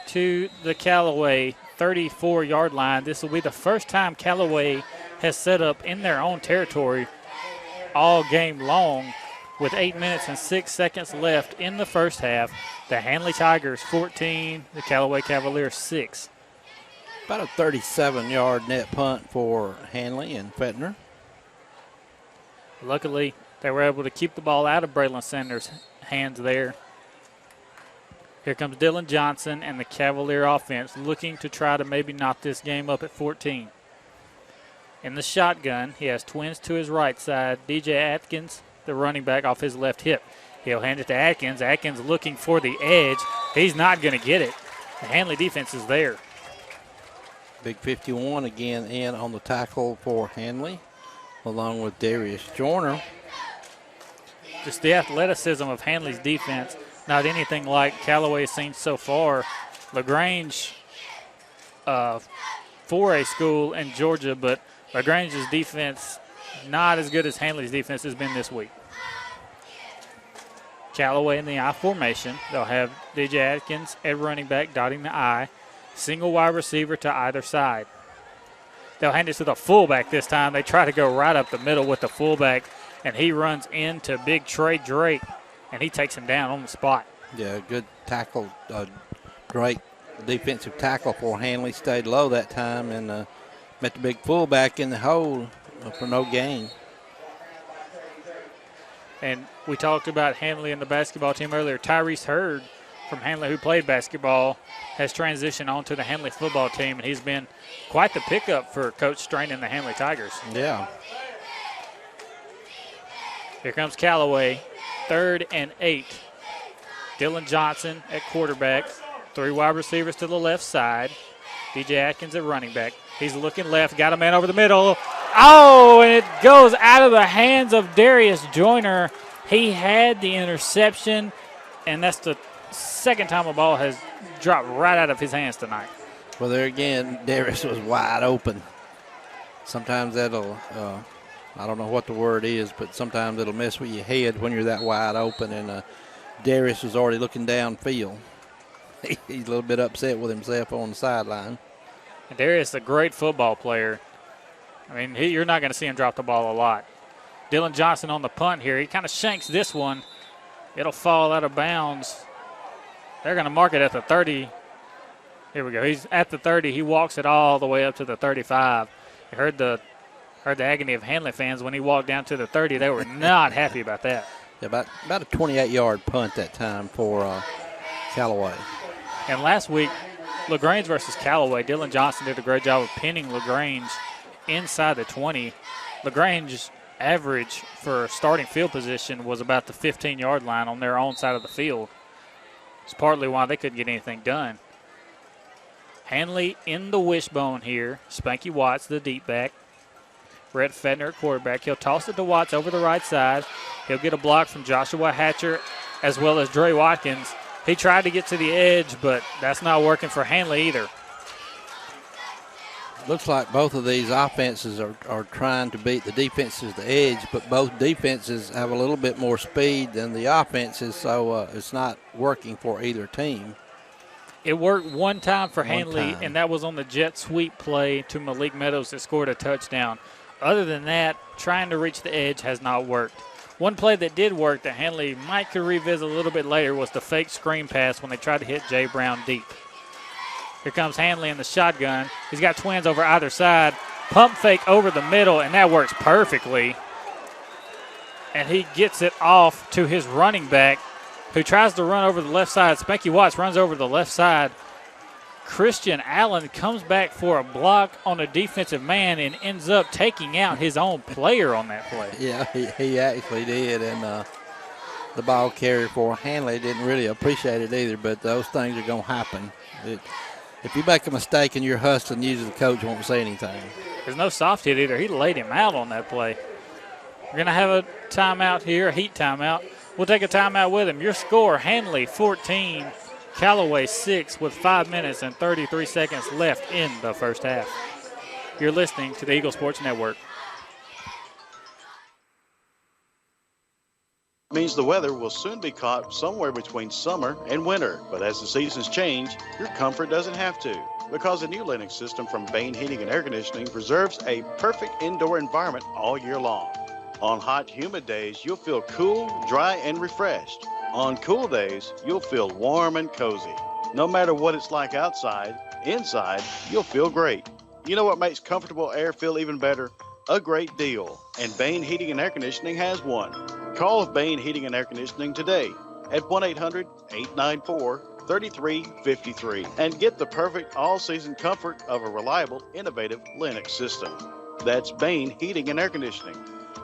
to the Callaway 34-yard line. This will be the first time Callaway has set up in their own territory all game long with 8 minutes and 6 seconds left in the first half. The Handley Tigers 14, the Callaway Cavaliers 6.
About a 37-yard net punt for Handley and Fentner.
Luckily, they were able to keep the ball out of Braylon Sanders' hands there. Here comes Dylan Johnson and the Cavalier offense looking to try to maybe knock this game up at 14. In the shotgun, he has twins to his right side. DJ Atkins, the running back, off his left hip. He'll hand it to Atkins. Atkins looking for the edge. He's not going to get it. The Handley defense is there.
Big 51 again in on the tackle for Handley, along with Darius Joyner.
Just the athleticism of Handley's defense, not anything like Callaway has seen so far. LaGrange, 4A school in Georgia, but LaGrange's defense not as good as Handley's defense has been this week. Callaway in the I formation. They'll have DJ Atkins at running back dotting the I. Single wide receiver to either side. They'll hand it to the fullback this time. They try to go right up the middle with the fullback, and he runs into big Trey Drake, and he takes him down on the spot.
Yeah, good tackle. Great defensive tackle for Handley. Stayed low that time and met the big fullback in the hole for no gain.
And we talked about Handley and the basketball team earlier. Tyrese Hurd from Handley, who played basketball, has transitioned onto the Handley football team, and he's been quite the pickup for Coach Strain and the Handley Tigers.
Yeah.
Here comes Callaway, 3rd and 8. Dylan Johnson at quarterback, 3 wide receivers to the left side. DJ Atkins at running back. He's looking left, got a man over the middle. Oh, and it goes out of the hands of Darius Joyner. He had the interception, and that's the second time a ball has dropped right out of his hands tonight.
Well, there again, Darius was wide open. Sometimes that'll, I don't know what the word is, but sometimes it'll mess with your head when you're that wide open, and Darius was already looking downfield. He's a little bit upset with himself on the sideline.
And Darius is a great football player. I mean, you're not going to see him drop the ball a lot. Dylan Johnson on the punt here. He kind of shanks this one. It'll fall out of bounds. They're going to mark it at the 30. Here we go. He's at the 30. He walks it all the way up to the 35. You heard the agony of Handley fans when he walked down to the 30. They were not happy about that.
Yeah, about a 28-yard punt that time for Callaway.
And last week, LaGrange versus Callaway, Dylan Johnson did a great job of pinning LaGrange inside the 20. LaGrange's average for starting field position was about the 15-yard line on their own side of the field. It's partly why they couldn't get anything done. Handley in the wishbone here. Spanky Watts, the deep back. Brett Fedner at quarterback. He'll toss it to Watts over the right side. He'll get a block from Joshua Hatcher as well as Dre Watkins. He tried to get to the edge, but that's not working for Handley either.
Looks like both of these offenses are trying to beat the defenses to the edge, but both defenses have a little bit more speed than the offenses, so it's not working for either team.
It worked one time for Handley, and that was on the jet sweep play to Malik Meadows that scored a touchdown. Other than that, trying to reach the edge has not worked. One play that did work that Handley might could revisit a little bit later was the fake screen pass when they tried to hit Jay Brown deep. Here comes Handley in the shotgun. He's got twins over either side. Pump fake over the middle, and that works perfectly. And he gets it off to his running back, who tries to run over the left side. Spanky Watts runs over the left side. Christian Allen comes back for a block on a defensive man and ends up taking out his own player on that play.
Yeah, he actually did, and the ball carrier for Handley didn't really appreciate it either, but those things are going to happen. If you make a mistake and you're hustling, usually the coach won't say anything.
There's no soft hit either. He laid him out on that play. We're going to have a timeout here, a heat timeout. We'll take a timeout with him. Your score, Handley 14, Callaway 6 with 5 minutes and 33 seconds left in the first half. You're listening to the Eagle Sports Network.
Means the weather will soon be caught somewhere between summer and winter. But as the seasons change, your comfort doesn't have to, because the new Lennox system from Bain Heating and Air Conditioning preserves a perfect indoor environment all year long. On hot, humid days, you'll feel cool, dry, and refreshed. On cool days, you'll feel warm and cozy. No matter what it's like outside, inside, you'll feel great. You know what makes comfortable air feel even better? A great deal. And Bain Heating and Air Conditioning has one. Call Bain Heating and Air Conditioning today at 1-800-894-3353 and get the perfect all-season comfort of a reliable, innovative Lennox system. That's Bain Heating and Air Conditioning.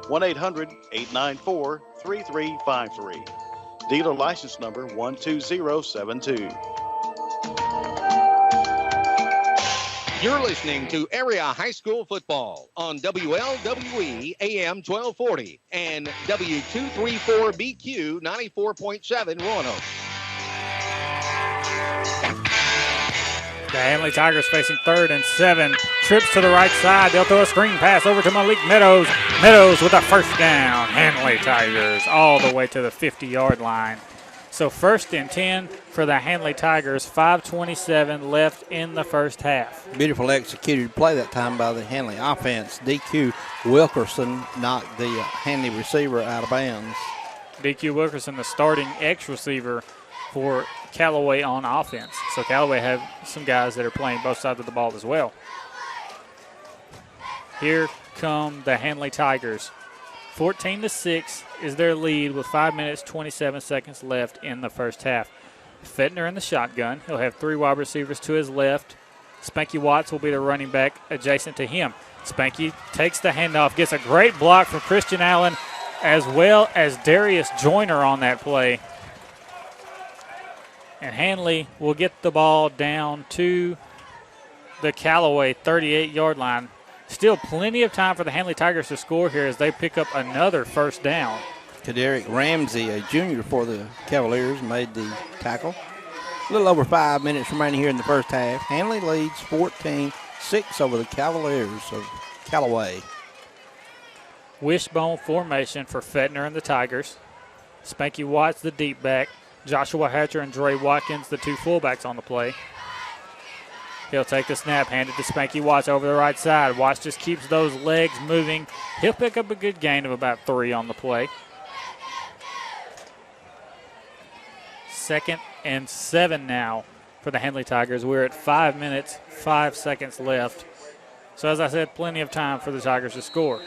1-800-894-3353. Dealer license number 12072.
You're listening to Area High School Football on WLWE AM 1240 and W234BQ 94.7 Roanoke.
The Handley Tigers facing 3rd and 7. Trips to the right side. They'll throw a screen pass over to Malik Meadows. Meadows with a first down. Handley Tigers all the way to the 50-yard line. So 1st and 10 for the Handley Tigers. 5:27 left in the first half.
Beautiful executed play that time by the Handley offense. DQ Wilkerson knocked the Handley receiver out of bounds.
DQ Wilkerson, the starting X-receiver for Callaway on offense. So Callaway have some guys that are playing both sides of the ball as well. Here come the Handley Tigers. 14-6 is their lead with 5 minutes, 27 seconds left in the first half. Fedner in the shotgun. He'll have 3 wide receivers to his left. Spanky Watts will be the running back adjacent to him. Spanky takes the handoff, gets a great block from Christian Allen as well as Darius Joyner on that play. And Handley will get the ball down to the Callaway 38-yard line. Still plenty of time for the Handley Tigers to score here as they pick up another first down.
Kaderick Ramsey, a junior for the Cavaliers, made the tackle. A little over 5 minutes remaining here in the first half. Handley leads 14-6 over the Cavaliers of Callaway.
Wishbone formation for Fedner and the Tigers. Spanky Watts, the deep back. Joshua Hatcher and Dre Watkins, the 2 fullbacks on the play. He'll take the snap, hand it to Spanky Watts over the right side. Watts just keeps those legs moving. He'll pick up a good gain of about 3 on the play. 2nd and 7 now for the Handley Tigers. We're at 5 minutes, 5 seconds left. So as I said, plenty of time for the Tigers to score.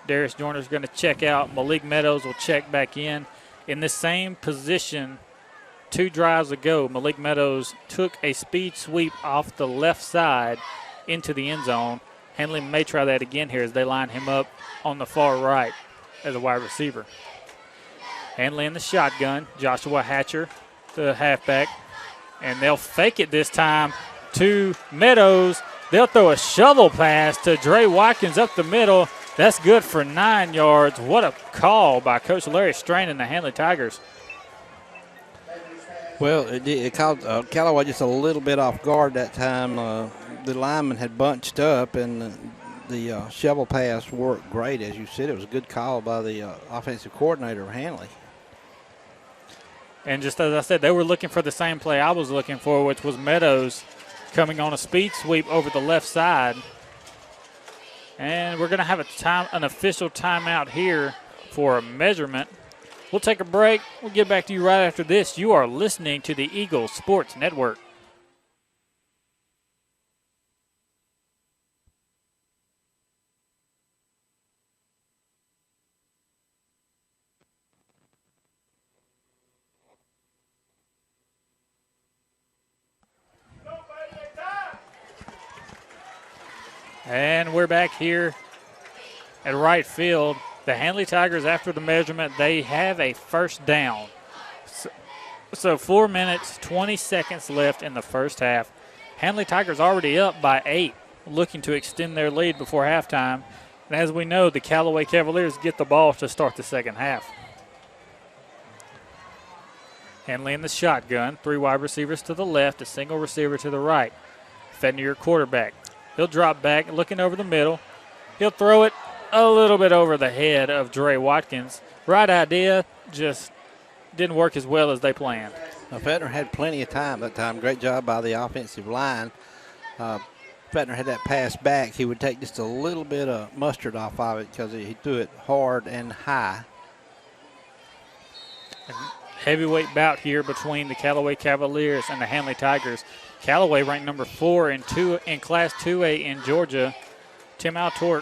Darius Joyner's going to check out. Malik Meadows will check back in. In the same position 2 drives ago, Malik Meadows took a speed sweep off the left side into the end zone. Handley may try that again here as they line him up on the far right as a wide receiver. Handley in the shotgun. Joshua Hatcher, the halfback. And they'll fake it this time to Meadows. They'll throw a shovel pass to Dre Watkins up the middle. That's good for 9 yards. What a call by Coach Larry Strain and the Handley Tigers.
Well, it caught Callaway just a little bit off guard that time. The lineman had bunched up, and the shovel pass worked great. As you said, it was a good call by the offensive coordinator of Handley.
And just as I said, they were looking for the same play I was looking for, which was Meadows coming on a speed sweep over the left side. And we're going to have an official timeout here for a measurement. We'll take a break. We'll get back to you right after this. You are listening to the Eagles Sports Network. And we're back here at right field. The Handley Tigers, after the measurement, they have a first down. So 4 minutes, 20 seconds left in the first half. Handley Tigers already up by 8, looking to extend their lead before halftime. And as we know, the Callaway Cavaliers get the ball to start the second half. Handley in the shotgun, 3 wide receivers to the left, a single receiver to the right. Fedner, your quarterback. He'll drop back, looking over the middle. He'll throw it a little bit over the head of Dre Watkins. Right idea, just didn't work as well as they planned.
Now, Fedner had plenty of time that time. Great job by the offensive line. Fedner had that pass back. He would take just a little bit of mustard off of it because he threw it hard and high.
Heavyweight bout here between the Callaway Cavaliers and the Handley Tigers. Callaway ranked number 4 in Class 2A in Georgia. Tim Altork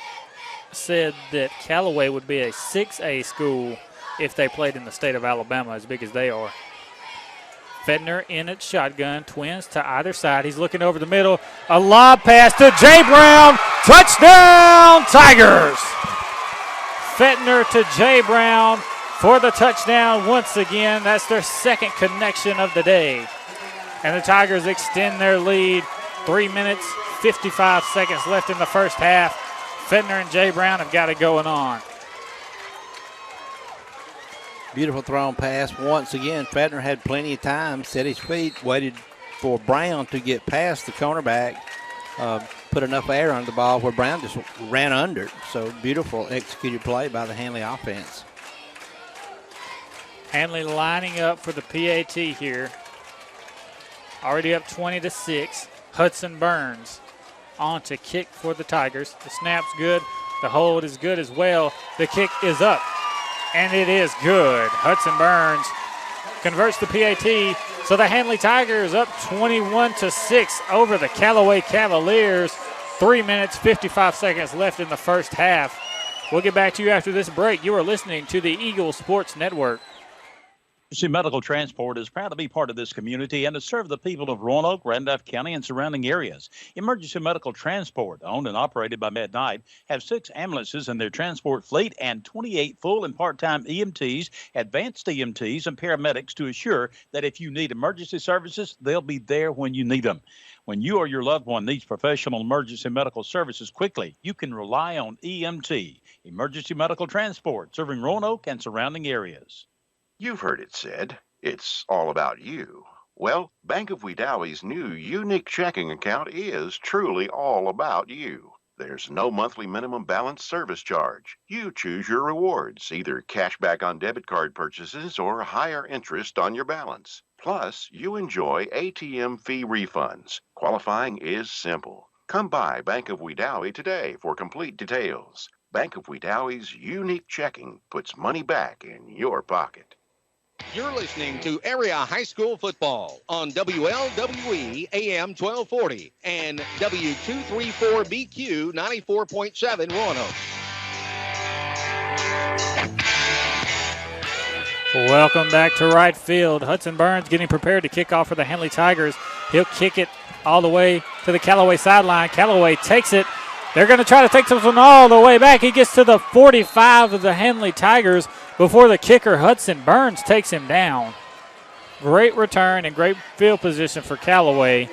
said that Callaway would be a 6A school if they played in the state of Alabama, as big as they are. Fedner in at shotgun, twins to either side. He's looking over the middle. A lob pass to Jay Brown. Touchdown, Tigers! Fedner to Jay Brown for the touchdown once again. That's their second connection of the day. And the Tigers extend their lead. 3 minutes, 55 seconds left in the first half. Fedner and Jay Brown have got it going on.
Beautiful thrown pass. Once again, Fedner had plenty of time, set his feet, waited for Brown to get past the cornerback, put enough air on the ball where Brown just ran under it. So beautiful executed play by the Handley offense.
Handley lining up for the PAT here. Already up 20-6. Hudson Burns on to kick for the Tigers. The snap's good. The hold is good as well. The kick is up, and it is good. Hudson Burns converts the PAT. So the Handley Tigers up 21-6 over the Callaway Cavaliers. 3 minutes, 55 seconds left in the first half. We'll get back to you after this break. You are listening to the Eagle Sports Network.
Emergency Medical Transport is proud to be part of this community and to serve the people of Roanoke, Randolph County, and surrounding areas. Emergency Medical Transport, owned and operated by Med-Knight, have 6 ambulances in their transport fleet and 28 full and part-time EMTs, advanced EMTs, and paramedics to assure that if you need emergency services, they'll be there when you need them. When you or your loved one needs professional emergency medical services quickly, you can rely on EMT, Emergency Medical Transport, serving Roanoke and surrounding areas.
You've heard it said, it's all about you. Well, Bank of Wedowie's new unique checking account is truly all about you. There's no monthly minimum balance service charge. You choose your rewards, either cash back on debit card purchases or higher interest on your balance. Plus, you enjoy ATM fee refunds. Qualifying is simple. Come by Bank of Wedowie today for complete details. Bank of Wedowie's unique checking puts money back in your pocket.
You're listening to Area High School Football on WLWE AM 1240 and W234BQ 94.7 Roanoke.
Welcome back to right field. Hudson Burns getting prepared to kick off for the Handley Tigers. He'll kick it all the way to the Callaway sideline. Callaway takes it. They're going to try to take this one all the way back. He gets to the 45 of the Handley Tigers before the kicker, Hudson Burns, takes him down. Great return and great field position for Callaway.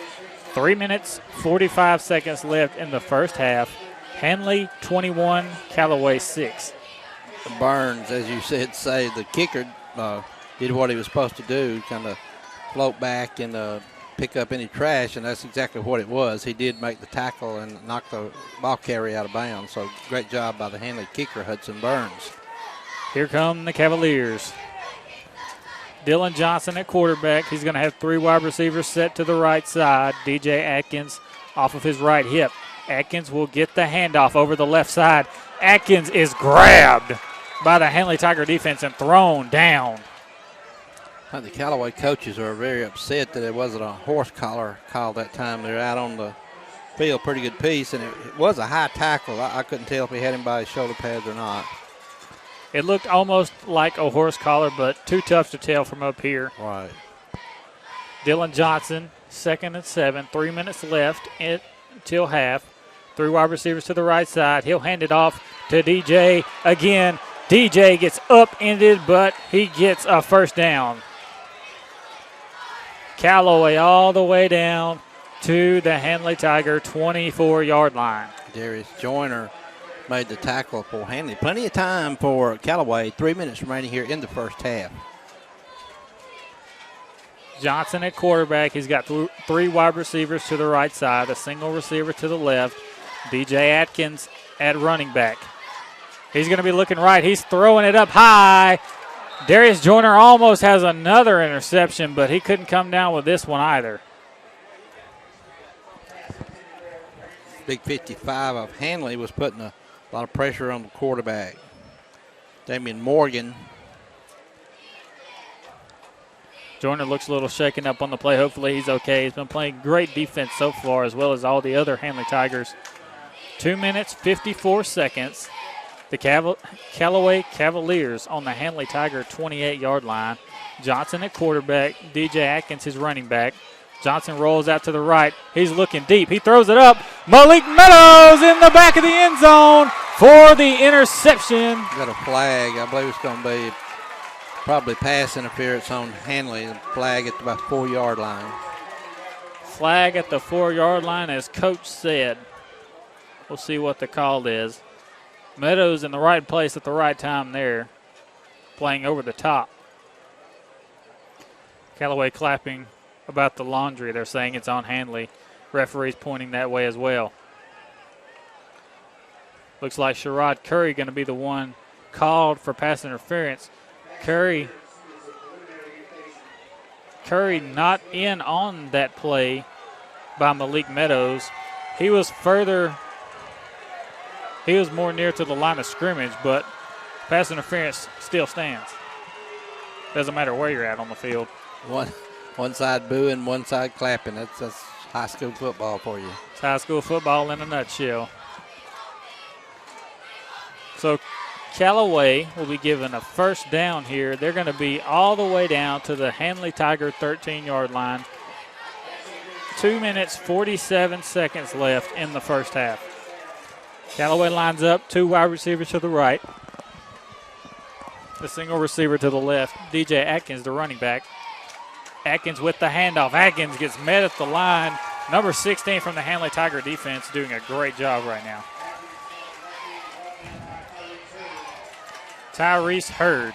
3 minutes, 45 seconds left in the first half. Handley 21, Callaway 6.
Burns, as you said, the kicker did what he was supposed to do, kind of float back and pick up any trash, and that's exactly what it was. He did make the tackle and knock the ball carrier out of bounds, so great job by the Handley kicker, Hudson Burns.
Here come the Cavaliers. Dylan Johnson at quarterback. He's going to have 3 wide receivers set to the right side. DJ Atkins off of his right hip. Atkins will get the handoff over the left side. Atkins is grabbed by the Handley Tiger defense and thrown down.
I think the Callaway coaches are very upset that it wasn't a horse collar call that time. They're out on the field, pretty good piece, and it was a high tackle. I couldn't tell if he had him by his shoulder pads or not.
It looked almost like a horse collar, but too tough to tell from up here.
Right.
Dylan Johnson, 2nd and 7, 3 minutes left until half. 3 wide receivers to the right side. He'll hand it off to DJ again. DJ gets upended, but he gets a first down. Callaway all the way down to the Handley Tiger 24-yard line.
Darius Joyner made the tackle for Handley. Plenty of time for Callaway. 3 minutes remaining here in the first half.
Johnson at quarterback. He's got 3 wide receivers to the right side, a single receiver to the left. DJ Atkins at running back. He's going to be looking right. He's throwing it up high. Darius Joyner almost has another interception, but he couldn't come down with this one either.
Big 55 of Handley was putting a lot of pressure on the quarterback. Damian Morgan.
Joyner looks a little shaken up on the play. Hopefully he's okay. He's been playing great defense so far, as well as all the other Handley Tigers. 2 minutes, 54 seconds. The Callaway Cavaliers on the Handley Tiger 28-yard line. Johnson at quarterback. DJ Atkins his running back. Johnson rolls out to the right. He's looking deep. He throws it up. Malik Meadows in the back of the end zone for the interception.
Got a flag. I believe it's going to be probably pass interference on Handley. Flag at about 4-yard line.
Flag at the 4-yard line, as Coach said. We'll see what the call is. Meadows in the right place at the right time there, playing over the top. Callaway clapping about the laundry. They're saying it's on Handley. Referees pointing that way as well. Looks like Sherrod Curry going to be the one called for pass interference. Curry not in on that play by Malik Meadows. He was more near to the line of scrimmage, but pass interference still stands. Doesn't matter where you're at on the field.
One side booing, one side clapping. That's high school football for you.
It's high school football in a nutshell. So Callaway will be given a first down here. They're going to be all the way down to the Handley Tiger 13-yard line. 2 minutes, 47 seconds left in the first half. Callaway lines up, 2 wide receivers to the right. The single receiver to the left. DJ Atkins, the running back. Atkins with the handoff. Atkins gets met at the line. Number 16 from the Handley Tiger defense doing a great job right now. Tyrese Hurd.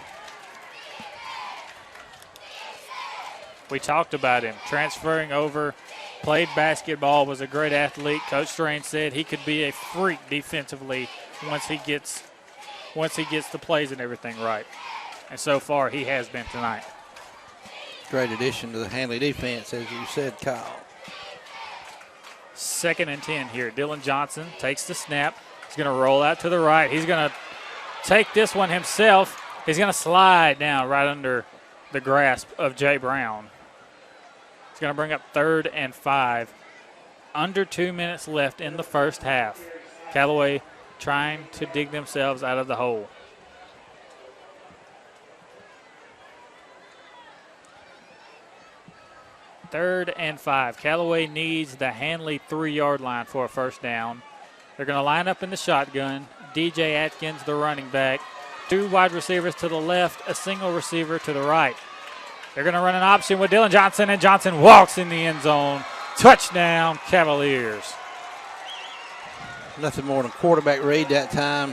We talked about him transferring over, played basketball, was a great athlete. Coach Strain said he could be a freak defensively once he gets the plays and everything right. And so far he has been tonight.
Great addition to the Handley defense, as you said, Kyle.
2nd and 10 here. Dylan Johnson takes the snap. He's going to roll out to the right. He's going to take this one himself. He's going to slide down right under the grasp of Jay Brown. It's going to bring up 3rd and 5. Under 2 minutes left in the first half. Callaway trying to dig themselves out of the hole. Third and 5. Callaway needs the Handley 3-yard line for a first down. They're going to line up in the shotgun. DJ Atkins, the running back. 2 wide receivers to the left, a single receiver to the right. They're going to run an option with Dylan Johnson, and Johnson walks in the end zone. Touchdown, Cavaliers.
Nothing more than quarterback read that time.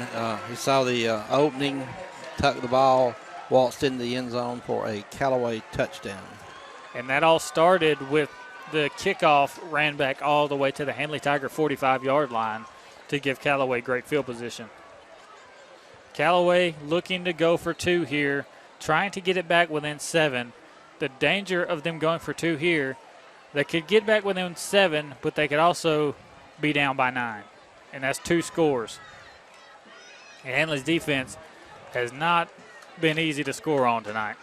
He saw the opening, tucked the ball, waltzed into the end zone for a Callaway touchdown.
And that all started with the kickoff ran back all the way to the Handley Tiger 45-yard line to give Callaway great field position. Callaway looking to go for 2 here, trying to get it back within 7. The danger of them going for 2 here, they could get back within 7, but they could also be down by 9. And that's 2 scores. And Handley's defense has not been easy to score on tonight.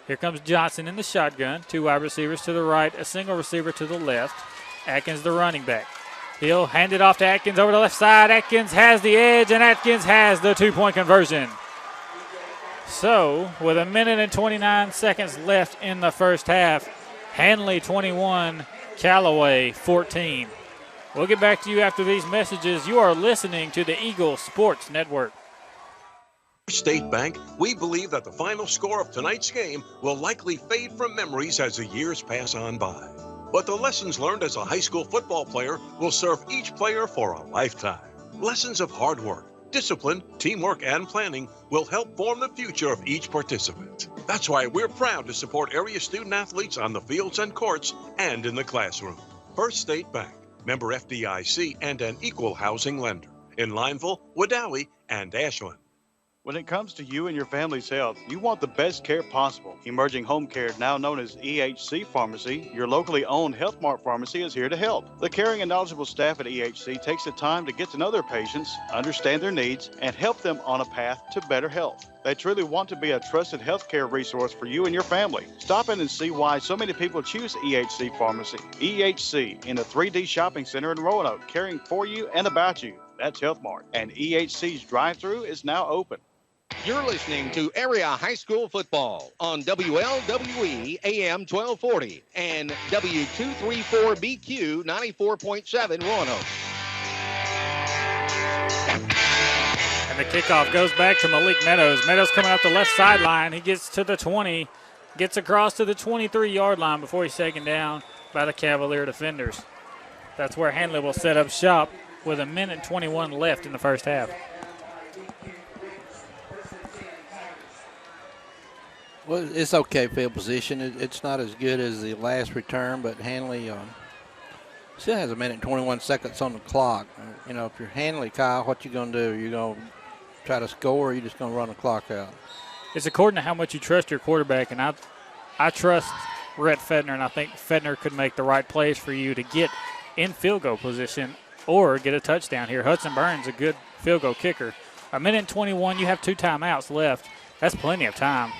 Here comes Johnson in the shotgun. 2 wide receivers to the right, a single receiver to the left. Atkins the running back. He'll hand it off to Atkins over the left side. Atkins has the edge, and Atkins has the 2-point conversion. So, with 1 minute and 29 seconds left in the first half, Handley 21, Callaway 14. We'll get back to you after these messages. You are listening to the Eagle Sports Network.
State Bank, we believe that the final score of tonight's game will likely fade from memories as the years pass on by. But the lessons learned as a high school football player will serve each player for a lifetime. Lessons of hard work, discipline, teamwork, and planning will help form the future of each participant. That's why we're proud to support area student athletes on the fields and courts and in the classroom. First State Bank, member FDIC, and an equal housing lender in Lineville, Wadowee, and Ashland.
When it comes to you and your family's health, you want the best care possible. Emerging Home Care, now known as EHC Pharmacy, your locally owned Health Mart pharmacy, is here to help. The caring and knowledgeable staff at EHC takes the time to get to know their patients, understand their needs, and help them on a path to better health. They truly want to be a trusted healthcare resource for you and your family. Stop in and see why so many people choose EHC Pharmacy. EHC in the 3D Shopping Center in Roanoke, caring for you and about you. That's Health Mart. And EHC's drive-thru is now open.
You're listening to Area High School Football on WLWE AM 1240 and W234BQ 94.7 Roanoke.
And the kickoff goes back to Malik Meadows. Meadows coming out the left sideline. He gets to the 20, gets across to the 23-yard line before he's taken down by the Cavalier defenders. That's where Handley will set up shop with 1 minute and 21 left in the first half.
Well, it's okay field position. It's not as good as the last return, but Handley still has 1 minute and 21 seconds on the clock. You know, if you're Handley, Kyle, what you going to do? You're going to try to score, or you're just going to run the clock out?
It's according to how much you trust your quarterback, and I trust Rhett Fedner, and I think Fedner could make the right plays for you to get in field goal position or get a touchdown here. Hudson Burns, a good field goal kicker. 1 minute and 21, you have 2 timeouts left. That's plenty of time.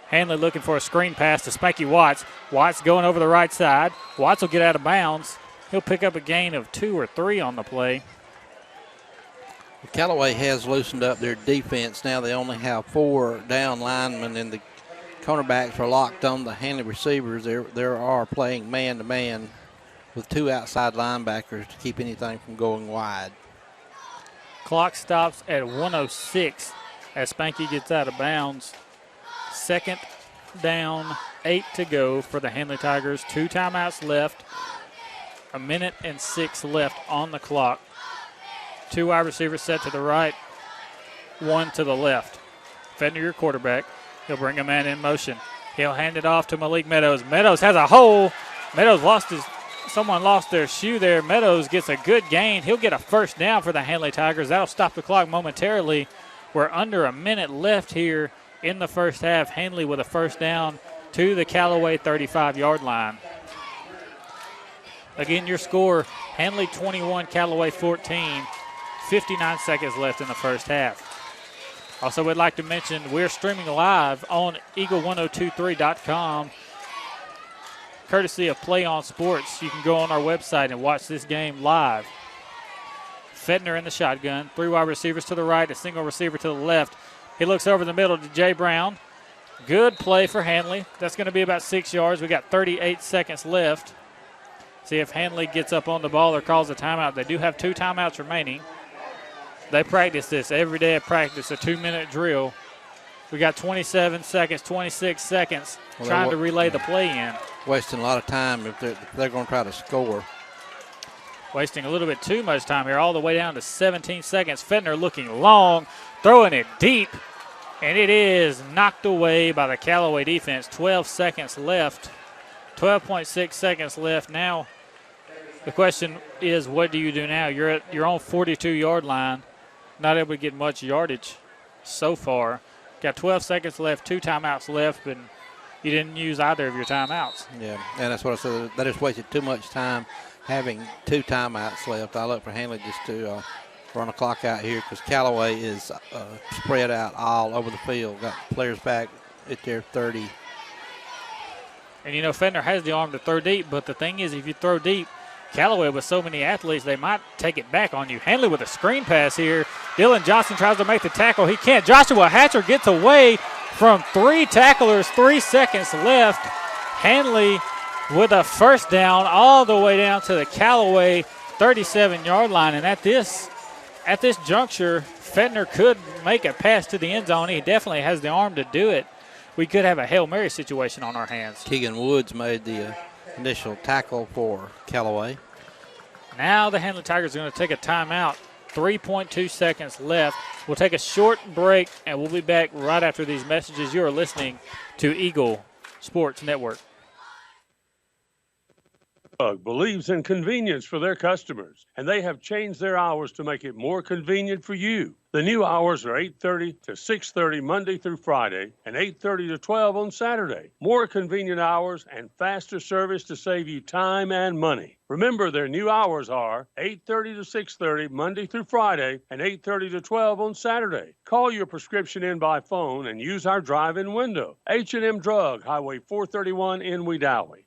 Handley looking for a screen pass to Spanky Watts. Watts going over the right side. Watts will get out of bounds. He'll pick up a gain of 2 or 3 on the play.
Callaway has loosened up their defense. Now they only have 4 down linemen, and the cornerbacks are locked on the Handley receivers. They are playing man-to-man with 2 outside linebackers to keep anything from going wide.
Clock stops at 1:06 as Spanky gets out of bounds. 2nd down, 8 to go for the Handley Tigers. 2 timeouts left. 1 minute and 6 left on the clock. 2 wide receivers set to the right, 1 to the left. Fedner, your quarterback. He'll bring a man in motion. He'll hand it off to Malik Meadows. Meadows has a hole. Meadows someone lost their shoe there. Meadows gets a good gain. He'll get a first down for the Handley Tigers. That'll stop the clock momentarily. We're under a minute left here in the first half. Handley with a first down to the Callaway 35-yard line. Again, your score, Handley 21, Callaway 14. 59 seconds left in the first half. Also, we'd like to mention we're streaming live on Eagle1023.com. Courtesy of Play On Sports, you can go on our website and watch this game live. Fedner in the shotgun. 3 wide receivers to the right, a single receiver to the left. He looks over the middle to Jay Brown. Good play for Handley. That's going to be about 6 yards. We got 38 seconds left. See if Handley gets up on the ball or calls a timeout. They do have 2 timeouts remaining. They practice this every day at practice, a 2-minute drill. We got 27 seconds, 26 seconds trying to relay the play in.
Wasting a lot of time if they're going to try to score.
Wasting a little bit too much time here, all the way down to 17 seconds. Fentner looking long, throwing it deep, and it is knocked away by the Callaway defense. 12 seconds left, 12.6 seconds left. Now the question is, what do you do now? You're at your own 42-yard line, not able to get much yardage so far. Got 12 seconds left, 2 timeouts left, but you didn't use either of your timeouts.
Yeah, and that's what I said. They just wasted too much time having 2 timeouts left. I look for Handley just to run a clock out here because Callaway is spread out all over the field. Got players back at their 30.
And, Fentner has the arm to throw deep, but the thing is, if you throw deep, Callaway with so many athletes, they might take it back on you. Handley with a screen pass here. Dylan Johnson tries to make the tackle. He can't. Joshua Hatcher gets away from 3 tacklers, 3 seconds left. Handley with a first down all the way down to the Callaway 37-yard line. And at this juncture, Fentner could make a pass to the end zone. He definitely has the arm to do it. We could have a Hail Mary situation on our hands.
Keegan Woods made the initial tackle for Callaway.
Now the Handley Tigers are going to take a timeout. 3.2 seconds left. We'll take a short break, and we'll be back right after these messages. You are listening to Eagle Sports Network.
Believes in convenience for their customers, and they have changed their hours to make it more convenient for you. The new hours are 8:30 to 6:30 Monday through Friday and 8:30 to 12 on Saturday. More convenient hours and faster service to save you time and money. Remember, their new hours are 8:30 to 6:30 Monday through Friday and 8:30 to 12 on Saturday. Call your prescription in by phone and use our drive-in window. H&M Drug, Highway 431 in Wedowee.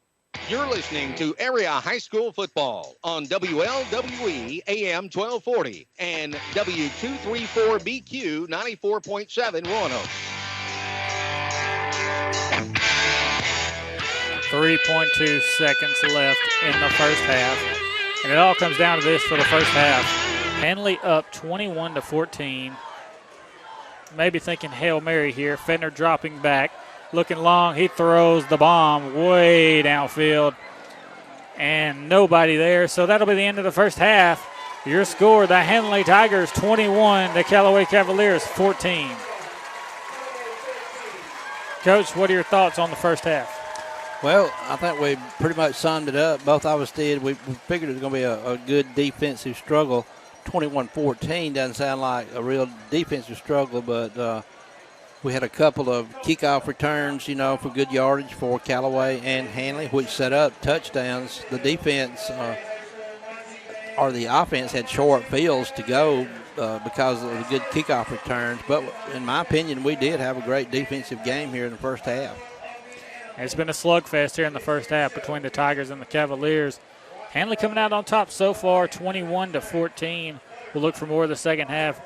You're listening to Area High School Football on WLWE AM 1240 and W234BQ 94.7 Roanoke.
3.2 seconds left in the first half. And it all comes down to this for the first half. Handley up 21-14. Maybe thinking Hail Mary here. Fentner dropping back. Looking long, he throws the bomb way downfield, and nobody there. So that'll be the end of the first half. Your score, the Handley Tigers 21, the Callaway Cavaliers 14. Coach, what are your thoughts on the first half?
Well, I think we pretty much summed it up. Both of us did. We figured it was going to be a good defensive struggle. 21-14 doesn't sound like a real defensive struggle, but we had a couple of kickoff returns, for good yardage for Callaway and Handley, which set up touchdowns. The defense or the offense had short fields to go because of the good kickoff returns. But in my opinion, we did have a great defensive game here in the first half.
It's been a slugfest here in the first half between the Tigers and the Cavaliers. Handley coming out on top so far, 21-14. We'll look for more of the second half.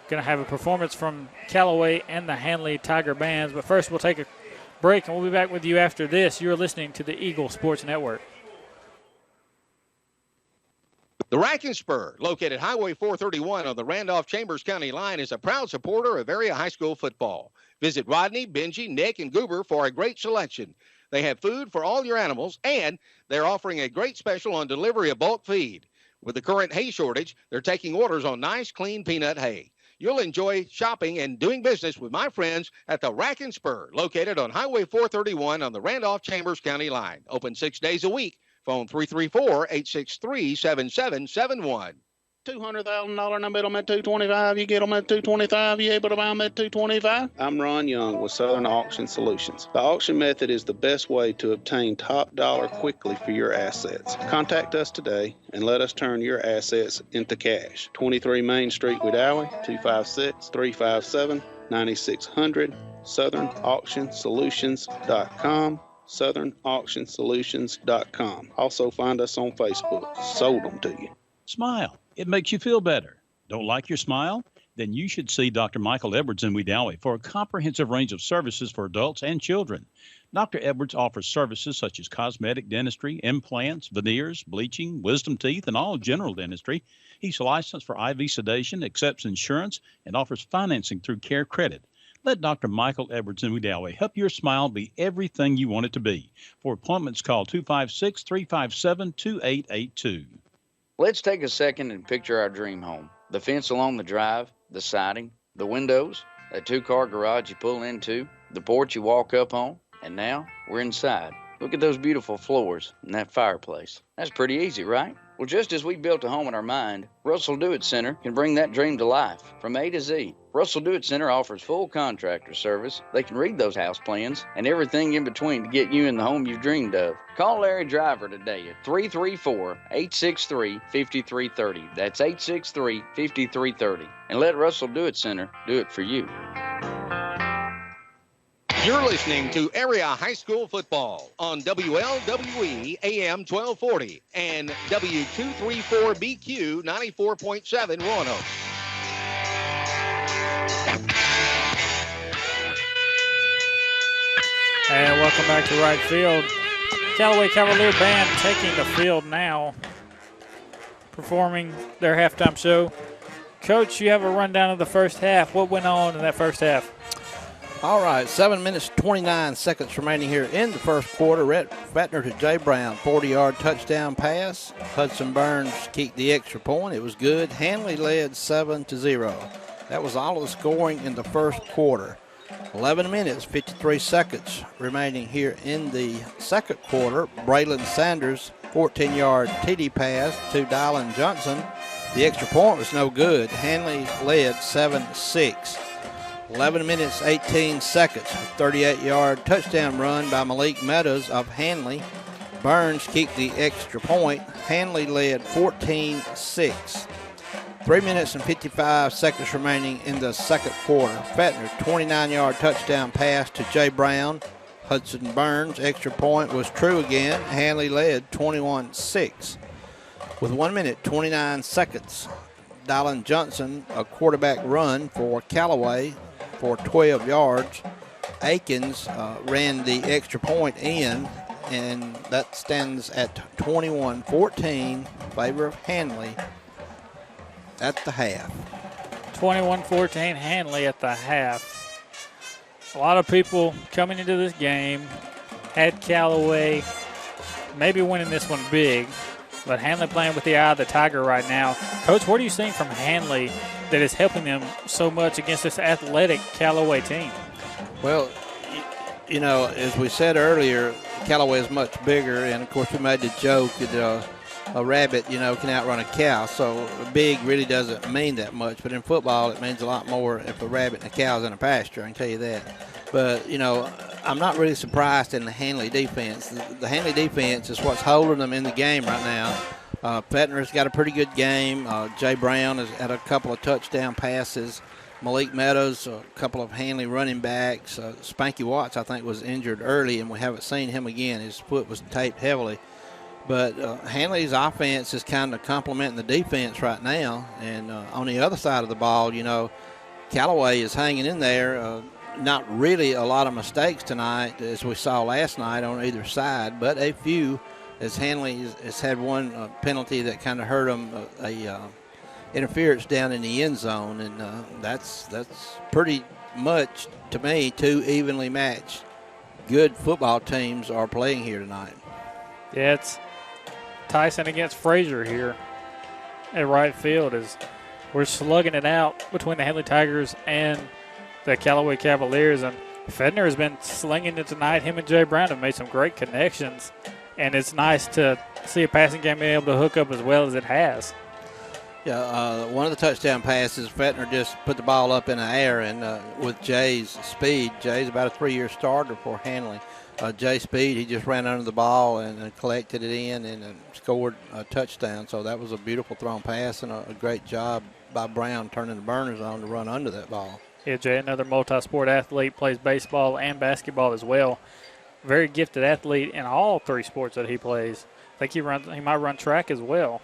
Going to have a performance from Callaway and the Handley Tiger bands. But first, we'll take a break, and we'll be back with you after this. You're listening to the Eagle Sports Network.
The Rack and Spur, located Highway 431 on the Randolph-Chambers County line, is a proud supporter of area high school football. Visit Rodney, Benji, Nick, and Goober for a great selection. They have food for all your animals, and they're offering a great special on delivery of bulk feed. With the current hay shortage, they're taking orders on nice, clean peanut hay. You'll enjoy shopping and doing business with my friends at the Rack and Spur, located on Highway 431 on the Randolph-Chambers County line. Open 6 days a week. Phone 334-863-7771.
$200,000 and I bet them at $225. You get them at $225. You able to buy them at $225? I'm Ron Young with Southern Auction Solutions. The auction method is the best way to obtain top dollar quickly for your assets. Contact us today and let us turn your assets into cash. 23 Main Street, Wedowee, 256-357-9600. SouthernAuctionSolutions.com. SouthernAuctionSolutions.com. Also find us on Facebook. Sold them to you.
Smile. It makes you feel better. Don't like your smile? Then you should see Dr. Michael Edwards in Wedowee for a comprehensive range of services for adults and children. Dr. Edwards offers services such as cosmetic dentistry, implants, veneers, bleaching, wisdom teeth, and all general dentistry. He's licensed for IV sedation, accepts insurance, and offers financing through Care Credit. Let Dr. Michael Edwards in Wedowee help your smile be everything you want it to be. For appointments, call 256-357-2882.
Let's take a second and picture our dream home. The fence along the drive, the siding, the windows, that two-car garage you pull into, the porch you walk up on, and now we're inside. Look at those beautiful floors and that fireplace. That's pretty easy, right? Well, just as we built a home in our mind, Russell Do It Center can bring that dream to life from A to Z. Russell Do It Center offers full contractor service. They can read those house plans and everything in between to get you in the home you've dreamed of. Call Larry Driver today at 334-863-5330. That's 863-5330. And let Russell Do It Center do it for you.
You're listening to Area High School Football on WLWE AM 1240 and W234BQ 94.7 Roanoke.
And welcome back to right field. Callaway Cavalier Band taking the field now, performing their halftime show. Coach, you have a rundown of the first half. What went on in that first half?
All right, 7 minutes, 29 seconds remaining here in the first quarter. Rhett Fettner to Jay Brown, 40-yard touchdown pass. Hudson Burns kicked the extra point. It was good. Handley led 7-0. That was all of the scoring in the first quarter. 11 minutes, 53 seconds remaining here in the second quarter. Braylon Sanders, 14-yard TD pass to Dylan Johnson. The extra point was no good. Handley led 7-6. 11 minutes, 18 seconds. 38-yard touchdown run by Malik Meadows of Handley. Burns kicked the extra point. Handley led 14-6. 3 minutes and 55 seconds remaining in the second quarter. Fettner, 29-yard touchdown pass to Jay Brown. Hudson Burns, extra point was true again. Handley led 21-6. With 1 minute, 29 seconds, Dylan Johnson, a quarterback run for Callaway for 12 yards. Akins ran the extra point in, and that stands at 21-14 favor of Handley at the half.
21-14 Handley at the half. A lot of people coming into this game had Callaway maybe winning this one big, but Handley playing with the eye of the tiger right now. Coach, what are you seeing from Handley that is helping them so much against this athletic Callaway team?
Well, you know, as we said earlier, Callaway is much bigger, and of course we made the joke that a rabbit, you know, can outrun a cow. So big really doesn't mean that much, but in football it means a lot more if a rabbit and a cow's in a pasture, I can tell you that. But, you know, I'm not really surprised in the Handley defense. The Handley defense is what's holding them in the game right now. Fettner's got a pretty good game. Jay Brown has had a couple of touchdown passes. Malik Meadows, a couple of Handley running backs. Spanky Watts, I think, was injured early, and we haven't seen him again. His foot was taped heavily. But Handley's offense is kind of complementing the defense right now. And on the other side of the ball, you know, Callaway is hanging in there. Not really a lot of mistakes tonight, as we saw last night on either side, but a few, as Handley has had one penalty that kind of hurt him, interference down in the end zone, and that's pretty much, to me, two evenly matched good football teams are playing here tonight.
Yeah, it's Tyson against Frazier here at right field as we're slugging it out between the Handley Tigers and the Callaway Cavaliers, and Fettner has been slinging it tonight. Him and Jay Brown have made some great connections, and it's nice to see a passing game being able to hook up as well as it has.
Yeah, one of the touchdown passes, Fettner just put the ball up in the air, and with Jay's speed, Jay's about a 3-year starter for Handley. Jay's speed, he just ran under the ball and collected it in and scored a touchdown. So that was a beautiful thrown pass and a great job by Brown turning the burners on to run under that ball.
Yeah, Jay, another multi-sport athlete, plays baseball and basketball as well. Very gifted athlete in all three sports that he plays. I think he might run track as well.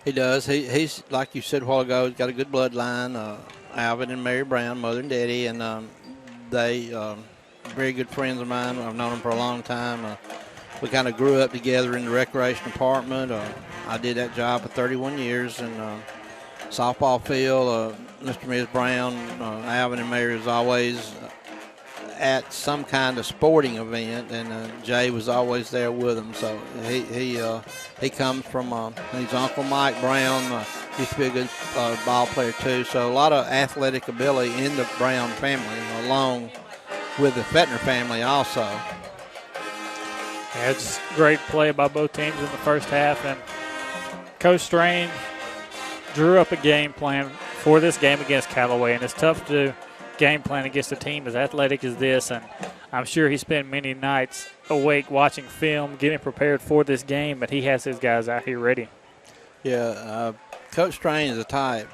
He does. He's, like you said a while ago, he's got a good bloodline. Alvin and Mary Brown, mother and daddy, and they very good friends of mine. I've known them for a long time. We kind of grew up together in the recreation department. I did that job for 31 years, and softball field. Mr. and Ms. Brown, Alvin and Mary was always at some kind of sporting event, and Jay was always there with them. So he comes from his Uncle Mike Brown. Used to be a good ball player too. So a lot of athletic ability in the Brown family, along with the Fettner family also.
Yeah, it's great play by both teams in the first half, and Coach Strain drew up a game plan for this game against Callaway, and it's tough to game plan against a team as athletic as this, and I'm sure he spent many nights awake watching film, getting prepared for this game, but he has his guys out here ready.
Yeah, Coach Strain is a type.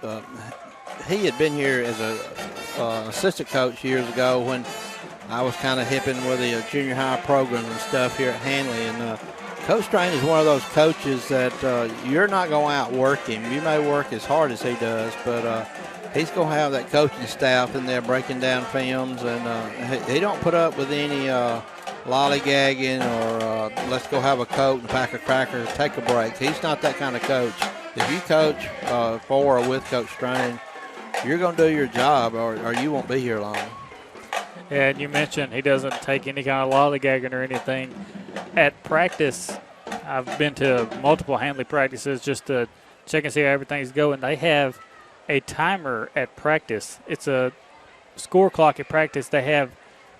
He had been here as an assistant coach years ago when I was kind of hipping with the junior high program and stuff here at Handley, and Coach Strain is one of those coaches that you're not going out work him. You may work as hard as he does, but he's going to have that coaching staff in there breaking down films, and he don't put up with any lollygagging or let's go have a Coke and a pack of crackers, take a break. He's not that kind of coach. If you coach for or with Coach Strain, you're going to do your job or you won't be here long.
Yeah, and you mentioned he doesn't take any kind of lollygagging or anything. At practice, I've been to multiple Handley practices just to check and see how everything's going. They have a timer at practice. It's a score clock at practice. They have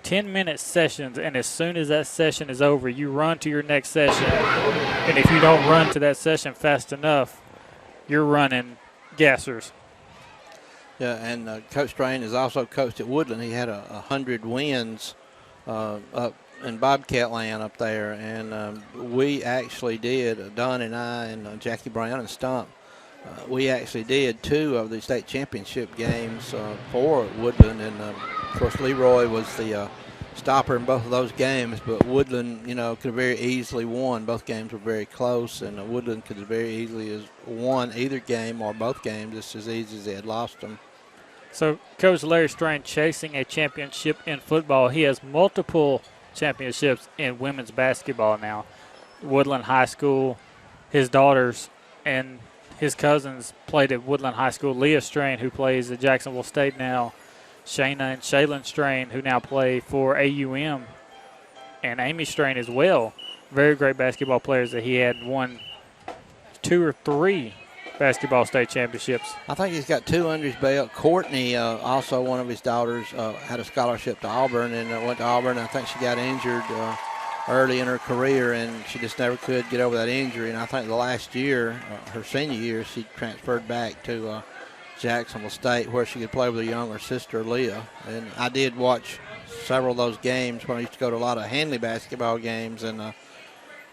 10-minute sessions, and as soon as that session is over, you run to your next session. And if you don't run to that session fast enough, you're running gassers.
Yeah, and Coach Strain has also coached at Woodland. He had 100 wins up in Bobcat land up there, and we actually did, Don and I and Jackie Brown and Stump, we actually did 2 of the state championship games for Woodland, and of course Leroy was the stopper in both of those games, but Woodland, could have very easily won. Both games were very close, and Woodland could have very easily has won either game or both games just as easy as they had lost them.
So Coach Larry Strain chasing a championship in football. He has multiple championships in women's basketball now. Woodland High School, his daughters and his cousins played at Woodland High School. Leah Strain, who plays at Jacksonville State now, Shayna and Shaylin Strain, who now play for AUM, and Amy Strain as well. Very great basketball players that he had won 2 or 3 basketball state championships.
I think he's got 2 under his belt. Courtney, also one of his daughters, had a scholarship to Auburn and went to Auburn. I think she got injured early in her career, and she just never could get over that injury. And I think the last year, her senior year, she transferred back to Jacksonville State where she could play with her younger sister, Leah. And I did watch several of those games when I used to go to a lot of Handley basketball games, and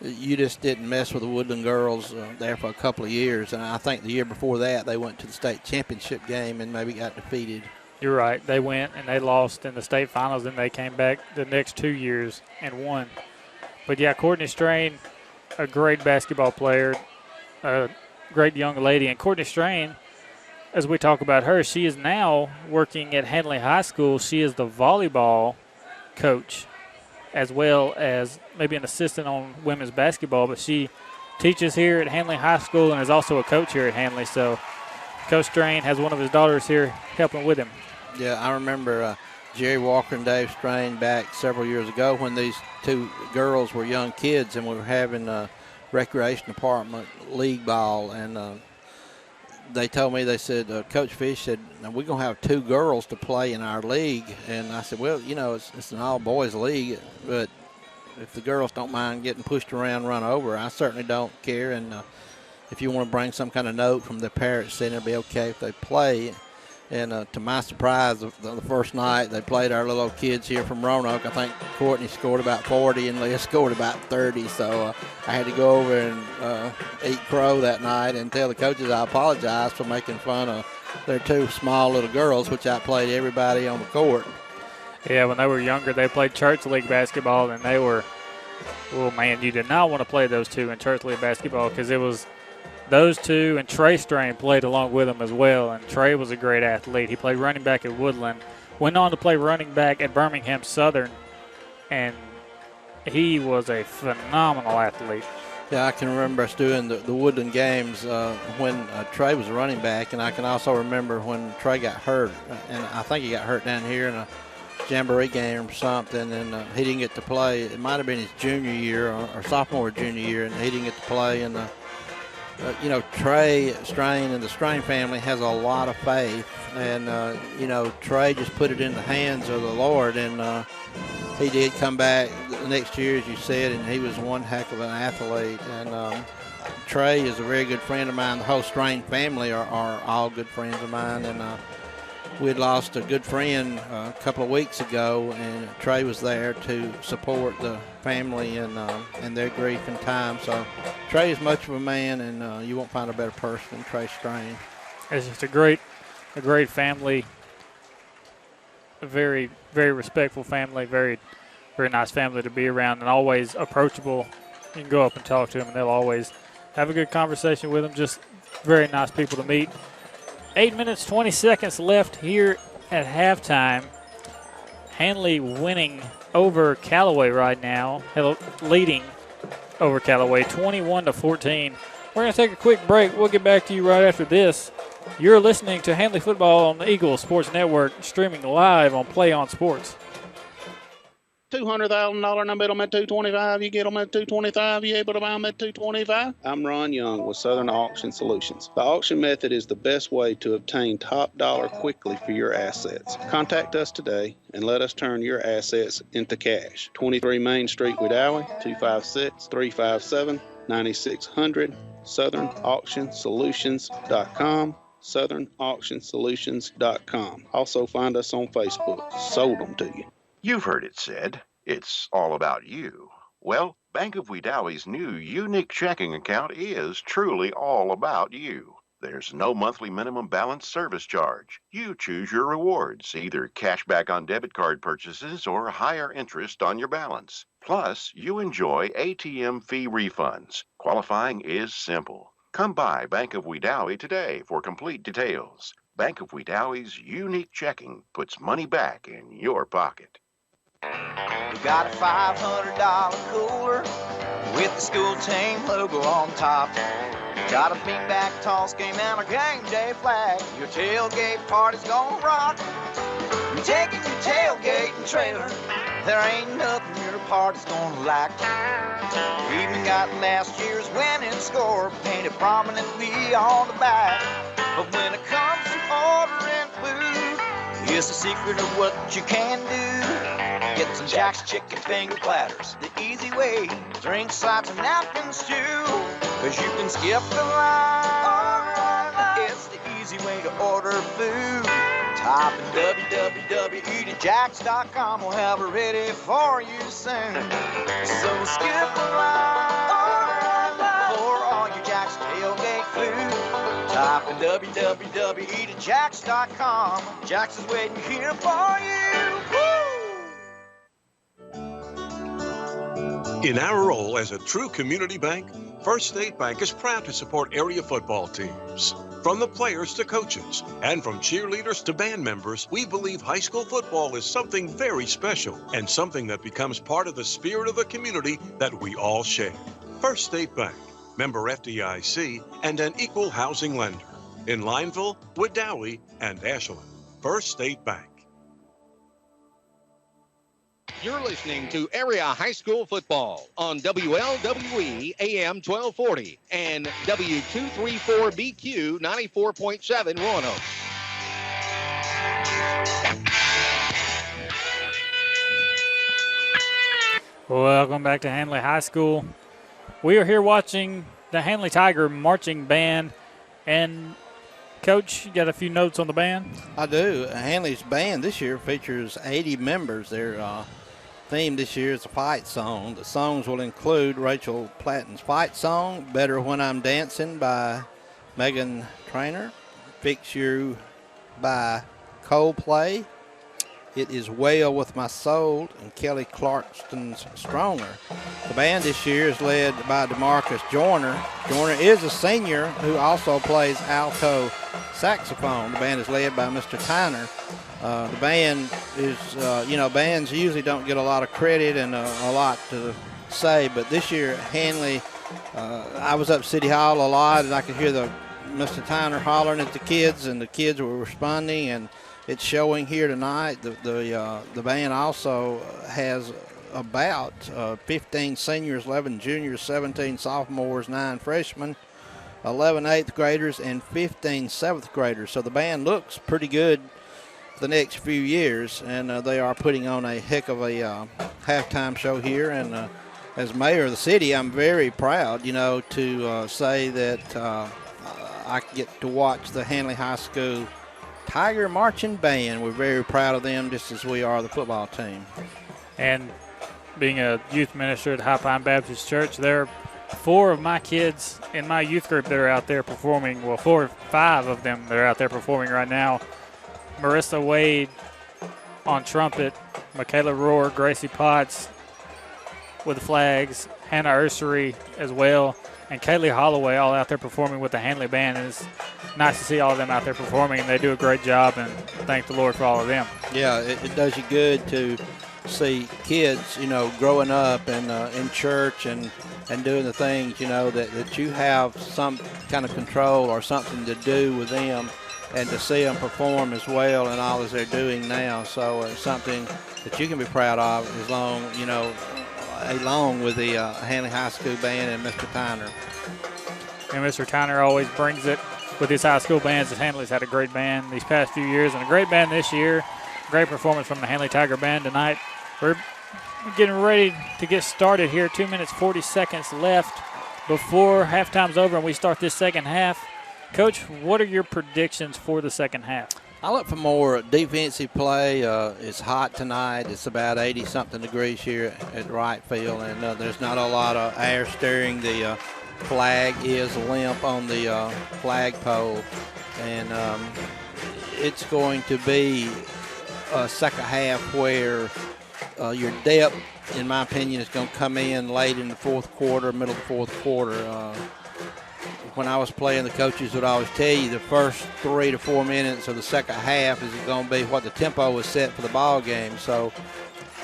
you just didn't mess with the Woodland girls there for a couple of years. And I think the year before that, they went to the state championship game and maybe got defeated.
You're right. They went and they lost in the state finals, and they came back the next 2 years and won. But, yeah, Courtney Strain, a great basketball player, a great young lady. And Courtney Strain, as we talk about her, she is now working at Handley High School. She is the volleyball coach, as well as maybe an assistant on women's basketball, but she teaches here at Handley High School and is also a coach here at Handley. So Coach Strain has one of his daughters here helping with him.
Yeah, I remember Jerry Walker and Dave Strain back several years ago when these 2 girls were young kids, and we were having a recreation department league ball, and they told me, they said, Coach Fish said, we're going to have 2 girls to play in our league. And I said, well, it's an all-boys league, but if the girls don't mind getting pushed around, run over, I certainly don't care. And if you want to bring some kind of note from the parents saying it'll be okay if they play. And to my surprise, the first night they played our little kids here from Roanoke. I think Courtney scored about 40 and Leah scored about 30. So I had to go over and eat crow that night and tell the coaches I apologize for making fun of their 2 small little girls, which I played everybody on the court.
Yeah, when they were younger, they played church league basketball, and they were, oh, man, you did not want to play those 2 in church league basketball because it was those 2, and Trey Strain played along with them as well, and Trey was a great athlete. He played running back at Woodland, went on to play running back at Birmingham Southern, and he was a phenomenal athlete.
Yeah, I can remember us doing the Woodland games when Trey was a running back, and I can also remember when Trey got hurt, and I think he got hurt down here in a jamboree game or something, and he didn't get to play. It might have been his junior year or sophomore or junior year, and he didn't get to play. And Trey Strain and the Strain family has a lot of faith, and Trey just put it in the hands of the Lord, and he did come back the next year, as you said, and he was one heck of an athlete. And Trey is a very good friend of mine. The whole Strain family are all good friends of mine, and we had lost a good friend a couple of weeks ago, and Trey was there to support the family and their grief and time. So Trey is much of a man, and you won't find a better person than Trey Strain.
It's just a great family, a very, very respectful family, very, very nice family to be around, and always approachable. You can go up and talk to them, and they'll always have a good conversation with them. Just very nice people to meet. 8 minutes, 20 seconds left here at halftime. Handley winning over Callaway right now, leading over Callaway 21-14. We're going to take a quick break. We'll get back to you right after this. You're listening to Handley Football on the Eagle Sports Network, streaming live on Play On Sports.
$200,000 no bid them at $225. You get them at $225. You able to buy them at $225. I'm Ron Young with Southern Auction Solutions. The auction method is the best way to obtain top dollar quickly for your assets. Contact us today and let us turn your assets into cash. 23 Main Street, Wedowee, 256-357-9600. SouthernAuctionSolutions.com. SouthernAuctionSolutions.com. Also find us on Facebook. Sold them to you.
You've heard it said, it's all about you. Well, Bank of Wedowee's new unique checking account is truly all about you. There's no monthly minimum balance service charge. You choose your rewards, either cash back on debit card purchases or higher interest on your balance. Plus, you enjoy ATM fee refunds. Qualifying is simple. Come by Bank of Wedowee today for complete details. Bank of Wedowee's unique checking puts money back in your pocket.
We got a $500 cooler with the school team logo on top. Got a beanbag toss game and a game day flag. Your tailgate party's gonna rock. You're taking your tailgate and trailer. There ain't nothing your party's gonna lack. We even got last year's winning score painted prominently on the back. But when it comes to ordering food, here's the secret of what you can do. Get some Jack's chicken finger platters, the easy way. Drink sides and napkins too, cause you can skip the line. It's the easy way to order food. Type in www.eatitjacks.com. We'll have it ready for you soon. So skip the line for all your Jack's tailgate food. Type in www.eatitjacks.com. Jack's is waiting here for you. Woo!
In our role as a true community bank, First State Bank is proud to support area football teams. From the players to coaches, and from cheerleaders to band members, we believe high school football is something very special and something that becomes part of the spirit of the community that we all share. First State Bank, member FDIC, and an equal housing lender in Lineville, Wedowee, and Ashland. First State Bank.
You're listening to Area High School Football on WLWE AM 1240 and W234BQ 94.7 Roanoke.
Welcome back to Handley High School. We are here watching the Handley Tiger Marching Band. And, Coach, you got a few notes on the band?
I do. Handley's band this year features 80 members. Their theme this year is a fight song. The songs will include Rachel Platton's fight song, Better When I'm Dancing by Megan Trainor, Fix You by Coldplay, It Is Well With My Soul, and Kelly Clarkston's Stronger. The band this year is led by DeMarcus Joyner. Joyner is a senior who also plays alto saxophone. The band is led by Mr. Tyner. The band is, bands usually don't get a lot of credit and a lot to say, but this year Handley I was up City Hall a lot, and I could hear Mr. Tyner hollering at the kids, and the kids were responding, and it's showing here tonight. The band also has about 15 seniors, 11 juniors, 17 sophomores, 9 freshmen, 11 8th graders, and 15 7th graders. So the band looks pretty good for the next few years, and they are putting on a heck of a halftime show here. And as mayor of the city, I'm very proud, to say that I get to watch the Handley High School Tiger Marching Band. We're very proud of them, just as we are the football team.
And being a youth minister at High Pine Baptist Church, there are 4 of my kids in my youth group that are out there performing. Well, 4 or 5 of them that are out there performing right now. Marissa Wade on trumpet, Michaela Rohr, Gracie Potts with the flags, Hannah Ursery as well, and Kaylee Holloway all out there performing with the Handley Band. And it's nice to see all of them out there performing, and they do a great job, and thank the Lord for all of them.
Yeah, it does you good to see kids, growing up and in church and doing the things, that you have some kind of control or something to do with them, and to see them perform as well and all as they're doing now. So it's something that you can be proud of along with the Handley High School Band and Mr. Tyner.
And Mr. Tyner always brings it with his high school bands. Handley's had a great band these past few years and a great band this year. Great performance from the Handley Tiger Band tonight. We're getting ready to get started here. 2 minutes, 40 seconds left before halftime's over and we start this second half. Coach, what are your predictions for the second half?
I look for more defensive play. It's hot tonight. It's about 80-something degrees here at right field, and there's not a lot of air stirring. The flag is limp on the flagpole, and it's going to be a second half where your depth, in my opinion, is going to come in late in the fourth quarter, middle of the fourth quarter. When I was playing, the coaches would always tell you the first 3 to 4 minutes of the second half is going to be what the tempo was set for the ball game. So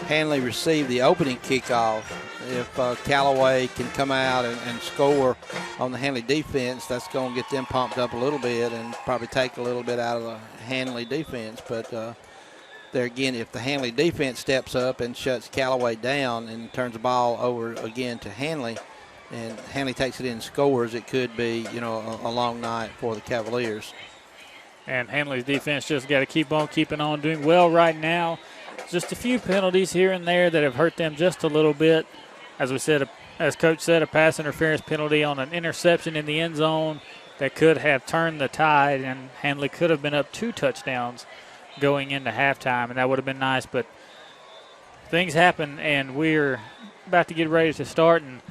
Handley received the opening kickoff. If Callaway can come out and score on the Handley defense, that's going to get them pumped up a little bit and probably take a little bit out of the Handley defense. But there again, if the Handley defense steps up and shuts Callaway down and turns the ball over again to Handley, and Handley takes it in and scores, it could be, a long night for the Cavaliers.
And Handley's defense just got to keep on keeping on, doing well right now. Just a few penalties here and there that have hurt them just a little bit. As we said, as Coach said, a pass interference penalty on an interception in the end zone that could have turned the tide, and Handley could have been up 2 touchdowns going into halftime, and that would have been nice. But things happen, and we're about to get ready to start, and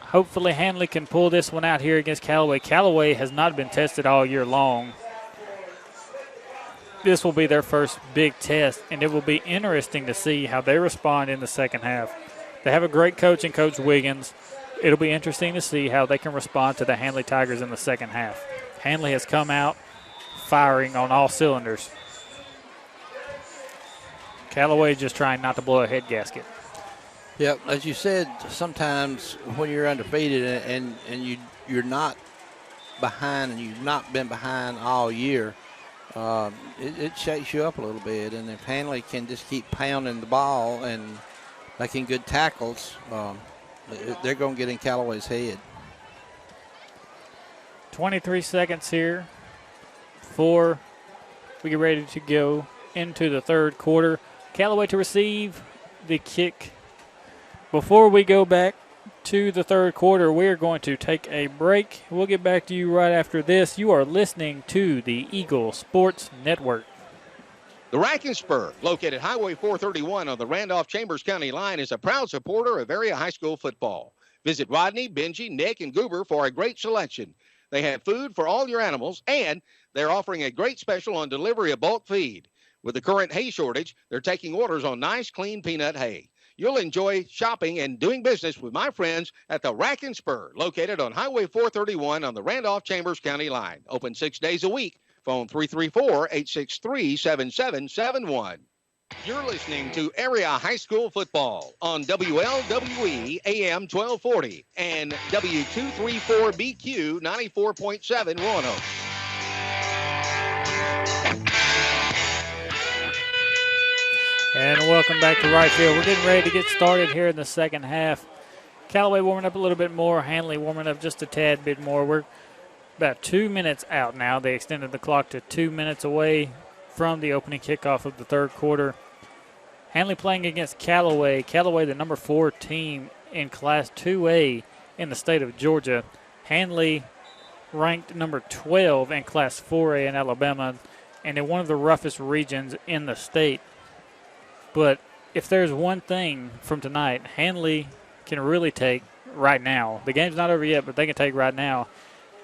hopefully Handley can pull this one out here against Callaway. Callaway has not been tested all year long. This will be their first big test, and it will be interesting to see how they respond in the second half. They have a great coach in Coach Wiggins. It'll be interesting to see how they can respond to the Handley Tigers in the second half. Handley has come out firing on all cylinders. Callaway just trying not to blow a head gasket.
Yep, as you said, sometimes when you're undefeated and you're not behind and you've not been behind all year, it shakes you up a little bit. And if Handley can just keep pounding the ball and making good tackles, they're going to get in Callaway's head.
23 seconds here before we get ready to go into the third quarter. Callaway to receive the kick. Before we go back to the third quarter, we're going to take a break. We'll get back to you right after this. You are listening to the Eagle Sports Network.
The Rack and Spur, located Highway 431 on the Randolph-Chambers County line, is a proud supporter of area high school football. Visit Rodney, Benji, Nick, and Goober for a great selection. They have food for all your animals, and they're offering a great special on delivery of bulk feed. With the current hay shortage, they're taking orders on nice, clean peanut hay. You'll enjoy shopping and doing business with my friends at the Rack and Spur, located on Highway 431 on the Randolph-Chambers County line. Open 6 days a week. Phone 334-863-7771. You're listening to Area High School Football on WLWE AM 1240 and W234BQ 94.7 Roanoke.
And welcome back to right field. We're getting ready to get started here in the second half. Callaway warming up a little bit more. Handley warming up just a tad bit more. We're about 2 minutes out now. They extended the clock to 2 minutes away from the opening kickoff of the third quarter. Handley playing against Callaway. Callaway, the number 4 team in Class 2A in the state of Georgia. Handley ranked number 12 in Class 4A in Alabama and in one of the roughest regions in the state. But if there's one thing from tonight, Handley can really take right now. The game's not over yet, but they can take right now.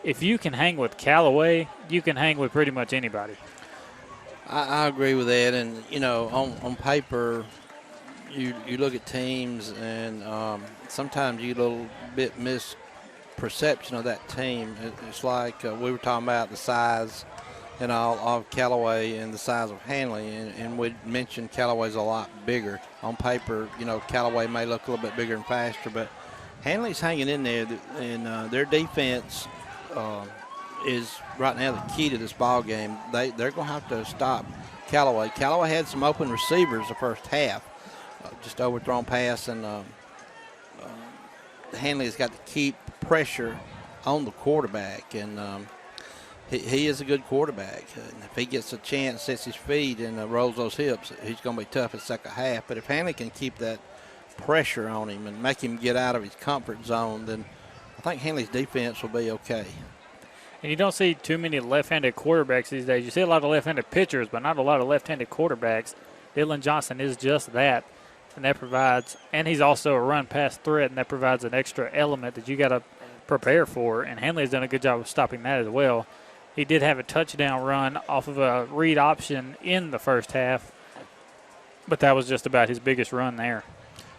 If you can hang with Callaway, you can hang with pretty much anybody.
I agree with that, and on paper, you look at teams, and sometimes you get a little bit misperception of that team. It's like we were talking about the size and all of Callaway and the size of Handley, and we mentioned Callaway's a lot bigger. On paper, Callaway may look a little bit bigger and faster, but Handley's hanging in there, and their defense is right now the key to this ball game. They're going to have to stop Callaway. Callaway had some open receivers the first half, just overthrown pass, and Handley's got to keep pressure on the quarterback, and he is a good quarterback. And if he gets a chance, sets his feet, and rolls those hips, he's going to be tough in the second half. But if Handley can keep that pressure on him and make him get out of his comfort zone, then I think Handley's defense will be okay.
And you don't see too many left-handed quarterbacks these days. You see a lot of left-handed pitchers, but not a lot of left-handed quarterbacks. Dylan Johnson is just that, and that provides – and he's also a run-pass threat, and that provides an extra element that you got to prepare for, and Handley's done a good job of stopping that as well. He did have a touchdown run off of a read option in the first half, but that was just about his biggest run there.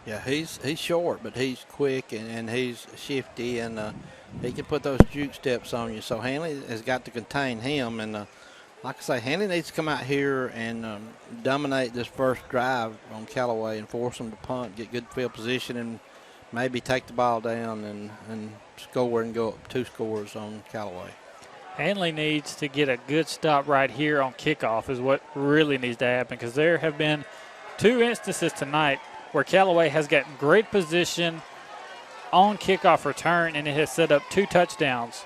Yeah, he's short, but he's quick and he's shifty, and he can put those juke steps on you. So Handley has got to contain him, and like I say, Handley needs to come out here and dominate this first drive on Callaway and force them to punt, get good field position, and maybe take the ball down and score and go up 2 scores on Callaway.
Handley needs to get a good stop right here on kickoff is what really needs to happen, because there have been 2 instances tonight where Callaway has gotten great position on kickoff return, and it has set up 2 touchdowns.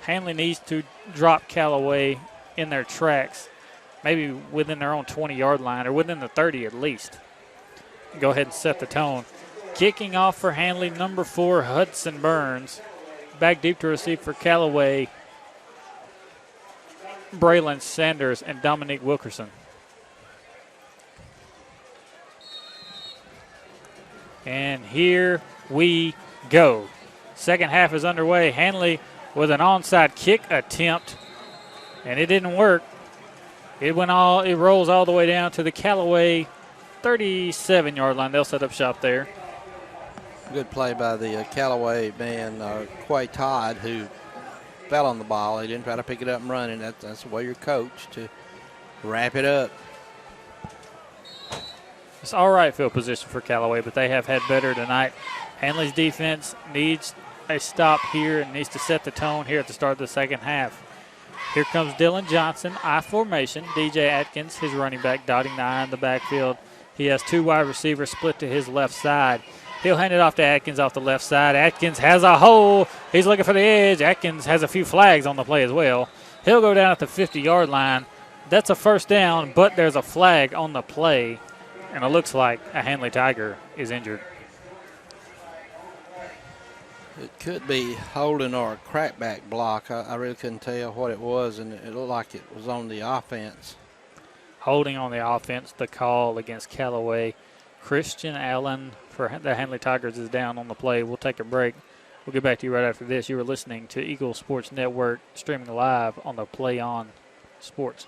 Handley needs to drop Callaway in their tracks, maybe within their own 20-yard line or within the 30 at least. Go ahead and set the tone. Kicking off for Handley, number 4, Hudson Burns. Back deep to receive for Callaway, Braylon Sanders and Dominique Wilkerson. And here we go. Second half is underway. Handley with an onside kick attempt, and it didn't work. It rolls all the way down to the Callaway 37-yard line. They'll set up shop there.
Good play by the Callaway man, Quay Todd, who fell on the ball. He didn't try to pick it up and run it. That's the way you're coached, to wrap it up.
It's all right field position for Callaway, but they have had better tonight. Handley's defense needs a stop here and needs to set the tone here at the start of the second half. Here comes Dylan Johnson, I formation. DJ Atkins, his running back, dotting the I in the backfield. He has 2 wide receivers split to his left side. He'll hand it off to Atkins off the left side. Atkins has a hole. He's looking for the edge. Atkins has a few flags on the play as well. He'll go down at the 50-yard line. That's a first down, but there's a flag on the play, and it looks like a Handley Tiger is injured.
It could be holding or a crackback block. I really couldn't tell what it was, and it looked like it was on the offense.
Holding on the offense, the call against Callaway. Christian Allen for the Handley Tigers is down on the play. We'll take a break. We'll get back to you right after this. You are listening to Eagle Sports Network, streaming live on the Play On Sports.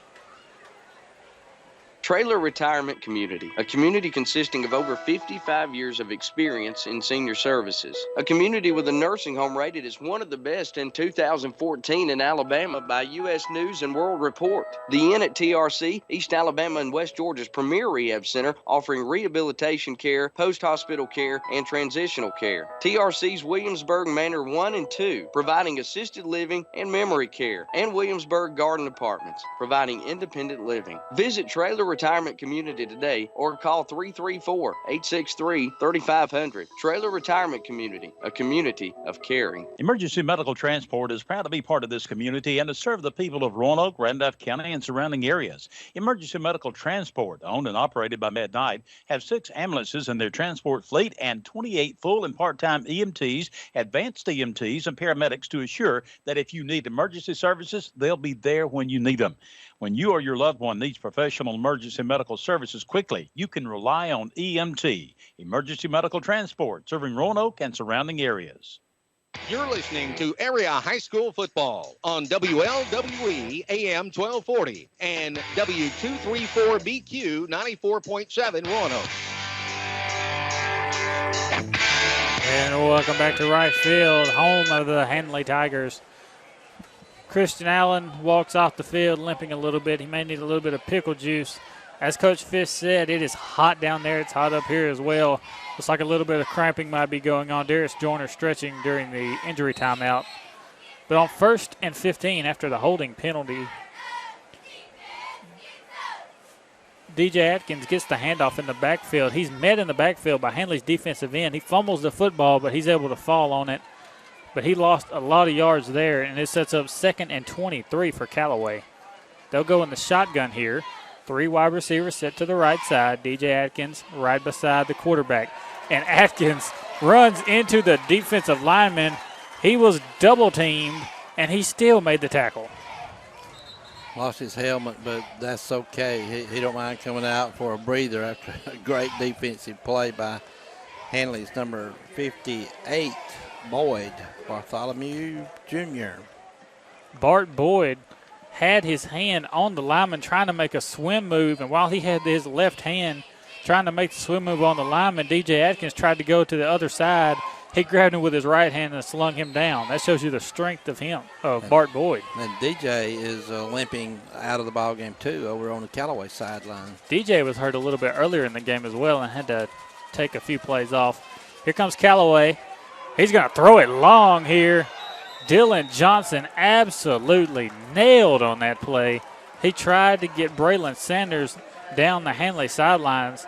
Trailer Retirement Community, a community consisting of over 55 years of experience in senior services. A community with a nursing home rated as one of the best in 2014 in Alabama by U.S. News and World Report. The Inn at TRC, East Alabama and West Georgia's premier rehab center, offering rehabilitation care, post-hospital care, and transitional care. TRC's Williamsburg Manor 1 and 2, providing assisted living and memory care. And Williamsburg Garden Apartments, providing independent living. Visit Trailer Retirement Community today or call 334-863-3500. Trailer Retirement Community, a community of caring.
Emergency Medical Transport is proud to be part of this community and to serve the people of Roanoke, Randolph County, and surrounding areas. Emergency Medical Transport, owned and operated by Matt Knight, have 6 ambulances in their transport fleet and 28 full and part-time EMTs, advanced EMTs, and paramedics to assure that if you need emergency services, they'll be there when you need them. When you or your loved one needs professional emergency medical services quickly, you can rely on EMT, Emergency Medical Transport, serving Roanoke and surrounding areas.
You're listening to Area High School Football on WLWE AM 1240 and W234BQ 94.7 Roanoke.
And welcome back to right field, home of the Handley Tigers. Christian Allen walks off the field limping a little bit. He may need a little bit of pickle juice. As Coach Fish said, it is hot down there. It's hot up here as well. Looks like a little bit of cramping might be going on. Darius Joyner stretching during the injury timeout. But on 1st and 15 after the holding penalty, DJ Atkins gets the handoff in the backfield. He's met in the backfield by Handley's defensive end. He fumbles the football, but he's able to fall on it. But he lost a lot of yards there, and it sets up 2nd and 23 for Callaway. They'll go in the shotgun here. 3 wide receivers set to the right side. DJ Atkins right beside the quarterback. And Atkins runs into the defensive lineman. He was double-teamed, and he still made the tackle.
Lost his helmet, but that's okay. He don't mind coming out for a breather after a great defensive play by Handley's number 58, Boyd Bartholomew Jr.
Bart Boyd had his hand on the lineman trying to make a swim move, and while he had his left hand trying to make the swim move on the lineman, DJ Atkins tried to go to the other side. He grabbed him with his right hand and slung him down. That shows you the strength of him, of Bart Boyd.
And DJ is limping out of the ball game too, over on the Callaway sideline.
DJ was hurt a little bit earlier in the game as well and had to take a few plays off. Here comes Callaway. He's going to throw it long here. Dylan Johnson absolutely nailed on that play. He tried to get Braylon Sanders down the Handley sidelines.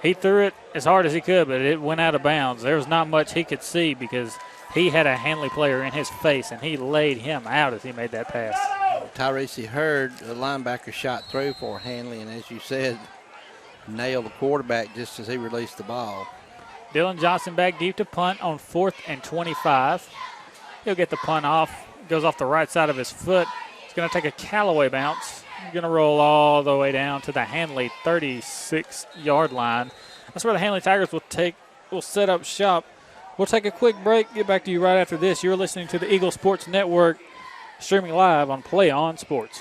He threw it as hard as he could, but it went out of bounds. There was not much he could see because he had a Handley player in his face, and he laid him out as he made that pass.
Tyrese Hurd, the linebacker, shot through for Handley, and as you said, nailed the quarterback just as he released the ball.
Dylan Johnson back deep to punt on 4th and 25. He'll get the punt off. Goes off the right side of his foot. He's going to take a Callaway bounce. He's going to roll all the way down to the Handley 36-yard line. That's where the Handley Tigers will set up shop. We'll take a quick break. Get back to you right after this. You're listening to the Eagle Sports Network, streaming live on Play On Sports.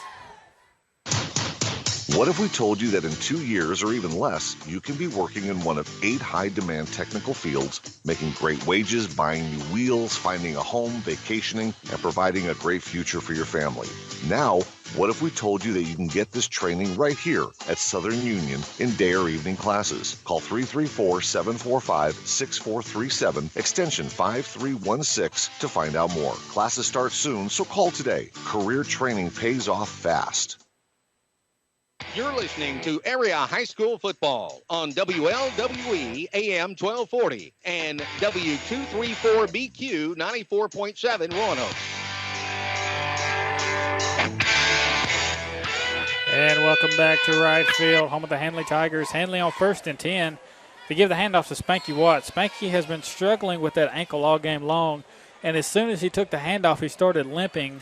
What if we told you that in 2 years or even less, you can be working in one of 8 high-demand technical fields, making great wages, buying new wheels, finding a home, vacationing, and providing a great future for your family? Now, what if we told you that you can get this training right here at Southern Union in day or evening classes? Call 334-745-6437, extension 5316 to find out more. Classes start soon, so call today. Career training pays off fast.
You're listening to Area High School Football on WLWE AM 1240 and W234BQ 94.7 Roanoke.
And welcome back to right field, home of the Handley Tigers. Handley on 1st and 10. They give the handoff to Spanky Watts. Spanky has been struggling with that ankle all game long, and as soon as he took the handoff, he started limping,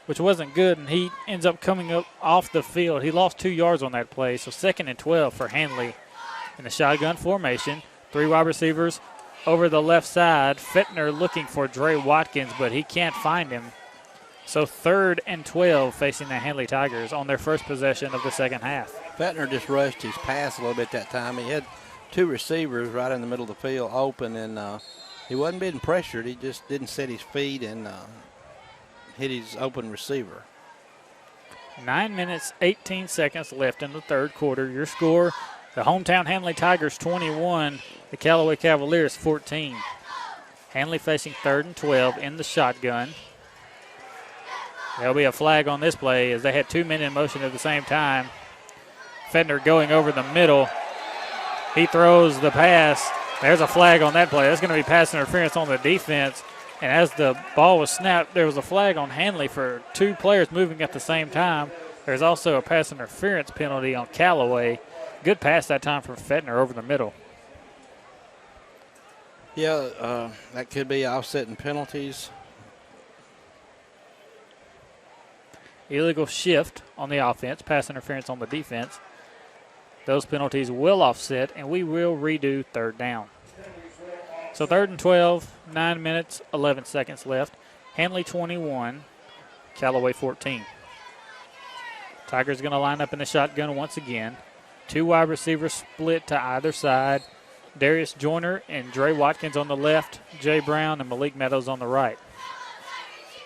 which wasn't good, and he ends up coming up off the field. He lost 2 yards on that play, so 2nd and 12 for Handley. In the shotgun formation, 3 wide receivers over the left side. Fettner looking for Dre Watkins, but he can't find him. So 3rd and 12 facing the Handley Tigers on their first possession of the second half.
Fettner just rushed his pass a little bit that time. He had two receivers right in the middle of the field open, and he wasn't being pressured. He just didn't set his feet and hit his open receiver.
9 minutes, 18 seconds left in the third quarter. Your score, the hometown Handley Tigers 21, the Callaway Cavaliers 14. Handley facing 3rd and 12 in the shotgun. There'll be a flag on this play as they had 2 men in motion at the same time. Fettner going over the middle. He throws the pass. There's a flag on that play. That's going to be pass interference on the defense. And as the ball was snapped, there was a flag on Handley for 2 players moving at the same time. There's also a pass interference penalty on Callaway. Good pass that time from Fettner over the middle.
Yeah, that could be offsetting penalties.
Illegal shift on the offense, pass interference on the defense. Those penalties will offset, and we will redo 3rd down. So 3rd and 12, 9 minutes, 11 seconds left. Handley 21, Callaway 14. Tigers going to line up in the shotgun once again. 2 wide receivers split to either side. Darius Joyner and Dre Watkins on the left. Jay Brown and Malik Meadows on the right.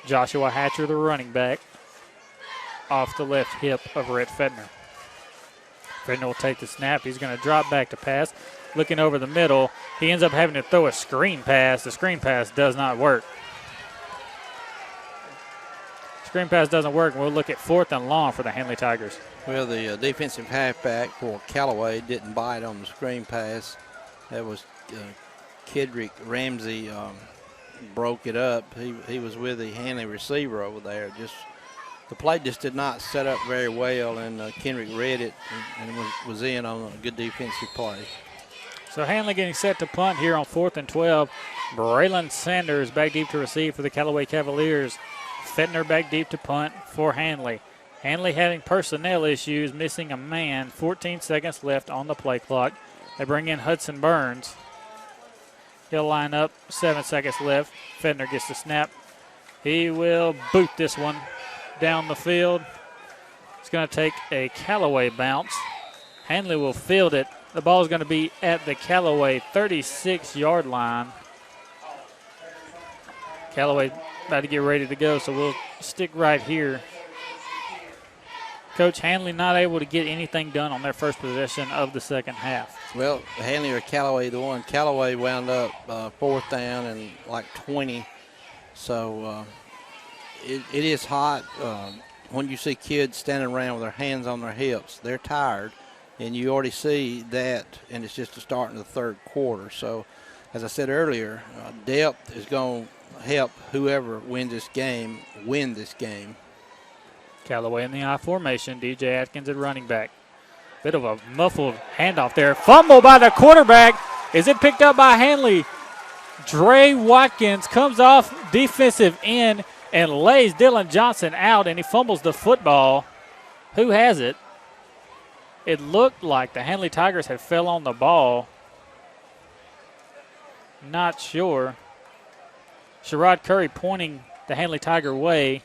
Joshua Hatcher, the running back, off the left hip of Rhett Fettner. Fettner will take the snap. He's going to drop back to pass. Looking over the middle, he ends up having to throw a screen pass. The screen pass does not work. Screen pass doesn't work, and we'll look at 4th and long for the Handley Tigers.
Well, the defensive halfback for Callaway didn't bite on the screen pass. That was Kedrick Ramsey broke it up. He was with the Handley receiver over there. The play just did not set up very well, and Kendrick read it and was in on a good defensive play.
So Handley getting set to punt here on 4th and 12. Braylon Sanders back deep to receive for the Callaway Cavaliers. Fettner back deep to punt for Handley. Handley having personnel issues, missing a man. 14 seconds left on the play clock. They bring in Hudson Burns. He'll line up, 7 seconds left. Fettner gets the snap. He will boot this one down the field. It's going to take a Callaway bounce. Handley will field it. The ball is going to be at the Callaway 36-yard line. Callaway about to get ready to go, so we'll stick right here. Coach, Handley not able to get anything done on their first possession of the second half.
Well, Handley or Callaway, the one. Callaway wound up 4th down and like 20. So it is hot. When you see kids standing around with their hands on their hips, they're tired. And you already see that, and it's just the start in the third quarter. So, as I said earlier, depth is going to help whoever wins this game win this game.
Callaway in the I formation. DJ Atkins at running back. Bit of a muffled handoff there. Fumble by the quarterback. Is it picked up by Handley? Dre Watkins comes off defensive end and lays Dylan Johnson out, and he fumbles the football. Who has it? It looked like the Handley Tigers had fell on the ball. Not sure. Sherrod Curry pointing the Handley Tiger way.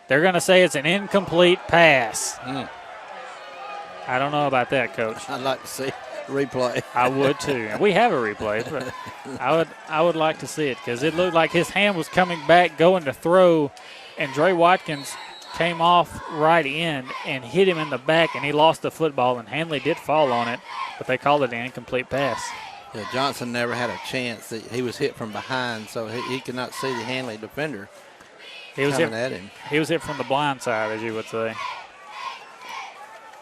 They're going to say it's an incomplete pass. I don't know about that, Coach.
I'd like to see a replay.
I would too. And we have a replay, but I would like to see it because it looked like his hand was coming back, going to throw, and Dre Watkins came off right in and hit him in the back, and he lost the football, and Handley did fall on it, but they called it an incomplete pass.
Yeah, Johnson never had a chance. He was hit from behind, so he could not see the Handley defender coming at him.
He was hit from the blind side, as you would say.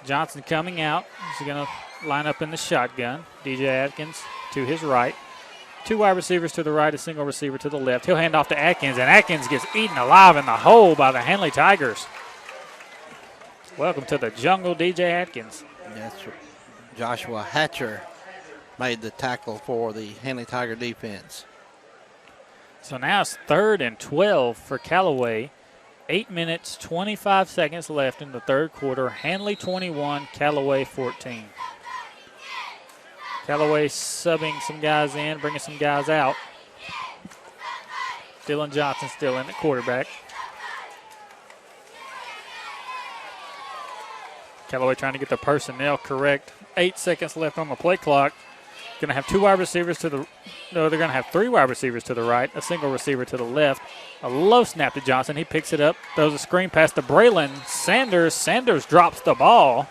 Johnson coming out. He's going to line up in the shotgun. DJ Atkins to his right. 2 wide receivers to the right, a single receiver to the left. He'll hand off to Atkins, and Atkins gets eaten alive in the hole by the Handley Tigers. Welcome to the jungle, DJ Atkins.
That's Joshua Hatcher made the tackle for the Handley Tiger defense.
So now it's 3rd and 12 for Callaway. 8 minutes, 25 seconds left in the third quarter. Handley 21, Callaway 14. Callaway subbing some guys in, bringing some guys out. Dylan Johnson still in at quarterback. Callaway trying to get the personnel correct. 8 seconds left on the play clock. Going to have 2 wide receivers to the – no, they're going to have 3 wide receivers to the right, a single receiver to the left. A low snap to Johnson. He picks it up, throws a screen pass to Braylon Sanders. Sanders drops the ball.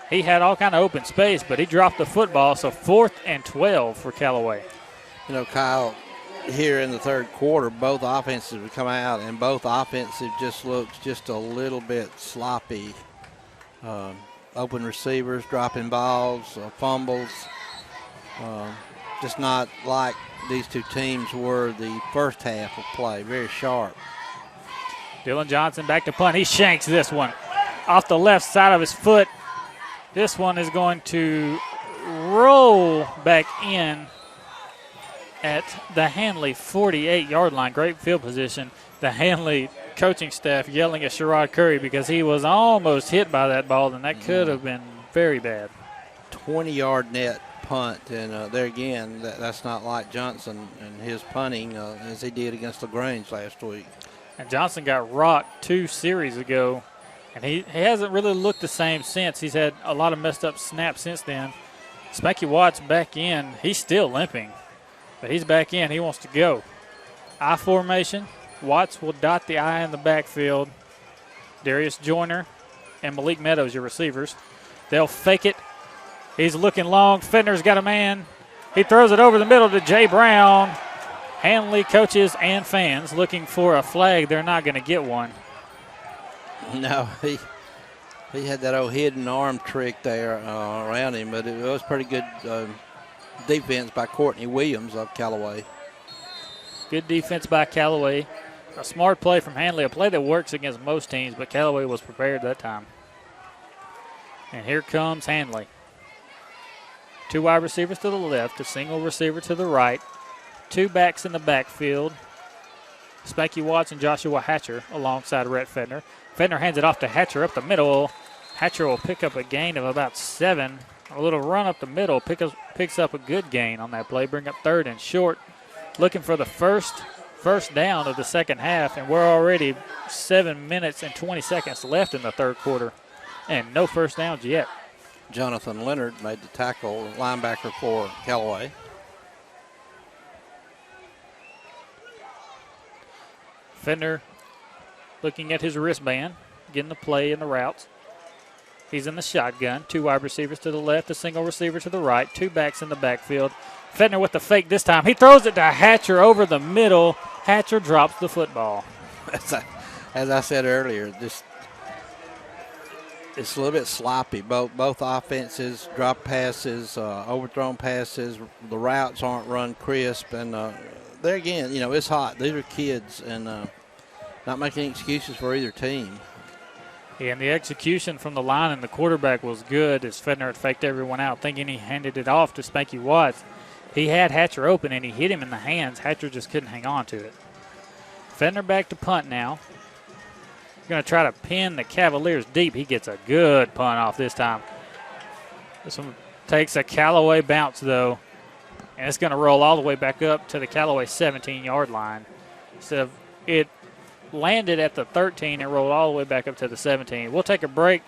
He had all kind of open space, but he dropped the football, so 4th and 12 for Callaway.
You know, Kyle, here in the third quarter, both offenses would come out, and both offenses just looked just a little bit sloppy. Open receivers, dropping balls, fumbles. Just not like these two teams were the first half of play, very sharp.
Dylan Johnson back to punt. He shanks this one off the left side of his foot. This one is going to roll back in at the Handley 48-yard line. Great field position. The Handley coaching staff yelling at Sherrod Curry because he was almost hit by that ball, and that could have been very bad.
20-yard net punt, and there again, that's not like Johnson and his punting as he did against LaGrange last week.
And Johnson got rocked 2 series ago, and he hasn't really looked the same since. He's had a lot of messed up snaps since then. Spanky Watts back in. He's still limping, but he's back in. He wants to go. I formation. Watts will dot the I in the backfield. Darius Joyner and Malik Meadows, your receivers. They'll fake it. He's looking long. Fenner's got a man. He throws it over the middle to Jay Brown. Handley coaches and fans looking for a flag. They're not going to get one.
No, he had that old hidden arm trick there around him, but it was pretty good defense by Courtney Williams of Callaway.
Good defense by Callaway. A smart play from Handley, a play that works against most teams, but Callaway was prepared that time. And here comes Handley. 2 wide receivers to the left, a single receiver to the right, 2 backs in the backfield. Spanky Watts and Joshua Hatcher alongside Rhett Fenner. Fenner hands it off to Hatcher up the middle. Hatcher will pick up a gain of about 7. A little run up the middle, picks up a good gain on that play, bring up 3rd and short. Looking for the first down of the second half, and we're already 7 minutes and 20 seconds left in the third quarter, and no first downs yet.
Jonathan Leonard made the tackle, linebacker for Callaway.
Fenner looking at his wristband, getting the play in the routes. He's in the shotgun. 2 wide receivers to the left, a single receiver to the right, 2 backs in the backfield. Fenner with the fake this time. He throws it to Hatcher over the middle. Hatcher drops the football.
As I said earlier, it's a little bit sloppy. Both offenses drop passes, overthrown passes. The routes aren't run crisp. And there again, you know, it's hot. These are kids, and not making excuses for either team.
Yeah, and the execution from the line and the quarterback was good as Fenner had faked everyone out, thinking he handed it off to Spanky Watts. He had Hatcher open, and he hit him in the hands. Hatcher just couldn't hang on to it. Fenner back to punt now. Going to try to pin the Cavaliers deep. He gets a good punt off this time. This one takes a Callaway bounce, though, and it's going to roll all the way back up to the Callaway 17-yard line. So it landed at the 13 and rolled all the way back up to the 17. We'll take a break.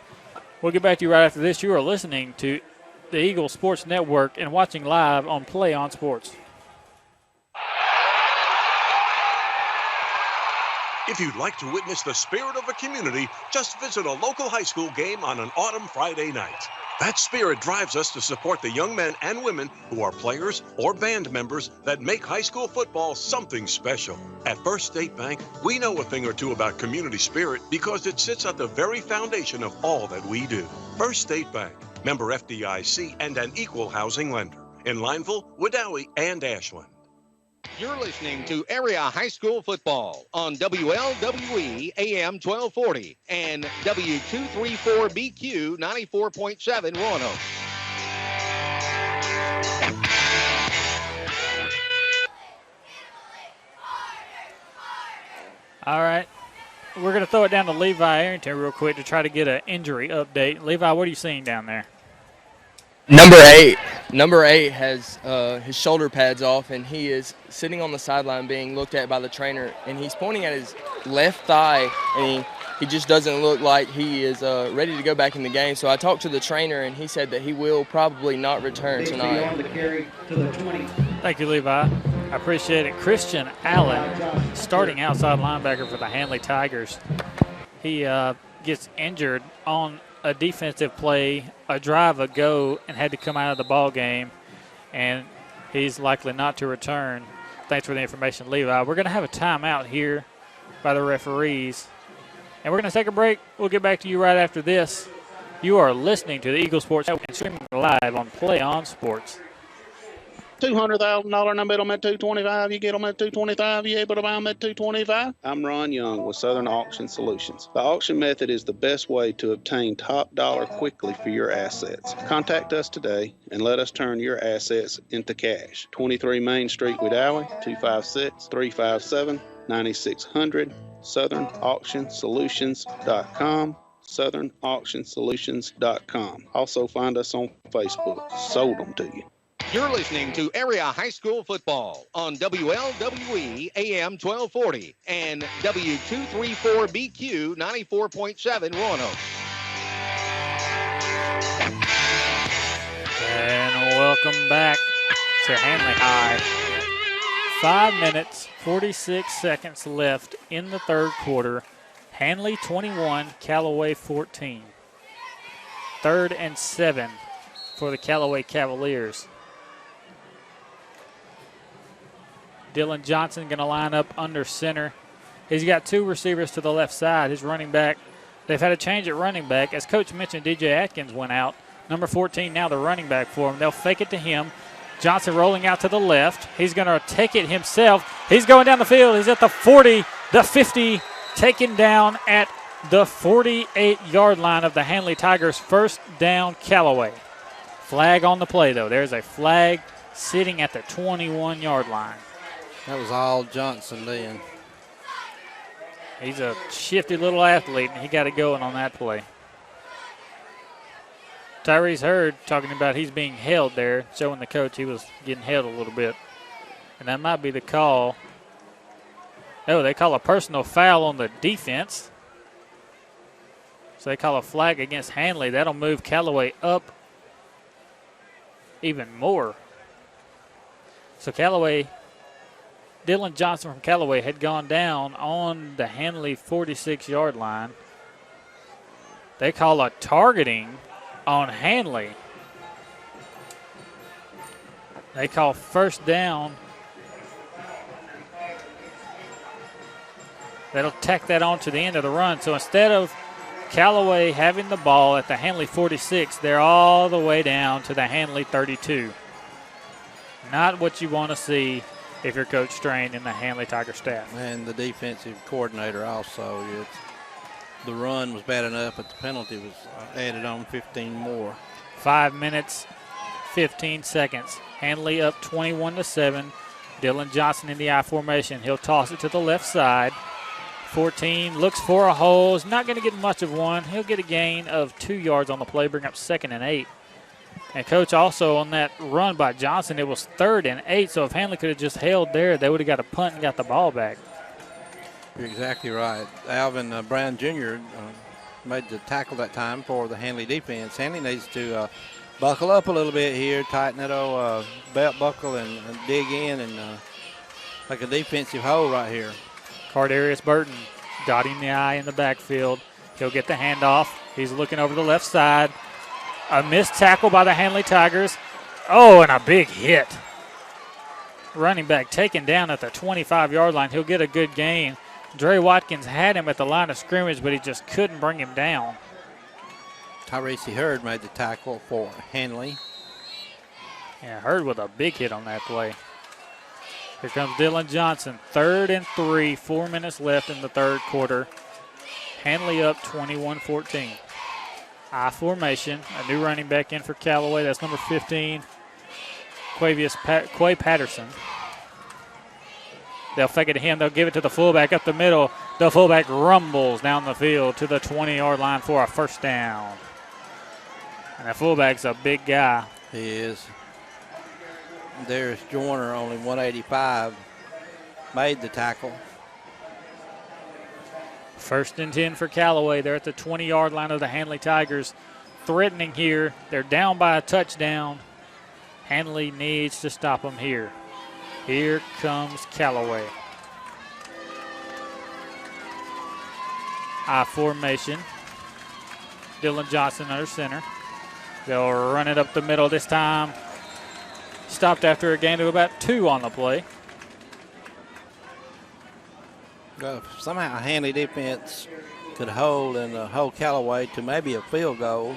We'll get back to you right after this. You are listening to the Eagle Sports Network and watching live on Play on Sports.
If you'd like to witness the spirit of a community, just visit a local high school game on an autumn Friday night. That spirit drives us to support the young men and women who are players or band members that make high school football something special. At First State Bank, we know a thing or two about community spirit because it sits at the very foundation of all that we do. First State Bank, member FDIC and an equal housing lender in Lineville, Wedowee, and Ashland.
You're listening to Area High School Football on WLWE AM 1240 and W234BQ 94.7 Roanoke.
All right. We're going to throw it down to Levi Arrington real quick to try to get an injury update. Levi, what are you seeing down there?
Number eight has his shoulder pads off, and he is sitting on the sideline being looked at by the trainer, and he's pointing at his left thigh, and he just doesn't look like he is ready to go back in the game. So I talked to the trainer, and he said that he will probably not return tonight.
Thank you, Levi. I appreciate it. Christian Allen, starting outside linebacker for the Handley Tigers. He gets injured on a defensive play, a drive ago, and had to come out of the ball game, and he's likely not to return. Thanks for the information, Levi. We're going to have a timeout here by the referees, and we're going to take a break. We'll get back to you right after this. You are listening to the Eagle Sports Network and streaming live on Play On Sports.
$200,000 no bid them at $225. You get them at $225. You able to buy them at $225. I'm Ron Young with Southern Auction Solutions. The auction method is the best way to obtain top dollar quickly for your assets. Contact us today and let us turn your assets into cash. 23 Main Street, Wedowee, 256-357-9600. SouthernAuctionSolutions.com. SouthernAuctionSolutions.com. Also find us on Facebook. Sold them to you.
You're listening to Area High School Football on WLWE AM 1240 and W234BQ 94.7 Roanoke.
And welcome back to Handley High. 5 minutes, 46 seconds left in the third quarter. Handley 21, Callaway 14. 3rd and 7 for the Callaway Cavaliers. Dylan Johnson going to line up under center. He's got 2 receivers to the left side. His running back, they've had a change at running back. As Coach mentioned, DJ Atkins went out. Number 14 now the running back for him. They'll fake it to him. Johnson rolling out to the left. He's going to take it himself. He's going down the field. He's at the 40, the 50, taken down at the 48-yard line of the Handley Tigers. First down, Callaway. Flag on the play, though. There's a flag sitting at the 21-yard line.
That was all Johnson then.
He's a shifty little athlete, and he got it going on that play. Tyrese Hurd talking about he's being held there, showing the coach he was getting held a little bit. And that might be the call. Oh, they call a personal foul on the defense. So they call a flag against Handley. That'll move Callaway up even more. So Callaway, Dylan Johnson from Callaway had gone down on the Handley 46-yard line. They call a targeting on Handley. They call first down. That'll tack that on to the end of the run. So instead of Callaway having the ball at the Handley 46, they're all the way down to the Handley 32. Not what you want to see if you're Coach Strain in the Handley Tiger staff.
And the defensive coordinator also. The run was bad enough, but the penalty was added on 15 more.
5 minutes, 15 seconds. Handley up 21-7. Dylan Johnson in the I formation. He'll toss it to the left side. 14 looks for a hole. Is not going to get much of one. He'll get a gain of 2 yards on the play, bring up 2nd and 8. And Coach also on that run by Johnson, it was 3rd and 8. So if Handley could have just held there, they would have got a punt and got the ball back.
You're exactly right. Alvin Brown Jr. Made the tackle that time for the Handley defense. Handley needs to buckle up a little bit here, tighten that old belt buckle and dig in and make a defensive hole right here.
Cardarius Burton dotting the I in the backfield. He'll get the handoff. He's looking over the left side. A missed tackle by the Handley Tigers. Oh, and a big hit. Running back taken down at the 25-yard line. He'll get a good gain. Dre Watkins had him at the line of scrimmage, but he just couldn't bring him down.
Tyrese Hurd made the tackle for Handley.
Yeah, Hurd with a big hit on that play. Here comes Dylan Johnson. 3rd and 3, 4 minutes left in the third quarter. Handley up 21-14. I formation, a new running back in for Callaway. That's number 15, Quay Patterson. They'll fake it to him. They'll give it to the fullback up the middle. The fullback rumbles down the field to the 20-yard line for a first down. And the fullback's a big guy.
He is. Darius Joyner, only 185, made the tackle.
First and 10 for Callaway. They're at the 20-yard line of the Handley Tigers. Threatening here. They're down by a touchdown. Handley needs to stop them here. Here comes Callaway. I formation. Dylan Johnson under center. They'll run it up the middle this time. Stopped after a gain of about 2 on the play.
Somehow Handley defense could hold Callaway to maybe a field goal.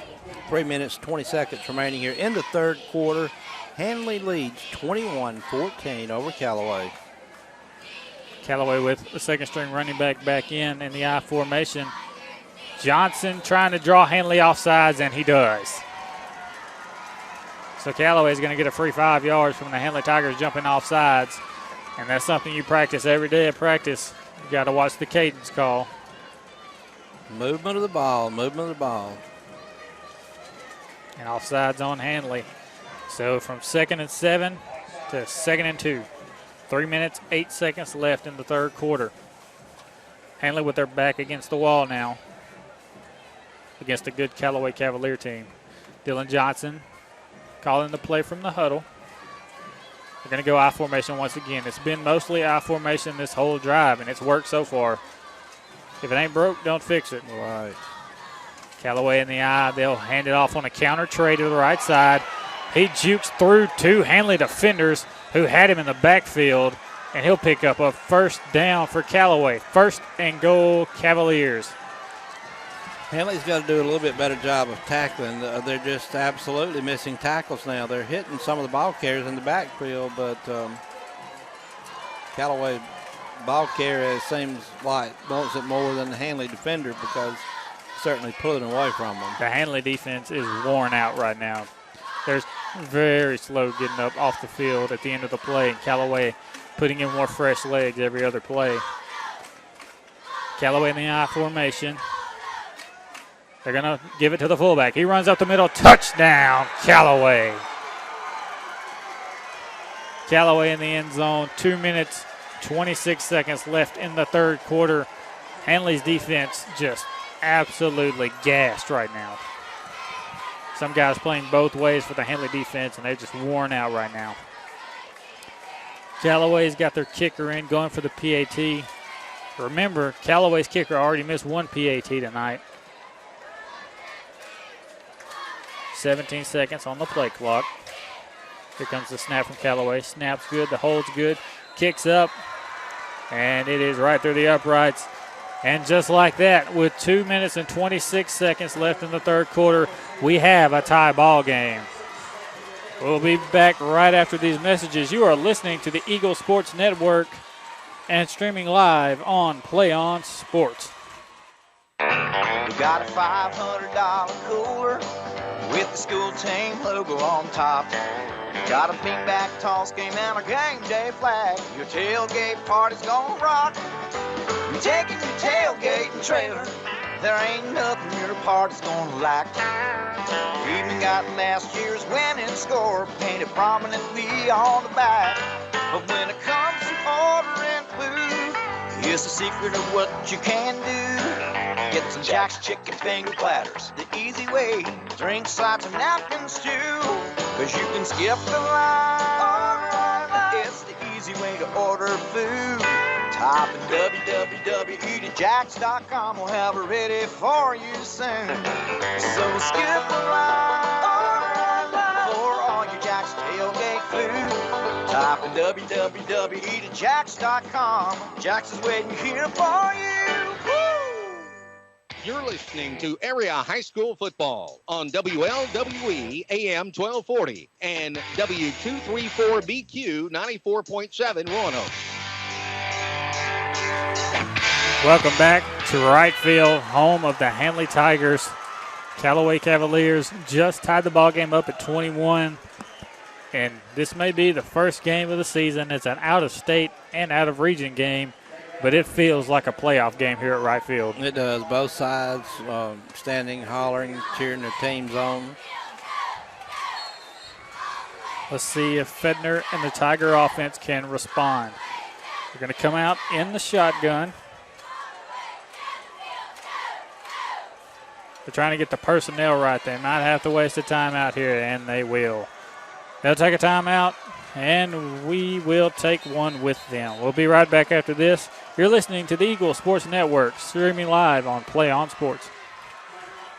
3 minutes, 20 seconds remaining here in the third quarter. Handley leads 21-14 over Callaway.
Callaway with the second string running back in the I formation. Johnson trying to draw Handley off sides, and he does. So Callaway is going to get a free 5 yards from the Handley Tigers jumping off sides. And that's something you practice every day at practice. You got to watch the cadence call.
Movement of the ball, movement of the ball.
And offsides on Handley. So from 2nd and 7 to 2nd and 2. 3 minutes, 8 seconds left in the third quarter. Handley with their back against the wall now. Against a good Callaway Cavalier team. Dylan Johnson calling the play from the huddle. They're going to go I formation once again. It's been mostly I formation this whole drive, and it's worked so far. If it ain't broke, don't fix it.
Right.
Callaway in the I. They'll hand it off on a counter trade to the right side. He jukes through 2 Handley defenders who had him in the backfield, and he'll pick up a first down for Callaway. 1st and goal, Cavaliers.
Handley's got to do a little bit better job of tackling. They're just absolutely missing tackles now. They're hitting some of the ball carriers in the backfield, but Callaway ball carrier seems like wants it more than the Handley defender because certainly pulling away from them.
The Handley defense is worn out right now. They're very slow getting up off the field at the end of the play, and Callaway putting in more fresh legs every other play. Callaway in the I formation. They're going to give it to the fullback. He runs up the middle. Touchdown, Callaway. Callaway in the end zone. 2 minutes, 26 seconds left in the third quarter. Handley's defense just absolutely gassed right now. Some guys playing both ways for the Handley defense, and they're just worn out right now. Callaway's got their kicker in, going for the PAT. Remember, Callaway's kicker already missed 1 PAT tonight. 17 seconds on the play clock. Here comes the snap from Callaway. Snap's good, the hold's good. Kicks up, and it is right through the uprights. And just like that, with 2 minutes and 26 seconds left in the third quarter, we have a tie ball game. We'll be back right after these messages. You are listening to the Eagle Sports Network and streaming live on Play On Sports.
We got a $500 cooler with the school team logo on top. Got a beanbag toss game and a game day flag. Your tailgate party's gonna rock. You're taking your tailgate and trailer. There ain't nothing your party's gonna lack. We even got last year's winning score painted prominently on the back. But when it comes to ordering food, here's the secret of what you can do. Get some Jack's chicken finger platters, the easy way. Drink sides and napkins too, cause you can skip the line. It's the easy way to order food. Type in www.eatitjacks.com. We'll have it ready for you soon. So skip the line for all your Jack's tailgate food. Type in www.eatitjacks.com. Jack's is waiting here for you. Woo!
You're listening to Area High School Football on WLWE AM 1240 and W234BQ 94.7 Roanoke.
Welcome back to right field, home of the Handley Tigers. Callaway Cavaliers just tied the ball game up at 21. And this may be the first game of the season. It's an out-of-state and out-of-region game, but it feels like a playoff game here at right field.
It does. Both sides standing, hollering, cheering their teams on.
Let's see if Fedner and the Tiger offense can respond. They're going to come out in the shotgun. They're trying to get the personnel right. They might have to waste a timeout here, and they will. They'll take a timeout, and we will take one with them. We'll be right back after this. You're listening to the Eagle Sports Network, streaming live on Play On Sports.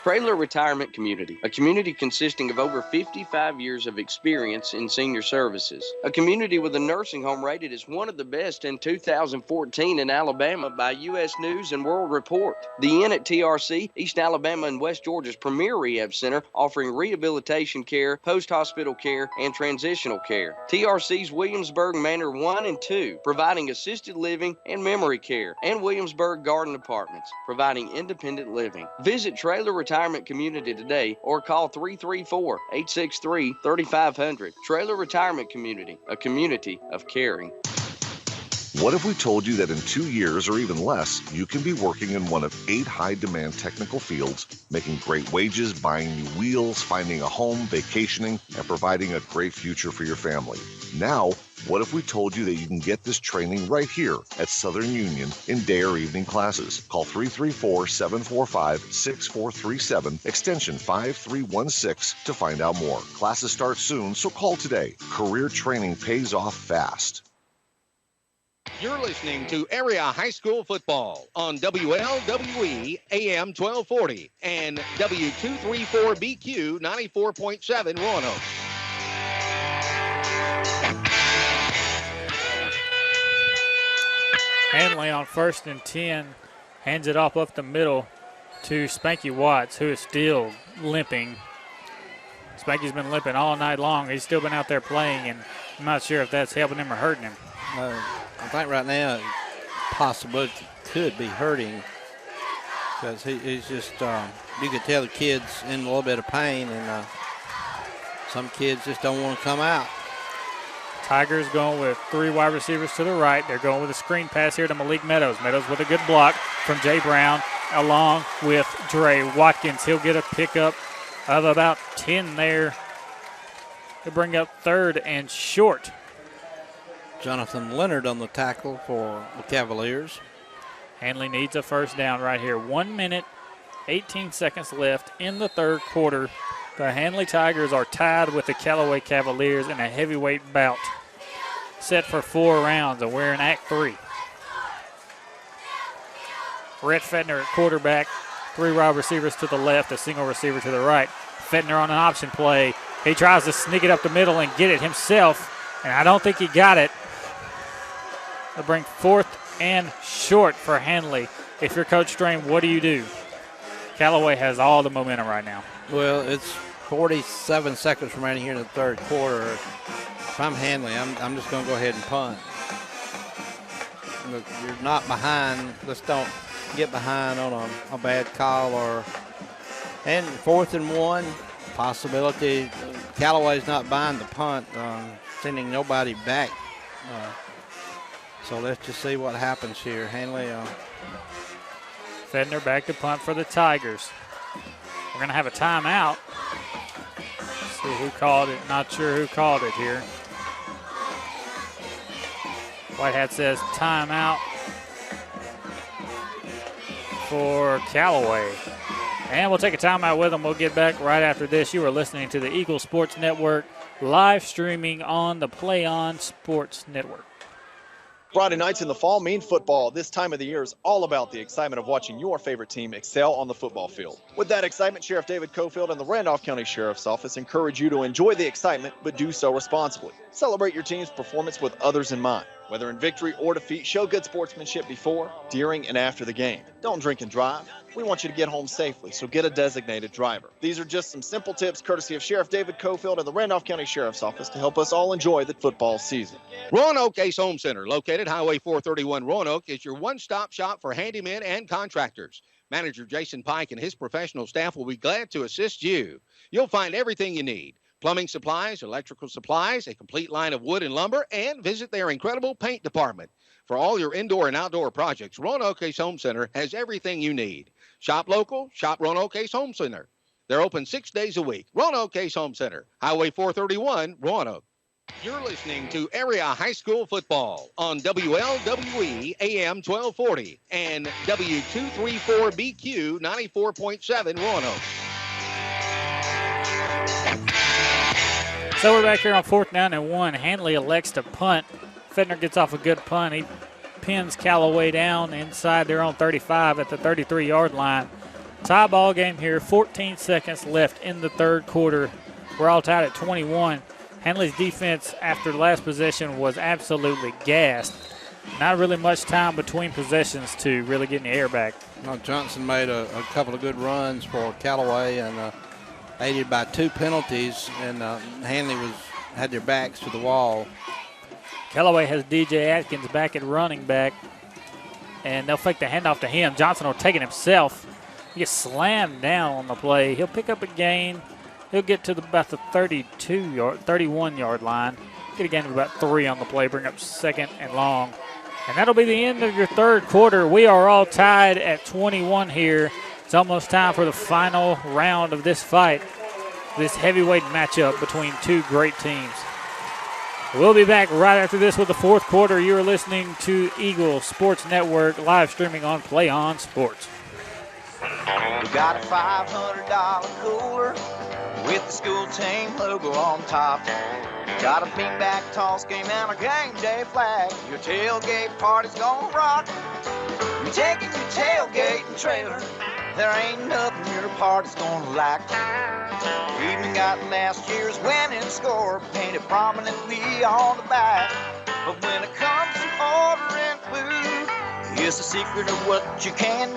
Trailer Retirement Community, a community consisting of over 55 years of experience in senior services. A community with a nursing home rated as one of the best in 2014 in Alabama by U.S. News and World Report. The Inn at TRC, East Alabama and West Georgia's premier rehab center, offering rehabilitation care, post-hospital care, and transitional care. TRC's Williamsburg Manor 1 and 2, providing assisted living and memory care. And Williamsburg Garden Apartments, providing independent living. Visit Trailer Retirement Community today or call 334-863-3500. Trailer Retirement Community, a community of caring.
What if we told you that in 2 years or even less, you can be working in one of 8 high-demand technical fields, making great wages, buying new wheels, finding a home, vacationing, and providing a great future for your family? Now, what if we told you that you can get this training right here at Southern Union in day or evening classes? Call 334-745-6437, extension 5316 to find out more. Classes start soon, so call today. Career training pays off fast.
You're listening to Area High School Football on WLWE AM 1240 and W234BQ 94.7 Roanoke.
Handley on 1st and 10 hands it off up the middle to Spanky Watts, who is still limping. Spanky's been limping all night long. He's still been out there playing, and I'm not sure if that's helping him or hurting him.
I think right now possibly could be hurting because he's just, you could tell the kid's in a little bit of pain, and some kids just don't want to come out.
Tigers going with 3 wide receivers to the right. They're going with a screen pass here to Malik Meadows. Meadows with a good block from Jay Brown along with Dre Watkins. He'll get a pickup of about 10 there to bring up 3rd and short.
Jonathan Leonard on the tackle for the Cavaliers.
Handley needs a first down right here. 1 minute, 18 seconds left in the 3rd quarter. The Handley Tigers are tied with the Callaway Cavaliers in a heavyweight bout. Set for 4 rounds, and we're in Act 3. Rhett Fetner at quarterback. 3 wide receivers to the left, a single receiver to the right. Fetner on an option play. He tries to sneak it up the middle and get it himself, and I don't think he got it. They'll bring 4th and short for Handley. If you're Coach Strain, what do you do? Callaway has all the momentum right now.
Well, it's 47 seconds remaining here in the 3rd quarter. If I'm Handley, I'm just going to go ahead and punt. Look, you're not behind. Let's don't get behind on a bad call. And 4th and 1, possibility. Callaway's not buying the punt, sending nobody back. So let's just see what happens here. Handley.
Fedner back to punt for the Tigers. We're going to have a timeout. See who called it. Not sure who called it here. Whitehat says timeout for Callaway. And we'll take a timeout with them. We'll get back right after this. You are listening to the Eagle Sports Network, live streaming on the Play On Sports Network.
Friday nights in the fall mean football. This time of the year is all about the excitement of watching your favorite team excel on the football field. With that excitement, Sheriff David Cofield and the Randolph County Sheriff's Office encourage you to enjoy the excitement, but do so responsibly. Celebrate your team's performance with others in mind. Whether in victory or defeat, show good sportsmanship before, during, and after the game. Don't drink and drive. We want you to get home safely, so get a designated driver. These are just some simple tips courtesy of Sheriff David Cofield and the Randolph County Sheriff's Office to help us all enjoy the football season.
Roanoke Ace Home Center, located Highway 431 Roanoke, is your one-stop shop for handymen and contractors. Manager Jason Pike and his professional staff will be glad to assist you. You'll find everything you need. Plumbing supplies, electrical supplies, a complete line of wood and lumber, and visit their incredible paint department. For all your indoor and outdoor projects, Roanoke Ace Home Center has everything you need. Shop local, shop Roanoke Ace Home Center. They're open 6 days a week. Roanoke Ace Home Center, Highway 431, Roanoke. You're listening to Area High School Football on WLWE AM 1240 and W234BQ 94.7 Roanoke.
So we're back here on 4th down and 1. Handley elects to punt. Fedner gets off a good punt. He pins Callaway down inside their own 35 at the 33-yard line. Tie ball game here, 14 seconds left in the third quarter. We're all tied at 21. Handley's defense after the last possession was absolutely gassed. Not really much time between possessions to really get in the air back.
Well, Johnson made a couple of good runs for Callaway and aided by 2 penalties, and Handley had their backs to the wall.
Callaway has DJ Atkins back at running back, and they'll fake the handoff to him. Johnson will take it himself. He gets slammed down on the play. He'll pick up a gain. He'll get to about the 31-yard line. Get a gain of about 3 on the play, bring up 2nd and long. And that'll be the end of your third quarter. We are all tied at 21 here. It's almost time for the final round of this fight, this heavyweight matchup between 2 great teams. We'll be back right after this with the fourth quarter. You are listening to Eagle Sports Network, live streaming on Play On Sports.
We got a $500 cooler with the school team logo on top. Got a beanbag toss game and a game day flag. Your tailgate party's gonna rock. You're taking your tailgate and trailer. There ain't nothing your party's gonna lack. We even got last year's winning score painted prominently on the back. But when it comes to ordering food, here's the secret of what you can do.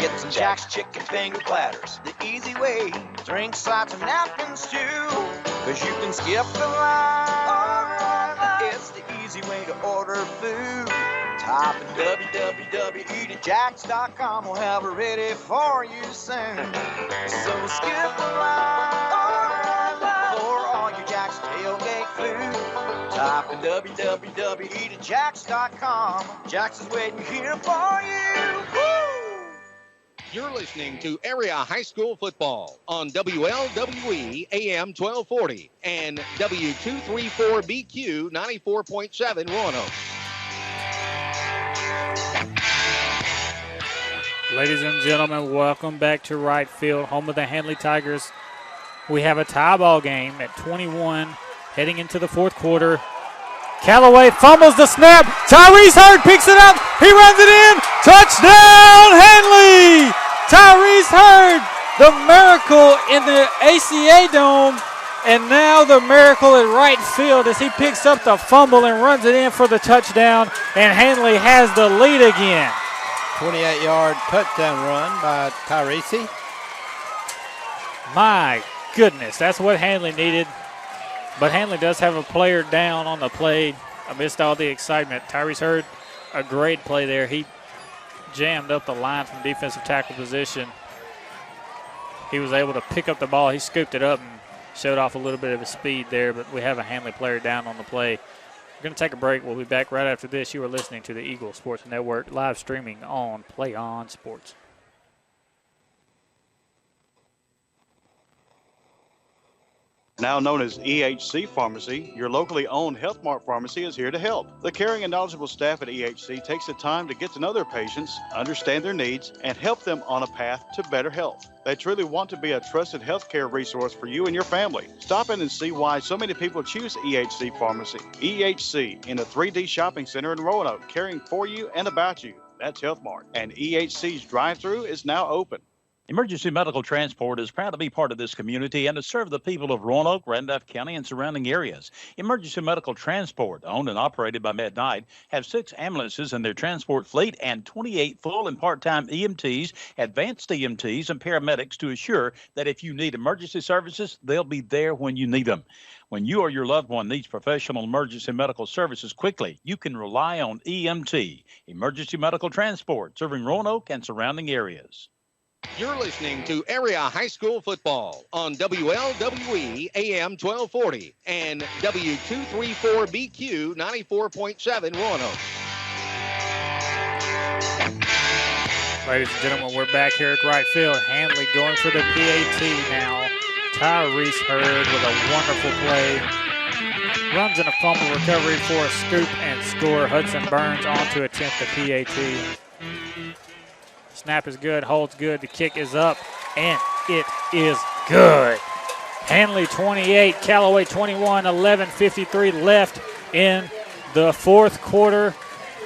Get some Jack's chicken finger platters, the easy way. Drink sides and napkins too, cause you can skip the line. It's the easy way to order food. Type in www.eatitjacks.com. We'll have it ready for you soon. So skip the line for all your Jack's tailgate food. Type in www.eatitjacks.com. Jack's is waiting here for you. Woo!
You're listening to Area High School Football on WLWE AM 1240 and W234BQ 94.7 Roanoke.
Ladies and gentlemen, welcome back to right field, home of the Handley Tigers. We have a tie ball game at 21, heading into the fourth quarter. Callaway fumbles the snap. Tyrese Hurd picks it up. He runs it in. Touchdown, Handley! Tyrese Hurd, the miracle in the ACA Dome, and now the miracle at right field as he picks up the fumble and runs it in for the touchdown, and Handley has the lead again.
28-yard touchdown run by Tyrese.
My goodness, that's what Handley needed. But Handley does have a player down on the play amidst all the excitement. Tyrese Hurd, a great play there. He jammed up the line from defensive tackle position. He was able to pick up the ball. He scooped it up and showed off a little bit of his speed there, but we have a Handley player down on the play. We're going to take a break. We'll be back right after this. You are listening to the Eagle Sports Network, live streaming on Play On Sports.
Now known as EHC Pharmacy, your locally owned Health Mart pharmacy is here to help. The caring and knowledgeable staff at EHC takes the time to get to know their patients, understand their needs, and help them on a path to better health. They truly want to be a trusted healthcare resource for you and your family. Stop in and see why so many people choose EHC Pharmacy. EHC in a 3D shopping center in Roanoke, caring for you and about you. That's Health Mart. And EHC's drive-thru is now open.
Emergency Medical Transport is proud to be part of this community and to serve the people of Roanoke, Randolph County, and surrounding areas. Emergency Medical Transport, owned and operated by Med-Knight, have 6 ambulances in their transport fleet and 28 full and part-time EMTs, advanced EMTs, and paramedics to assure that if you need emergency services, they'll be there when you need them. When you or your loved one needs professional emergency medical services quickly, you can rely on EMT, Emergency Medical Transport, serving Roanoke and surrounding areas.
You're listening to Area High School Football on WLWE AM 1240 and W234BQ 94.7 Roanoke.
Ladies and gentlemen, we're back here at right field. Handley going for the PAT now. Tyrese Hurd with a wonderful play. Runs in a fumble recovery for a scoop and score. Hudson Burns on to attempt the PAT. Snap is good, holds good. The kick is up, and it is good. Handley 28, Callaway 21, 11:53 left in the fourth quarter.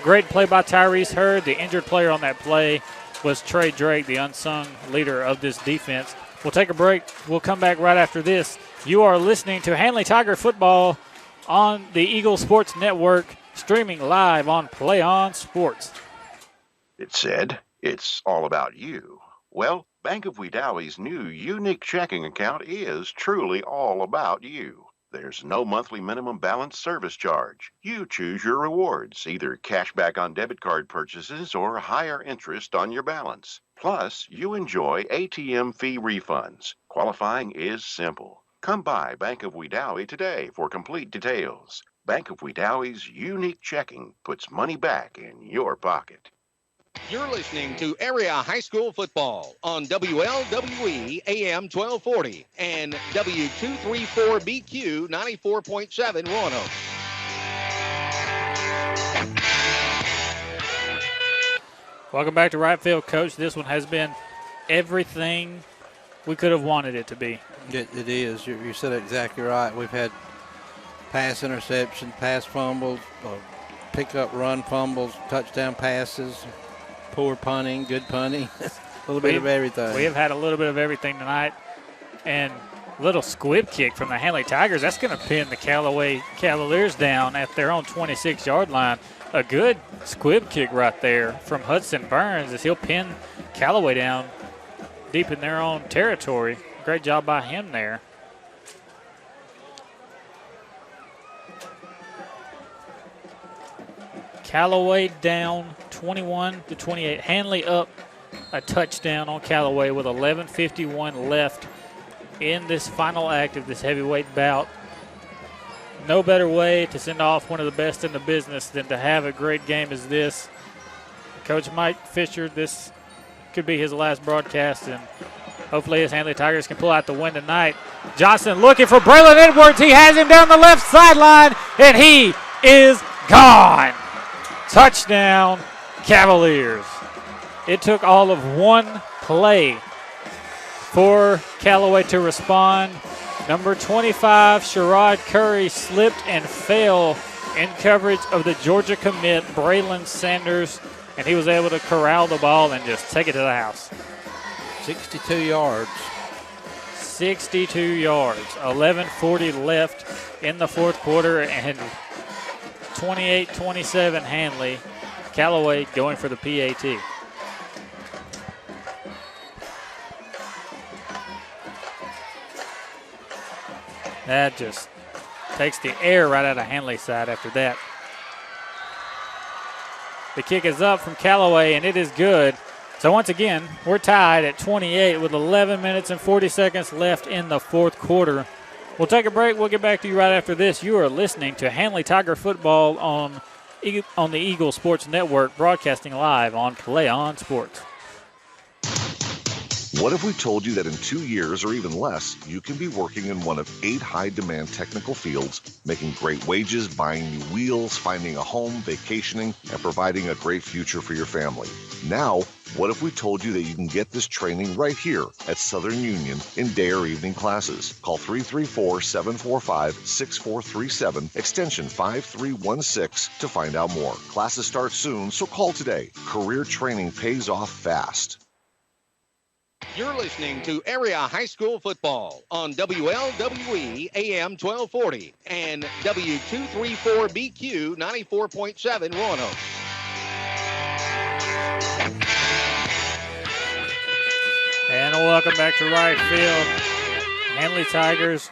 Great play by Tyrese Hurd. The injured player on that play was Trey Drake, the unsung leader of this defense. We'll take a break. We'll come back right after this. You are listening to Handley Tiger Football on the Eagle Sports Network, streaming live on Play On Sports.
It said, it's all about you. Well, Bank of Wedowie's new unique checking account is truly all about you. There's no monthly minimum balance service charge. You choose your rewards, either cash back on debit card purchases or higher interest on your balance. Plus, you enjoy ATM fee refunds. Qualifying is simple. Come by Bank of Wedowee today for complete details. Bank of Wedowie's unique checking puts money back in your pocket.
You're listening to Area High School Football on WLWE AM 1240 and W234BQ 94.7 Roanoke.
Welcome back to Right Field, Coach. This one has been everything we could have wanted it to be.
It is. You said it exactly right. We've had pass interception, pass fumbles, pick-up run fumbles, touchdown passes, poor punting, good punting, a little bit of everything.
We have had a little bit of everything tonight. And a little squib kick from the Handley Tigers. That's going to pin the Callaway Cavaliers down at their own 26-yard line. A good squib kick right there from Hudson Burns as he'll pin Callaway down deep in their own territory. Great job by him there. Callaway down 21-28. Handley up a touchdown on Callaway with 11:51 left in this final act of this heavyweight bout. No better way to send off one of the best in the business than to have a great game as this. Coach Mike Fisher, this could be his last broadcast, and hopefully his Handley Tigers can pull out the win tonight. Johnson looking for Braylon Edwards. He has him down the left sideline, and he is gone. Touchdown, Cavaliers. It took all of one play for Callaway to respond. Number 25, Sherrod Curry, slipped and fell in coverage of the Georgia commit, Braylon Sanders, and he was able to corral the ball and just take it to the house.
62 yards.
62 yards. 11:40 left in the fourth quarter, and 28-27 Handley. Callaway going for the PAT. That just takes the air right out of Handley's side after that. The kick is up from Callaway, and it is good. So once again, we're tied at 28 with 11 minutes and 40 seconds left in the fourth quarter. We'll take a break. We'll get back to you right after this. You are listening to Handley Tiger Football on the Eagle Sports Network, broadcasting live on Play On Sports.
What if we told you that in 2 years or even less, you can be working in one of 8 high-demand technical fields, making great wages, buying new wheels, finding a home, vacationing, and providing a great future for your family? Now, what if we told you that you can get this training right here at Southern Union in day or evening classes? Call 334-745-6437, extension 5316 to find out more. Classes start soon, so call today. Career training pays off fast.
You're listening to Area High School Football on WLWE AM 1240 and W234BQ 94.7 Roanoke.
And welcome back to right field. Handley Tigers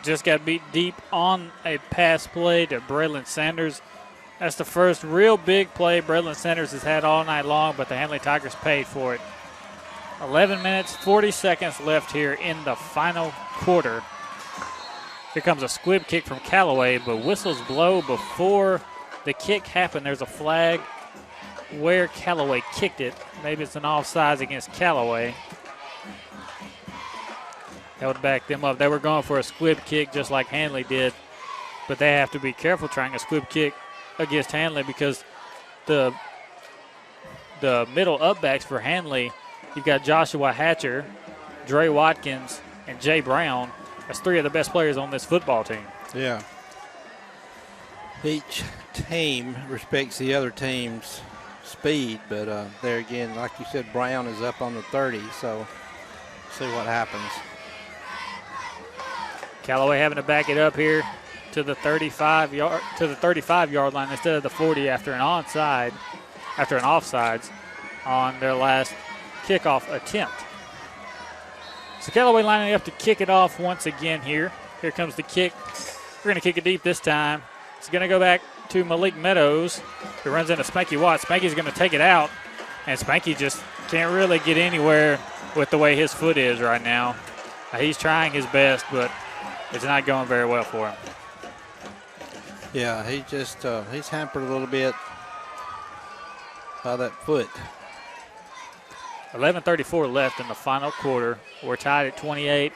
just got beat deep on a pass play to Braylon Sanders. That's the first real big play Braylon Sanders has had all night long, but the Handley Tigers paid for it. 11 minutes, 40 seconds left here in the final quarter. Here comes a squib kick from Callaway, but whistles blow before the kick happened. There's a flag where Callaway kicked it. Maybe it's an offsides against Callaway. That would back them up. They were going for a squib kick just like Handley did but they have to be careful trying a squib kick against Handley because the middle upbacks for Handley, you've got Joshua Hatcher, Dre Watkins, and Jay Brown. That's three of the best players on this football team.
Yeah. Each team respects the other team's speed, but there again, like you said, Brown is up on the 30, so see what happens.
Callaway having to back it up here to the 35-yard line instead of the 40 after an offsides on their last kickoff attempt. So Callaway lining up to kick it off once again here. Here comes the kick. We're going to kick it deep this time. It's going to go back to Malik Meadows, who runs into Spanky Watts. Spanky's going to take it out, and Spanky just can't really get anywhere with the way his foot is right now. He's trying his best, but it's not going very well for him.
Yeah, he's hampered a little bit by that foot.
11:34 left in the final quarter. We're tied at 28.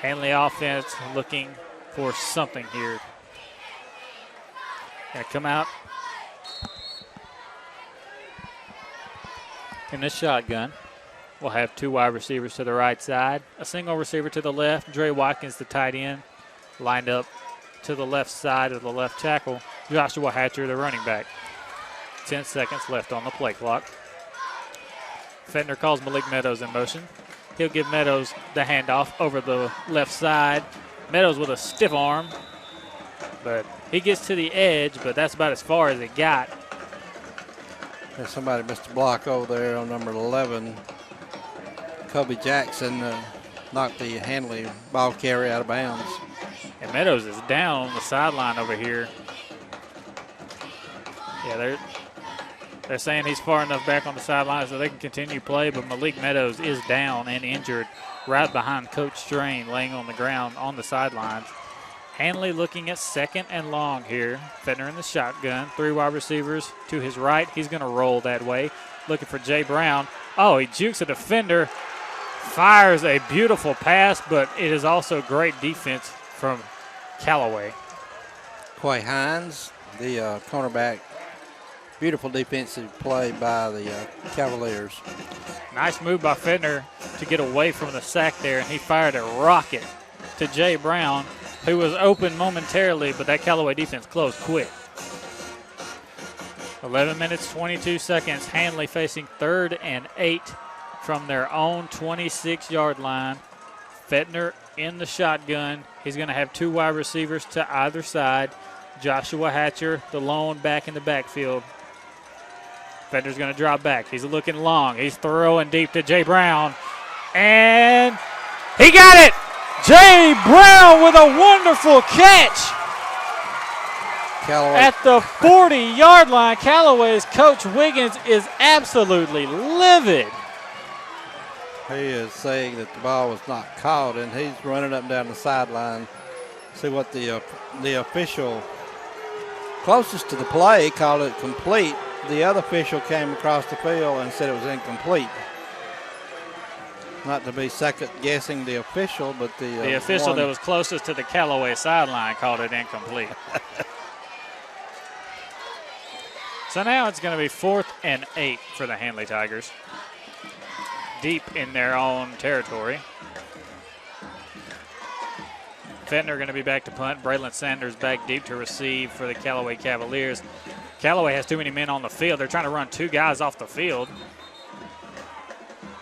Handley offense looking for something here. Going to come out in the shotgun. We'll have two wide receivers to the right side, a single receiver to the left. Dre Watkins, the tight end, lined up to the left side of the left tackle. Joshua Hatcher, the running back. 10 seconds left on the play clock. Fentner calls Malik Meadows in motion. He'll give Meadows the handoff over the left side. Meadows with a stiff arm, but he gets to the edge, but that's about as far as it got.
There's somebody missed a block over there on number 11. Kobe Jackson knocked the Handley ball carry out of bounds.
And Meadows is down on the sideline over here. Yeah, they're saying he's far enough back on the sideline so they can continue play, but Malik Meadows is down and injured right behind Coach Strain, laying on the ground on the sidelines. Handley looking at second and long here. Fentner in the shotgun. Three wide receivers to his right. He's going to roll that way. Looking for Jay Brown. Oh, he jukes a defender. Fires a beautiful pass, but it is also great defense from Callaway.
Quay Hines, the cornerback. Beautiful defensive play by the Cavaliers.
Nice move by Fentner to get away from the sack there, and he fired a rocket to Jay Brown, who was open momentarily, but that Callaway defense closed quick. 11 minutes, 22 seconds. Handley facing 3rd and 8 from their own 26-yard line. Fentner in the shotgun. He's going to have two wide receivers to either side. Joshua Hatcher, the lone back in the backfield. Fender's going to drop back. He's looking long. He's throwing deep to Jay Brown. And he got it! Jay Brown with a wonderful catch.
Callaway.
At the 40-yard line, Callaway's Coach Wiggins is absolutely livid.
He is saying that the ball was not caught, and he's running up and down the sideline. See what the official closest to the play called it complete. The other official came across the field and said it was incomplete. Not to be second guessing the official, but the
official that was closest to the Callaway sideline called it incomplete. So now it's going to be 4th and 8 for the Handley Tigers. Deep in their own territory. Fentner going to be back to punt. Braylon Sanders back deep to receive for the Callaway Cavaliers. Callaway has too many men on the field. They're trying to run two guys off the field.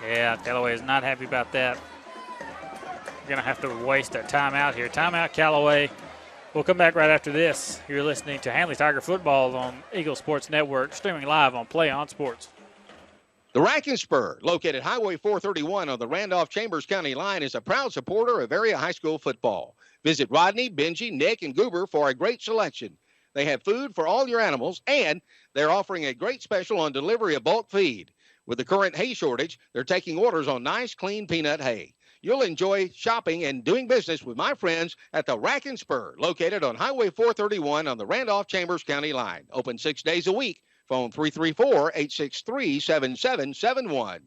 Yeah, Callaway is not happy about that. Going to have to waste a timeout here. Timeout, Callaway. We'll come back right after this. You're listening to Handley Tiger Football on Eagle Sports Network, streaming live on Play On Sports.
The Rack and Spur, located Highway 431 on the Randolph-Chambers County line, is a proud supporter of area high school football. Visit Rodney, Benji, Nick, and Goober for a great selection. They have food for all your animals, and they're offering a great special on delivery of bulk feed. With the current hay shortage, they're taking orders on nice, clean peanut hay. You'll enjoy shopping and doing business with my friends at the Rack and Spur, located on Highway 431 on the Randolph-Chambers County line. Open 6 days a week. Phone 334-863-7771.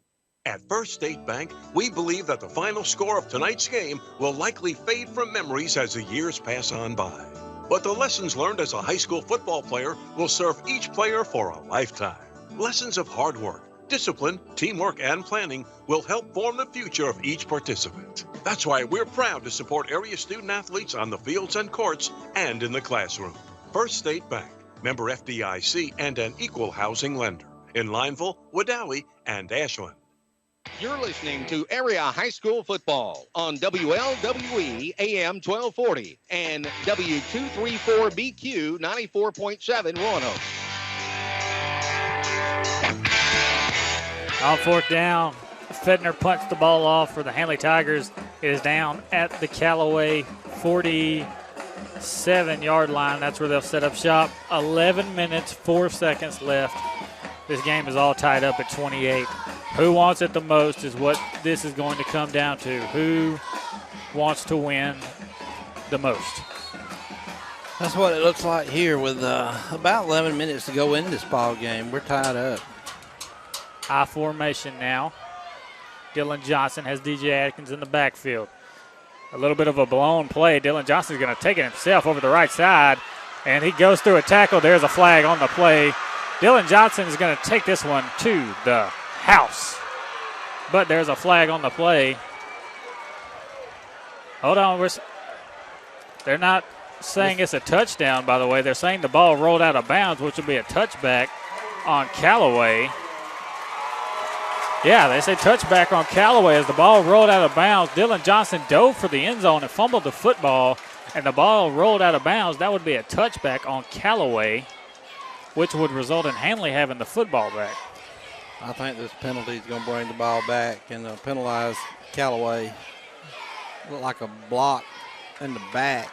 At First State Bank, we believe that the final score of tonight's game will likely fade from memories as the years pass on by. but the lessons learned as a high school football player will serve each player for a lifetime. Lessons of hard work, discipline, teamwork, and planning will help form the future of each participant. That's why we're proud to support area student athletes on the fields and courts and in the classroom. First State Bank, member FDIC, and an equal housing lender in Lineville, Wadowee, and Ashland.
You're listening to Area High School Football on WLWE AM 1240 and W234BQ 94.7 Roanoke.
On fourth down, Fedner punts the ball off for the Handley Tigers. It is down at the Callaway 47-yard line. That's where they'll set up shop. 11 minutes, 4 seconds left. This game is all tied up at 28. Who wants it the most is what this is going to come down to. Who wants to win the most?
That's what it looks like here with about 11 minutes to go in this ball game. We're tied up.
High formation now. Dylan Johnson has DJ Atkins in the backfield. A little bit of a blown play. Dylan Johnson's going to take it himself over the right side, and he goes through a tackle. There's a flag on the play. Dylan Johnson is going to take this one to the house. But there's a flag on the play. Hold on. They're not saying it's a touchdown, by the way. They're saying the ball rolled out of bounds, which will be a touchback on Callaway. Yeah, they say touchback on Callaway as the ball rolled out of bounds. Dylan Johnson dove for the end zone and fumbled the football, and the ball rolled out of bounds. That would be a touchback on Callaway, which would result in Handley having the football back.
I think this penalty is going to bring the ball back and penalize Callaway. Look like a block in the back.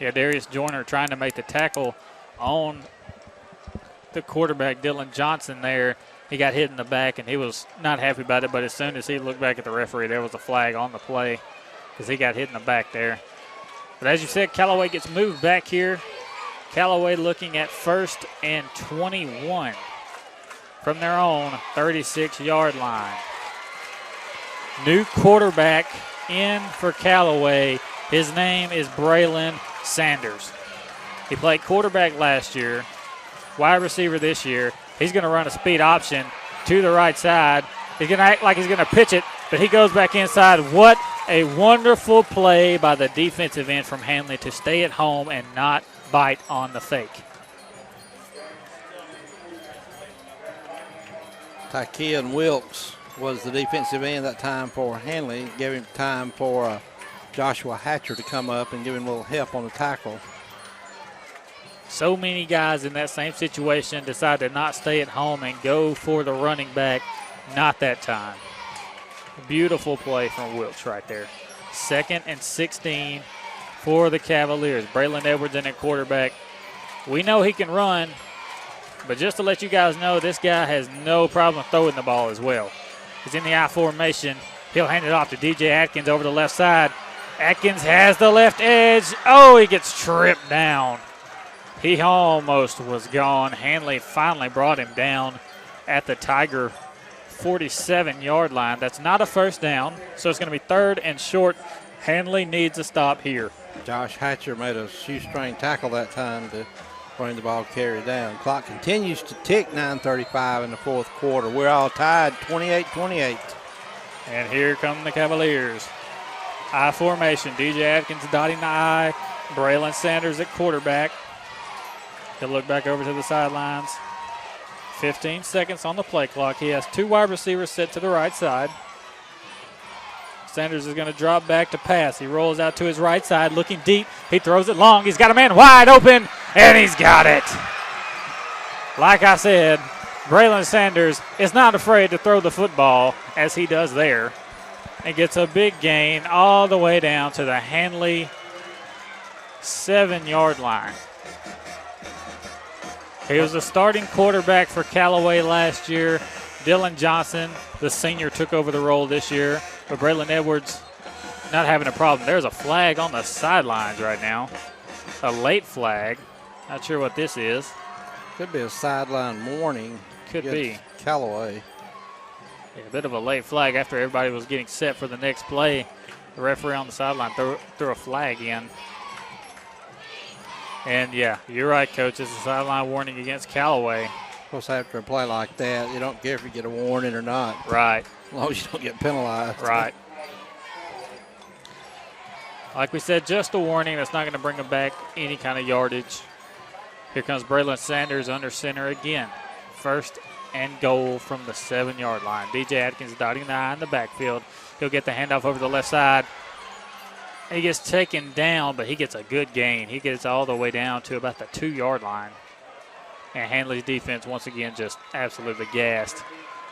Yeah, Darius Joyner trying to make the tackle on the quarterback, Dylan Johnson there. He got hit in the back, and he was not happy about it, but as soon as he looked back at the referee, there was a flag on the play because he got hit in the back there. But as you said, Callaway gets moved back here. Callaway looking at 1st and 21 from their own 36-yard line. New quarterback in for Callaway. His name is Braylon Sanders. He played quarterback last year, wide receiver this year. He's going to run a speed option to the right side. He's going to act like he's going to pitch it, but he goes back inside. What a wonderful play by the defensive end from Handley to stay at home and not bite on the fake.
Tykean Wilkes was the defensive end that time for Handley. Gave him time for Joshua Hatcher to come up and give him a little help on the tackle.
So many guys in that same situation decide to not stay at home and go for the running back. Not that time. Beautiful play from Wilkes right there. 2nd and 16 for the Cavaliers. Braylon Edwards in at quarterback. We know he can run, but just to let you guys know, this guy has no problem throwing the ball as well. He's in the I formation. He'll hand it off to DJ Atkins over the left side. Atkins has the left edge. Oh, he gets tripped down. He almost was gone. Handley finally brought him down at the Tiger 47-yard line. That's not a first down, so it's going to be 3rd and short. Handley needs a stop here.
Josh Hatcher made a shoestring tackle that time to bring the ball carried down. Clock continues to tick, 9:35 in the 4th quarter. We're all tied 28-28.
And here come the Cavaliers. I formation. DJ Atkins dotting the I. Braylon Sanders at quarterback. He'll look back over to the sidelines. 15 seconds on the play clock. He has 2 wide receivers set to the right side. Sanders is going to drop back to pass. He rolls out to his right side, looking deep. He throws it long. He's got a man wide open, and he's got it. Like I said, Braylon Sanders is not afraid to throw the football, as he does there, and gets a big gain all the way down to the Handley 7-yard line. He was the starting quarterback for Callaway last year. Dylan Johnson, the senior, took over the role this year. But Braylon Edwards not having a problem. There's a flag on the sidelines right now. A late flag. Not sure what this is.
Could be a sideline warning.
Could be.
Callaway.
Yeah, a bit of a late flag after everybody was getting set for the next play. The referee on the sideline threw a flag in. And, yeah, you're right, Coach. It's a sideline warning against Callaway.
Of course, after a play like that, you don't care if you get a warning or not.
Right.
As long as you don't get penalized.
Right. Like we said, just a warning. That's not going to bring them back any kind of yardage. Here comes Braylon Sanders under center again. First and goal from the 7-yard line. DJ Atkins dotting the I in the backfield. He'll get the handoff over the left side. He gets taken down, but he gets a good gain. He gets all the way down to about the 2-yard line. And Handley's defense, once again, just absolutely gassed.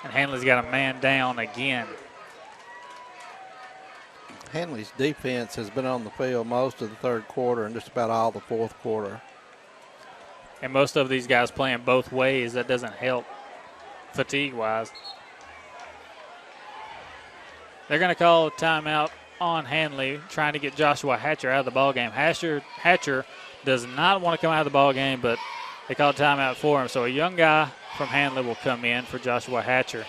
And Handley's got a man down again.
Handley's defense has been on the field most of the third quarter and just about all the fourth quarter.
And most of these guys playing both ways. That doesn't help fatigue-wise. They're going to call a timeout on Handley, trying to get Joshua Hatcher out of the ballgame. Hatcher does not want to come out of the ballgame, but they call a timeout for him. So a young guy from Handley will come in for Joshua Hatcher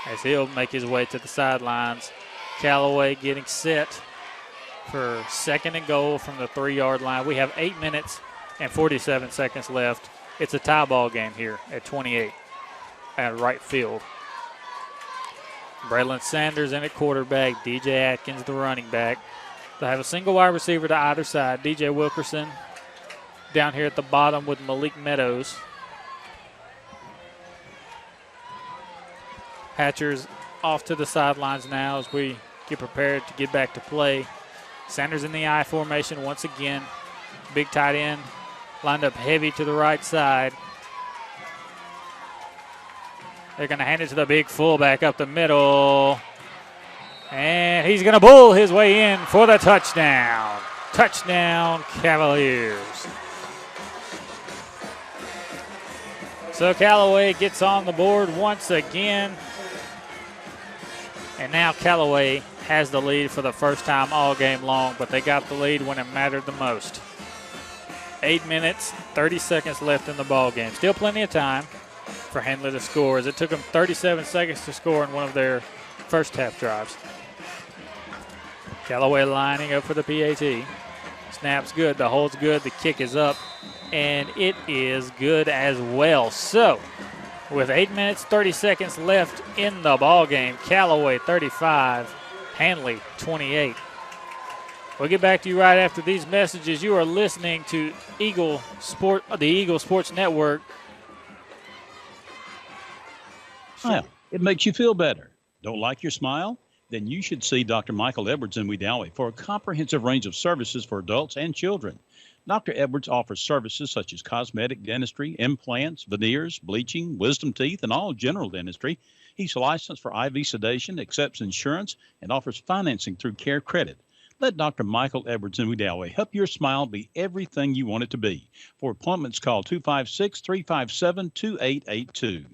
as he'll make his way to the sidelines. Callaway getting set for second and goal from the 3-yard line. We have 8 minutes and 47 seconds left. It's a tie ball game here at 28 at right field. Braylon Sanders in at quarterback. DJ Atkins the running back. They'll have a single wide receiver to either side. DJ Wilkerson down here at the bottom with Malik Meadows. Hatcher's off to the sidelines now as we get prepared to get back to play. Sanders in the I formation once again. Big tight end lined up heavy to the right side. They're going to hand it to the big fullback up the middle. And he's going to bull his way in for the touchdown. Touchdown, Cavaliers. So Callaway gets on the board once again. And now Callaway has the lead for the first time all game long, but they got the lead when it mattered the most. 8 minutes, 30 seconds left in the ball game. Still plenty of time for Handley to score, as it took them 37 seconds to score in one of their first half drives. Callaway lining up for the PAT. Snap's good, the hold's good, the kick is up, and it is good as well. So, with 8 minutes, 30 seconds left in the ball game, Callaway 35, Handley 28. We'll get back to you right after these messages. You are listening to the Eagle Sports Network.
Smile. It makes you feel better. Don't like your smile? Then you should see Dr. Michael Edwards in Wedowee for a comprehensive range of services for adults and children. Dr. Edwards offers services such as cosmetic dentistry, implants, veneers, bleaching, wisdom teeth, and all general dentistry. He's licensed for IV sedation, accepts insurance, and offers financing through Care Credit. Let Dr. Michael Edwards in Wedowee help your smile be everything you want it to be. For appointments, call 256-357-2882.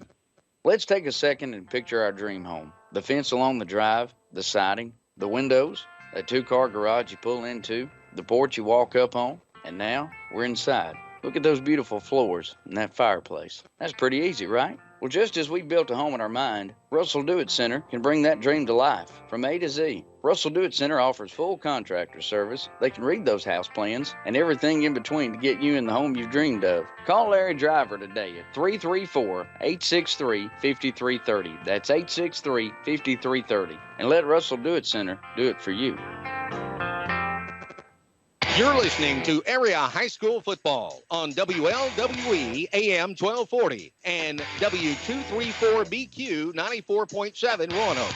Let's take a second and picture our dream home. The fence along the drive, the siding, the windows, that 2-car garage you pull into, the porch you walk up on, and now we're inside. Look at those beautiful floors and that fireplace. That's pretty easy, right? Well, just as we built a home in our mind, Russell Do-It Center can bring that dream to life from A to Z. Russell Do-It Center offers full contractor service. They can read those house plans and everything in between to get you in the home you've dreamed of. Call Larry Driver today at 334-863-5330. That's 863-5330. And let Russell Do-It Center do it for you.
You're listening to Area High School Football on WLWE AM 1240 and W234BQ 94.7 Roanoke.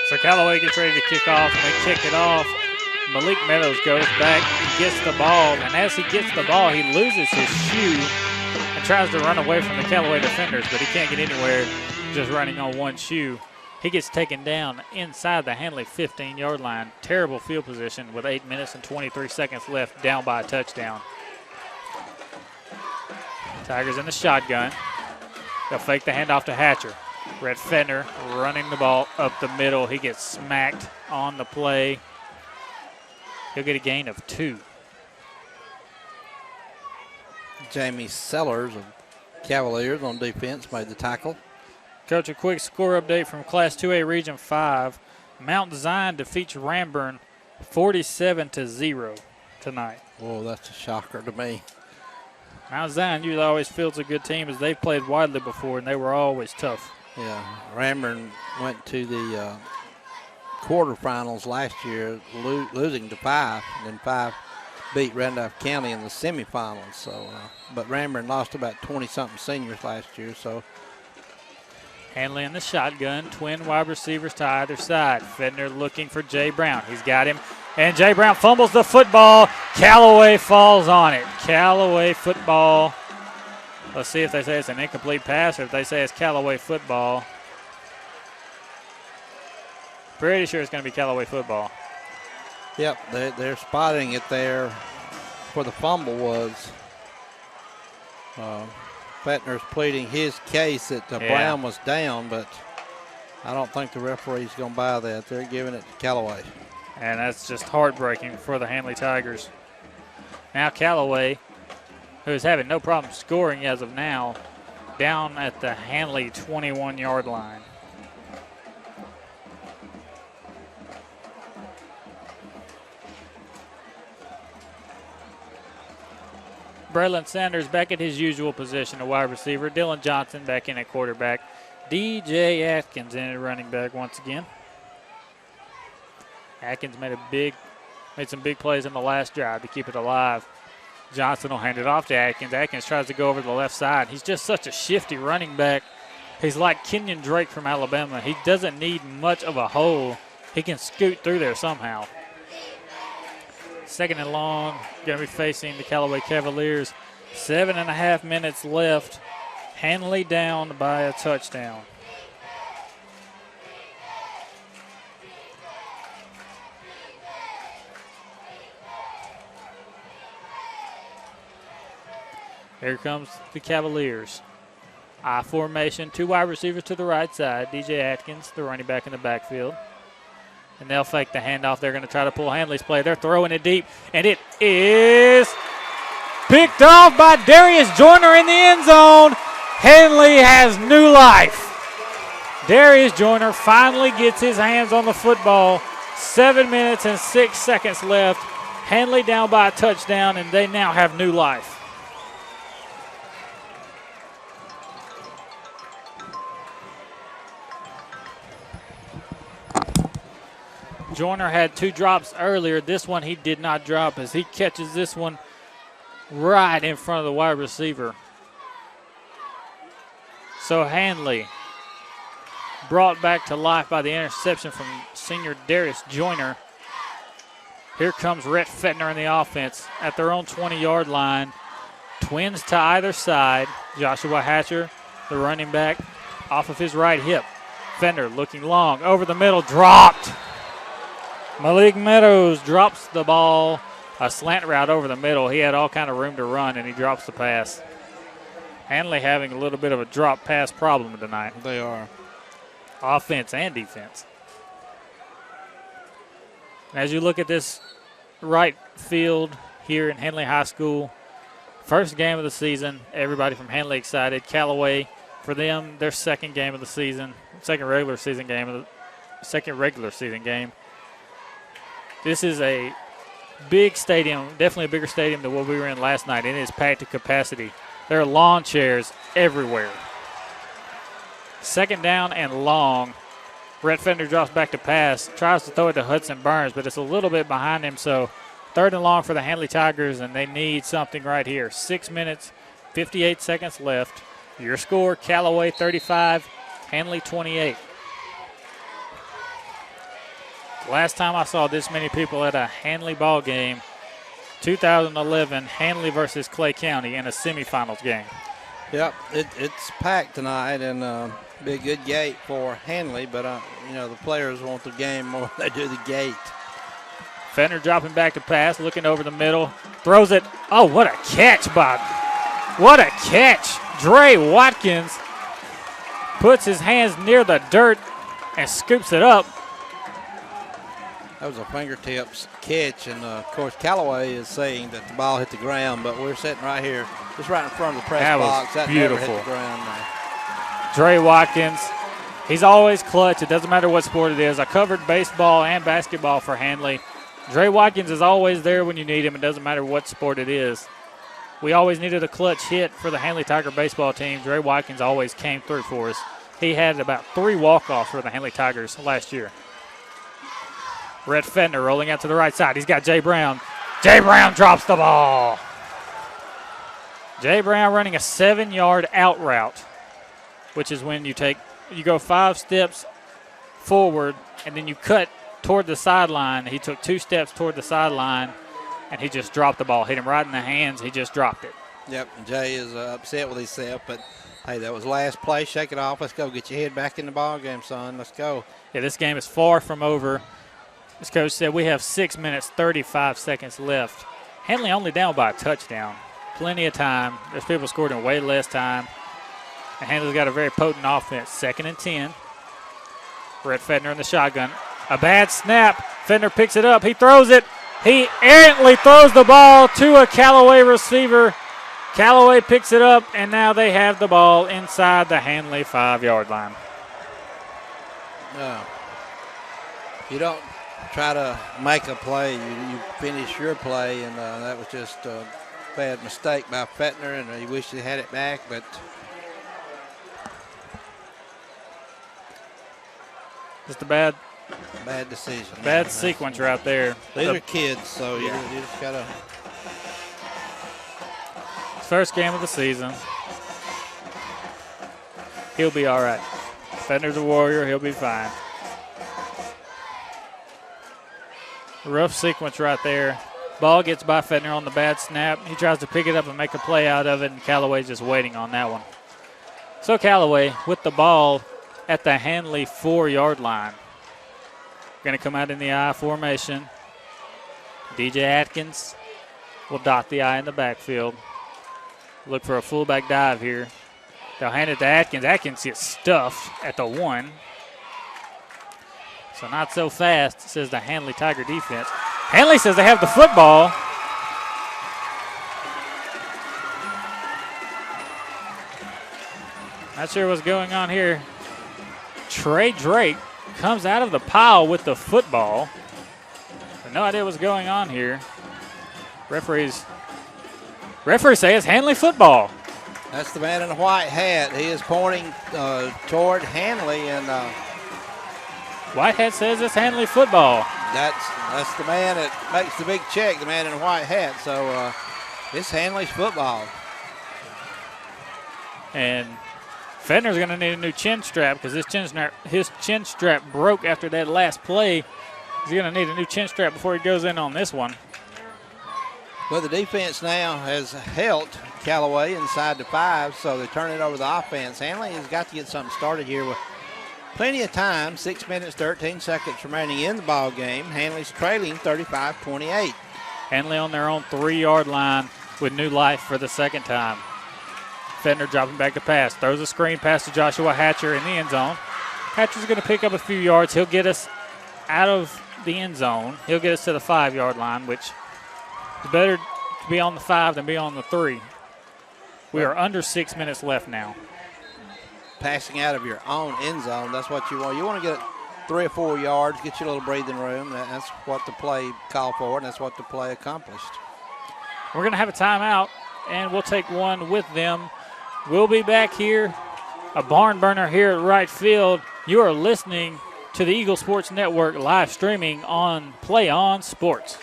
So Callaway gets ready to kick off, and they kick it off. Malik Meadows goes back, he gets the ball, and as he gets the ball, he loses his shoe and tries to run away from the Callaway defenders, but he can't get anywhere just running on one shoe. He gets taken down inside the Handley 15-yard line. Terrible field position with 8 minutes and 23 seconds left, down by a touchdown. Tigers in the shotgun. They'll fake the handoff to Hatcher. Rhett Fenner running the ball up the middle. He gets smacked on the play. He'll get a gain of 2.
Jamie Sellers of Cavaliers on defense made the tackle.
Coach, a quick score update from Class 2A Region 5. Mount Zion defeats Ranburne 47-0 tonight.
Oh, that's a shocker to me.
Mount Zion usually always fields a good team as they've played widely before, and they were always tough.
Yeah, Ramburn went to the quarterfinals last year, losing to 5, and then 5 beat Randolph County in the semifinals. So, but Ramburn lost about 20-something seniors last year. So,
Handley in the shotgun, twin wide receivers to either side. Fedner looking for Jay Brown. He's got him, and Jay Brown fumbles the football. Callaway falls on it. Callaway football. Let's see if they say it's an incomplete pass or if they say it's Callaway football. Pretty sure it's going to be Callaway football.
Yep, they're spotting it there where the fumble was. Fettner's pleading his case that Brown was down, but I don't think the referee's going to buy that. They're giving it to Callaway.
And that's just heartbreaking for the Handley Tigers. Now Callaway, who's having no problem scoring as of now, down at the Handley 21-yard line. Braylon Sanders back at his usual position, a wide receiver. Dylan Johnson back in at quarterback. DJ Atkins in at running back once again. Atkins made some big plays in the last drive to keep it alive. Johnson will hand it off to Atkins. Atkins tries to go over to the left side. He's just such a shifty running back. He's like Kenyon Drake from Alabama. He doesn't need much of a hole. He can scoot through there somehow. Second and long, going to be facing the Callaway Cavaliers. 7.5 minutes left. Handley down by a touchdown. Here comes the Cavaliers. I formation, 2 wide receivers to the right side. DJ Atkins, the running back in the backfield. And they'll fake the handoff. They're going to try to pull Handley's play. They're throwing it deep, and it is picked off by Darius Joyner in the end zone. Handley has new life. Darius Joyner finally gets his hands on the football. 7 minutes and 6 seconds left. Handley down by a touchdown, and they now have new life. Joyner had 2 drops earlier. This one he did not drop as he catches this one right in front of the wide receiver. So Handley brought back to life by the interception from senior Darius Joyner. Here comes Rhett Fettner in the offense at their own 20-yard line. Twins to either side. Joshua Hatcher, the running back, off of his right hip. Fettner looking long, over the middle, dropped. Malik Meadows drops the ball, a slant route over the middle. He had all kind of room to run, and he drops the pass. Handley having a little bit of a drop pass problem tonight.
They are.
Offense and defense. As you look at this right field here in Handley High School, first game of the season, everybody from Handley excited. Callaway, for them, their second game of the season, second regular season game. This is a big stadium, definitely a bigger stadium than what we were in last night. It is packed to capacity. There are lawn chairs everywhere. Second down and long. Rhett Fender drops back to pass, tries to throw it to Hudson Burns, but it's a little bit behind him. So third and long for the Handley Tigers, and they need something right here. 6 minutes, 58 seconds left. Your score, Callaway 35, Handley 28. Last time I saw this many people at a Handley ball game, 2011, Handley versus Clay County in a semifinals game.
Yep, it's packed tonight, and be a good gate for Handley, but the players want the game more than they do the gate.
Fender dropping back to pass, looking over the middle, throws it. Oh, what a catch, Bob. What a catch. Dre Watkins puts his hands near the dirt and scoops it up.
That was a fingertips catch, and of course Callaway is saying that the ball hit the ground, but we're sitting right here, just right in front of the press box. That
beautiful.
Never hit the ground now.
Dre Watkins, he's always clutch. It doesn't matter what sport it is. I covered baseball and basketball for Handley. Dre Watkins is always there when you need him. It doesn't matter what sport it is. We always needed a clutch hit for the Handley Tiger baseball team. Dre Watkins always came through for us. He had about 3 walk-offs for the Handley Tigers last year. Rhett Fentner rolling out to the right side. He's got Jay Brown. Jay Brown drops the ball. Jay Brown running a 7-yard out route, which is when you go 5 steps forward and then you cut toward the sideline. He took 2 steps toward the sideline and he just dropped the ball. Hit him right in the hands. He just dropped it.
Yep, Jay is upset with himself, but hey, that was last play. Shake it off. Let's go. Get your head back in the ball game, son. Let's go.
Yeah, this game is far from over. As Coach said, we have 6 minutes, 35 seconds left. Handley only down by a touchdown. Plenty of time. There's people scored in way less time. And Handley's got a very potent offense. 2nd and 10. Rhett Fentner in the shotgun. A bad snap. Fentner picks it up. He throws it. He errantly throws the ball to a Callaway receiver. Callaway picks it up, and now they have the ball inside the Handley 5-yard line.
You don't try to make a play. You finish your play, and that was just a bad mistake by Fentner, and he wished he had it back, but
just a bad
decision.
Bad sequence right there.
These are kids, so you just got to.
First game of the season. He'll be all right. Fenner's a warrior. He'll be fine. Rough sequence right there. Ball gets by Fentner on the bad snap. He tries to pick it up and make a play out of it, and Callaway's just waiting on that one. So Callaway with the ball at the Handley 4-yard line. Going to come out in the I formation. DJ Atkins will dot the I in the backfield. Look for a fullback dive here. They'll hand it to Atkins. Atkins gets stuffed at the 1. So not so fast, says the Handley Tiger defense. Handley says they have the football. Not sure what's going on here. Trey Drake comes out of the pile with the football. No idea what's going on here. Referees say it's Handley football.
That's the man in the white hat. He is pointing toward Handley, and
white hat says it's Handley football.
That's the man that makes the big check, the man in the white hat. So it's Handley's football.
And Fentner's going to need a new chin strap because his chin strap broke after that last play. He's going to need a new chin strap before he goes in on this one.
Well, the defense now has held Callaway inside the 5, so they turn it over to the offense. Handley has got to get something started here with plenty of time. 6 minutes, 13 seconds remaining in the ball game. Handley's trailing 35-28.
Handley on their own 3-yard line with new life for the second time. Fentner dropping back to pass. Throws a screen pass to Joshua Hatcher in the end zone. Hatcher's going to pick up a few yards. He'll get us out of the end zone. He'll get us to the 5-yard line, which is better to be on the 5 than be on the 3. We are under 6 minutes left now.
Passing out of your own end zone, that's what you want. You want to get 3 or 4 yards, get you a little breathing room. That's what the play called for, and that's what the play accomplished.
We're going to have a timeout, and we'll take one with them. We'll be back here, a barn burner here at right field. You are listening to the Eagle Sports Network live streaming on Play On Sports.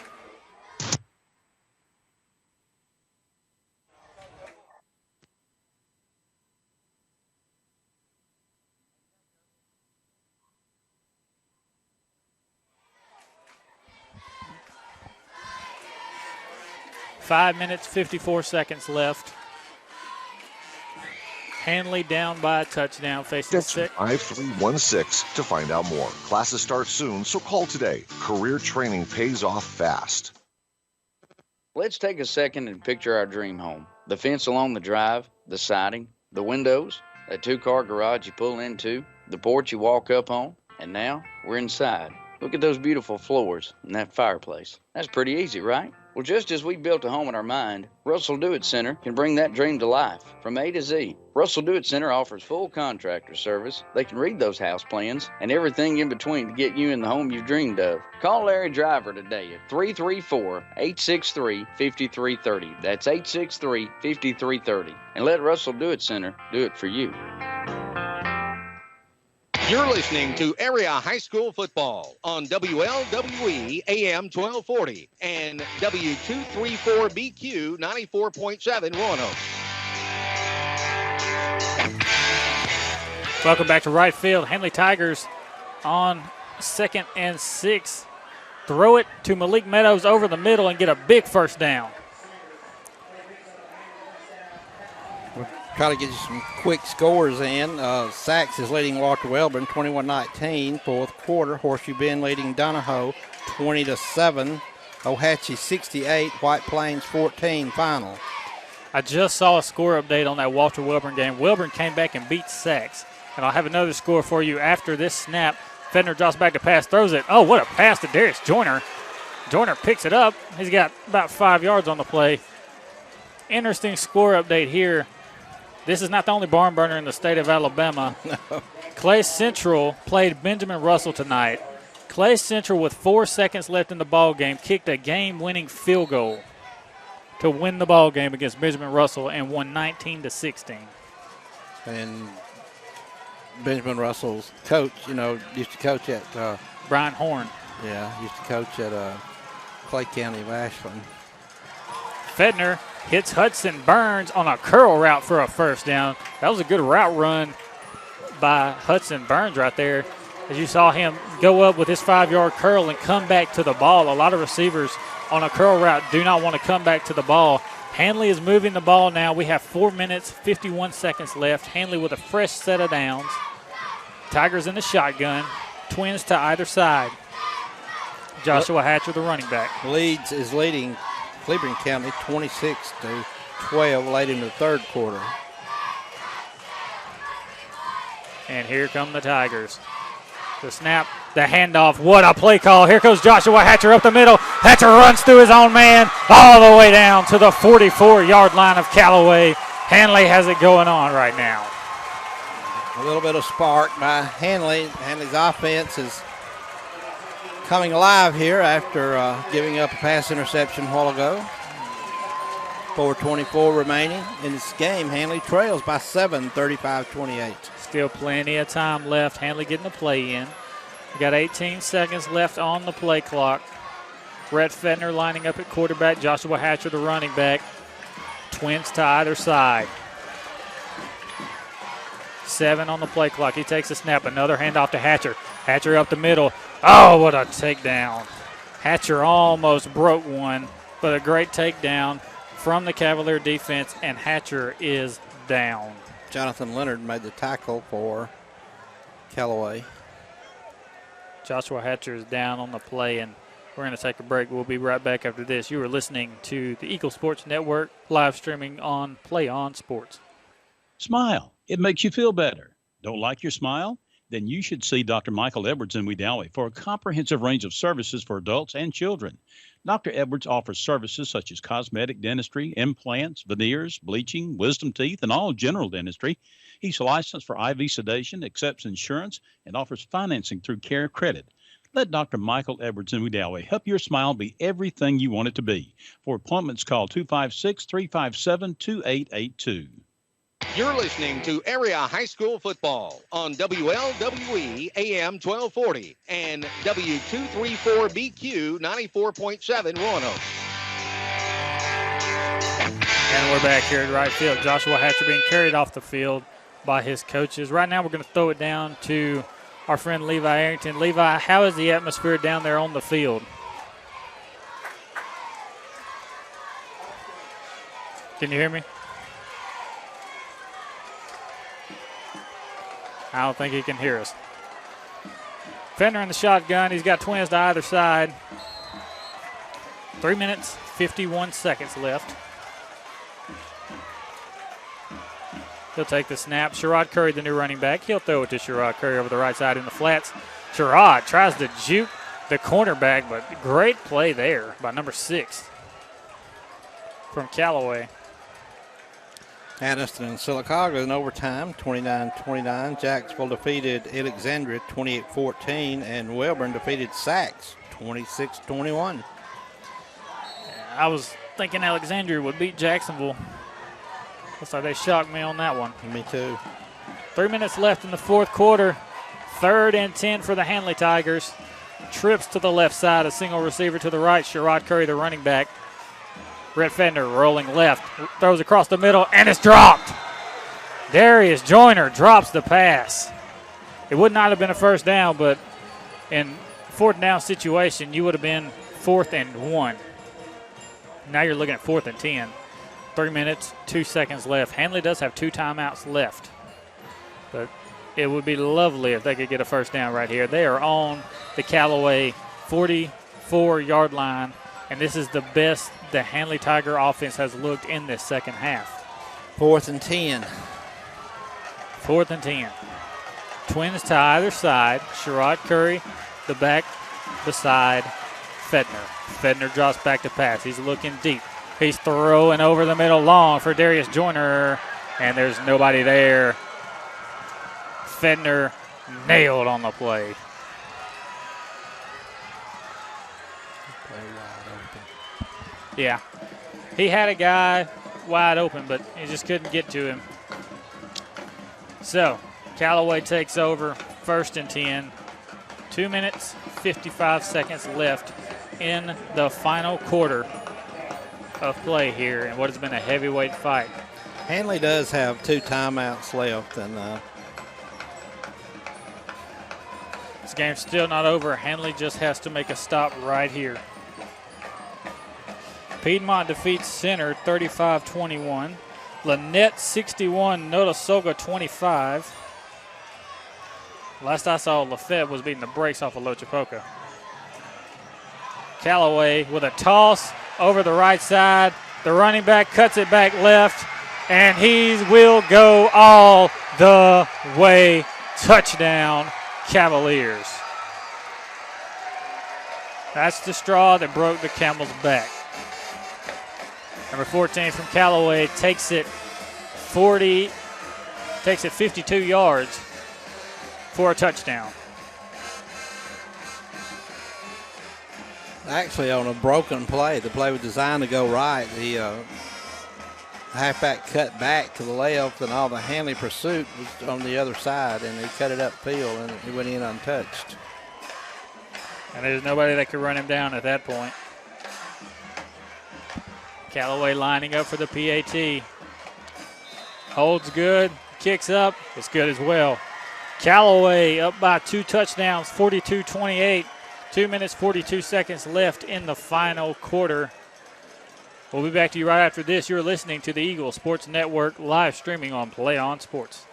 Five minutes, 54 seconds left. Handley down by a touchdown, facing
That's
5316
to find out more. Classes start soon, so call today. Career training pays off fast.
Let's take a second and picture our dream home. The fence along the drive, the siding, the windows, that 2-car garage you pull into, the porch you walk up on, and now we're inside. Look at those beautiful floors and that fireplace. That's pretty easy, right? Well, just as we built a home in our mind, Russell Do-It Center can bring that dream to life from A to Z. Russell Do-It Center offers full contractor service. They can read those house plans and everything in between to get you in the home you've dreamed of. Call Larry Driver today at 334-863-5330. That's 863-5330. And let Russell Do-It Center do it for you.
You're listening to Area High School Football on WLWE AM 1240 and W234BQ 94.7 Roanoke.
Welcome back to right field. Handley Tigers on 2nd and 6. Throw it to Malik Meadows over the middle and get a big first down.
Try to get you some quick scores in. Sachs is leading Walter Wellborn 21-19, fourth quarter. Horseshoe Bend leading Donahoe 20-7. Ohatchee 68, White Plains 14 final.
I just saw a score update on that Walter Wellborn game. Wellborn came back and beat Sachs. And I'll have another score for you after this snap. Fedner drops back to pass, throws it. Oh, what a pass to Darius Joyner. Joyner picks it up. He's got about 5 yards on the play. Interesting score update here. This is not the only barn burner in the state of Alabama. No. Clay Central played Benjamin Russell tonight. Clay Central, with 4 seconds left in the ball game, kicked a game-winning field goal to win the ball game against Benjamin Russell and won 19-16.
And Benjamin Russell's coach, used to coach at
Brian Horn.
Yeah, used to coach at Clay County of Ashland.
Fedner hits Hudson Burns on a curl route for a first down. That was a good route run by Hudson Burns right there. As you saw him go up with his 5-yard curl and come back to the ball. A lot of receivers on a curl route do not want to come back to the ball. Handley is moving the ball now. We have 4 minutes, 51 seconds left. Handley with a fresh set of downs. Tigers in the shotgun. Twins to either side. Joshua Hatcher, the running back.
Leeds is leading Cleburne County 26-12 late in the third quarter.
And here come the Tigers. The snap, the handoff. What a play call. Here goes Joshua Hatcher up the middle. Hatcher runs through his own man all the way down to the 44-yard line of Callaway. Handley has it going on right now.
A little bit of spark by Handley. Handley's offense is coming alive here after giving up a pass interception a while ago. 4:24 remaining in this game. Handley trails by 7, 35-28.
Still plenty of time left. Handley getting the play in. We got 18 seconds left on the play clock. Brett Fedner lining up at quarterback. Joshua Hatcher, the running back. Twins to either side. 7 on the play clock. He takes a snap. Another handoff to Hatcher. Hatcher up the middle. Oh, what a takedown. Hatcher almost broke one, but a great takedown from the Cavalier defense, and Hatcher is down.
Jonathan Leonard made the tackle for Callaway.
Joshua Hatcher is down on the play, and we're going to take a break. We'll be right back after this. You are listening to the Eagle Sports Network, live streaming on Play On Sports.
Smile. It makes you feel better. Don't like your smile? Then you should see Dr. Michael Edwards in Wedowee for a comprehensive range of services for adults and children. Dr. Edwards offers services such as cosmetic dentistry, implants, veneers, bleaching, wisdom teeth, and all general dentistry. He's licensed for IV sedation, accepts insurance, and offers financing through Care Credit. Let Dr. Michael Edwards in Wedowee help your smile be everything you want it to be. For appointments, call 256-357-2882.
You're listening to Area High School Football on WLWE AM 1240 and W234BQ 94.7 Roanoke.
And we're back here at right field. Joshua Hatcher being carried off the field by his coaches. Right now we're going to throw it down to our friend Levi Arrington. Levi, how is the atmosphere down there on the field? Can you hear me? I don't think he can hear us. Fender in the shotgun. He's got twins to either side. 3 minutes, 51 seconds left. He'll take the snap. Sherrod Curry, the new running back. He'll throw it to Sherrod Curry over the right side in the flats. Sherrod tries to juke the cornerback, but great play there by number 6. from Callaway.
Addison and Sylacauga in overtime, 29-29. Jacksonville defeated Alexandria 28-14, and Welborn defeated Sachs 26-21.
I was thinking Alexandria would beat Jacksonville. Looks like they shocked me on that one.
Me too.
3 minutes left in the fourth quarter. 3rd and 10 for the Handley Tigers. Trips to the left side, a single receiver to the right. Sherrod Curry, the running back. Brett Fender rolling left, throws across the middle, and it's dropped. Darius Joyner drops the pass. It would not have been a first down, but in 4th down situation, you would have been 4th and 1. Now you're looking at 4th and 10. 3 minutes, 2 seconds left. Handley does have 2 timeouts left, but it would be lovely if they could get a first down right here. They are on the Callaway 44-yard line, and this is the best the Handley Tiger offense has looked in this second half.
4th and 10.
4th and 10. Twins to either side. Sherrod Curry, the back beside Fedner. Fedner drops back to pass. He's looking deep. He's throwing over the middle long for Darius Joyner, and there's nobody there. Fedner nailed on the play. Yeah, he had a guy wide open, but he just couldn't get to him. So, Callaway takes over, 1st and 10. 2 minutes, 55 seconds left in the final quarter of play here in what has been a heavyweight fight.
Handley does have 2 timeouts left, and
this game's still not over. Handley just has to make a stop right here. Piedmont defeats Center 35-21. Lynette 61, Notasulga 25. Last I saw, Lafayette was beating the brakes off of Lochapoka. Callaway with a toss over the right side. The running back cuts it back left, and he will go all the way. Touchdown, Cavaliers. That's the straw that broke the camel's back. Number 14 from Callaway takes it 52 yards for a touchdown.
Actually, on a broken play, the play was designed to go right. The halfback cut back to the left, and all the Handley pursuit was on the other side, and he cut it upfield, and he went in untouched.
And there's nobody that could run him down at that point. Callaway lining up for the PAT. Holds good, kicks up, it's good as well. Callaway up by 2 touchdowns, 42-28. 2 minutes, 42 seconds left in the final quarter. We'll be back to you right after this. You're listening to the Eagle Sports Network, live streaming on Play On Sports.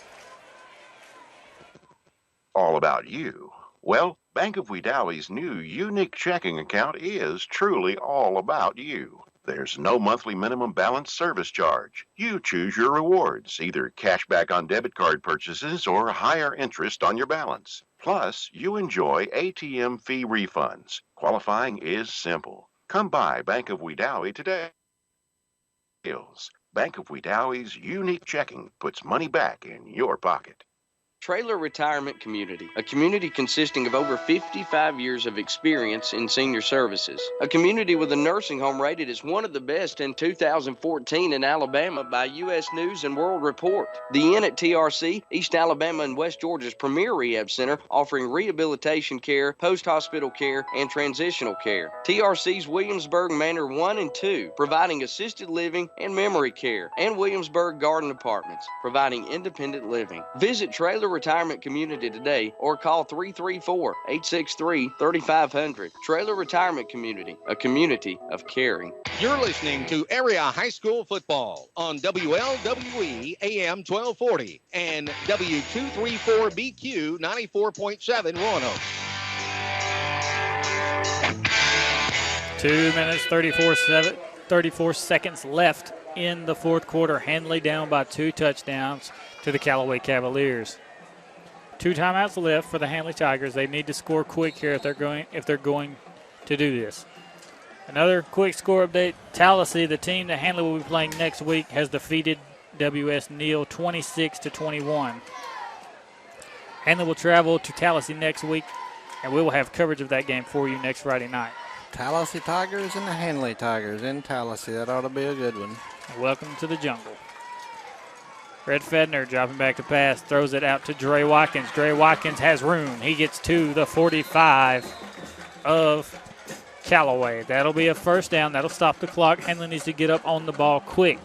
All about you. Well, Bank of Wedowie's new unique checking account is truly all about you. There's no monthly minimum balance service charge. You choose your rewards, either cash back on debit card purchases or higher interest on your balance. Plus, you enjoy ATM fee refunds. Qualifying is simple. Come by Bank of Wedowee today. Bank of Wedowie's unique checking puts money back in your pocket.
Trailer Retirement Community, a community consisting of over 55 years of experience in senior services. A community with a nursing home rated as one of the best in 2014 in Alabama by U.S. News and World Report. The Inn at TRC, East Alabama and West Georgia's premier rehab center, offering rehabilitation care, post-hospital care, and transitional care. TRC's Williamsburg Manor 1 and 2, providing assisted living and memory care. And Williamsburg Garden Apartments, providing independent living. Visit Trailer Retirement Community today or call 334-863-3500. Trailer Retirement Community, a community of caring.
You're listening to Area High School Football on WLWE AM 1240 and W234BQ 94.7 Roanoke.
2 minutes, 34 seconds left in the fourth quarter. Handley down by 2 touchdowns to the Callaway Cavaliers. 2 timeouts left for the Handley Tigers. They need to score quick here if they're going to do this. Another quick score update. Tallahassee, the team that Handley will be playing next week, has defeated W.S. Neal 26-21. Handley will travel to Tallahassee next week, and we will have coverage of that game for you next Friday night.
Tallahassee Tigers and the Handley Tigers in Tallahassee. That ought to be a good one.
Welcome to the jungle. Red Fedner dropping back to pass, throws it out to Dre Watkins. Dre Watkins has room. He gets to the 45 of Callaway. That'll be a first down. That'll stop the clock. Handley needs to get up on the ball quick.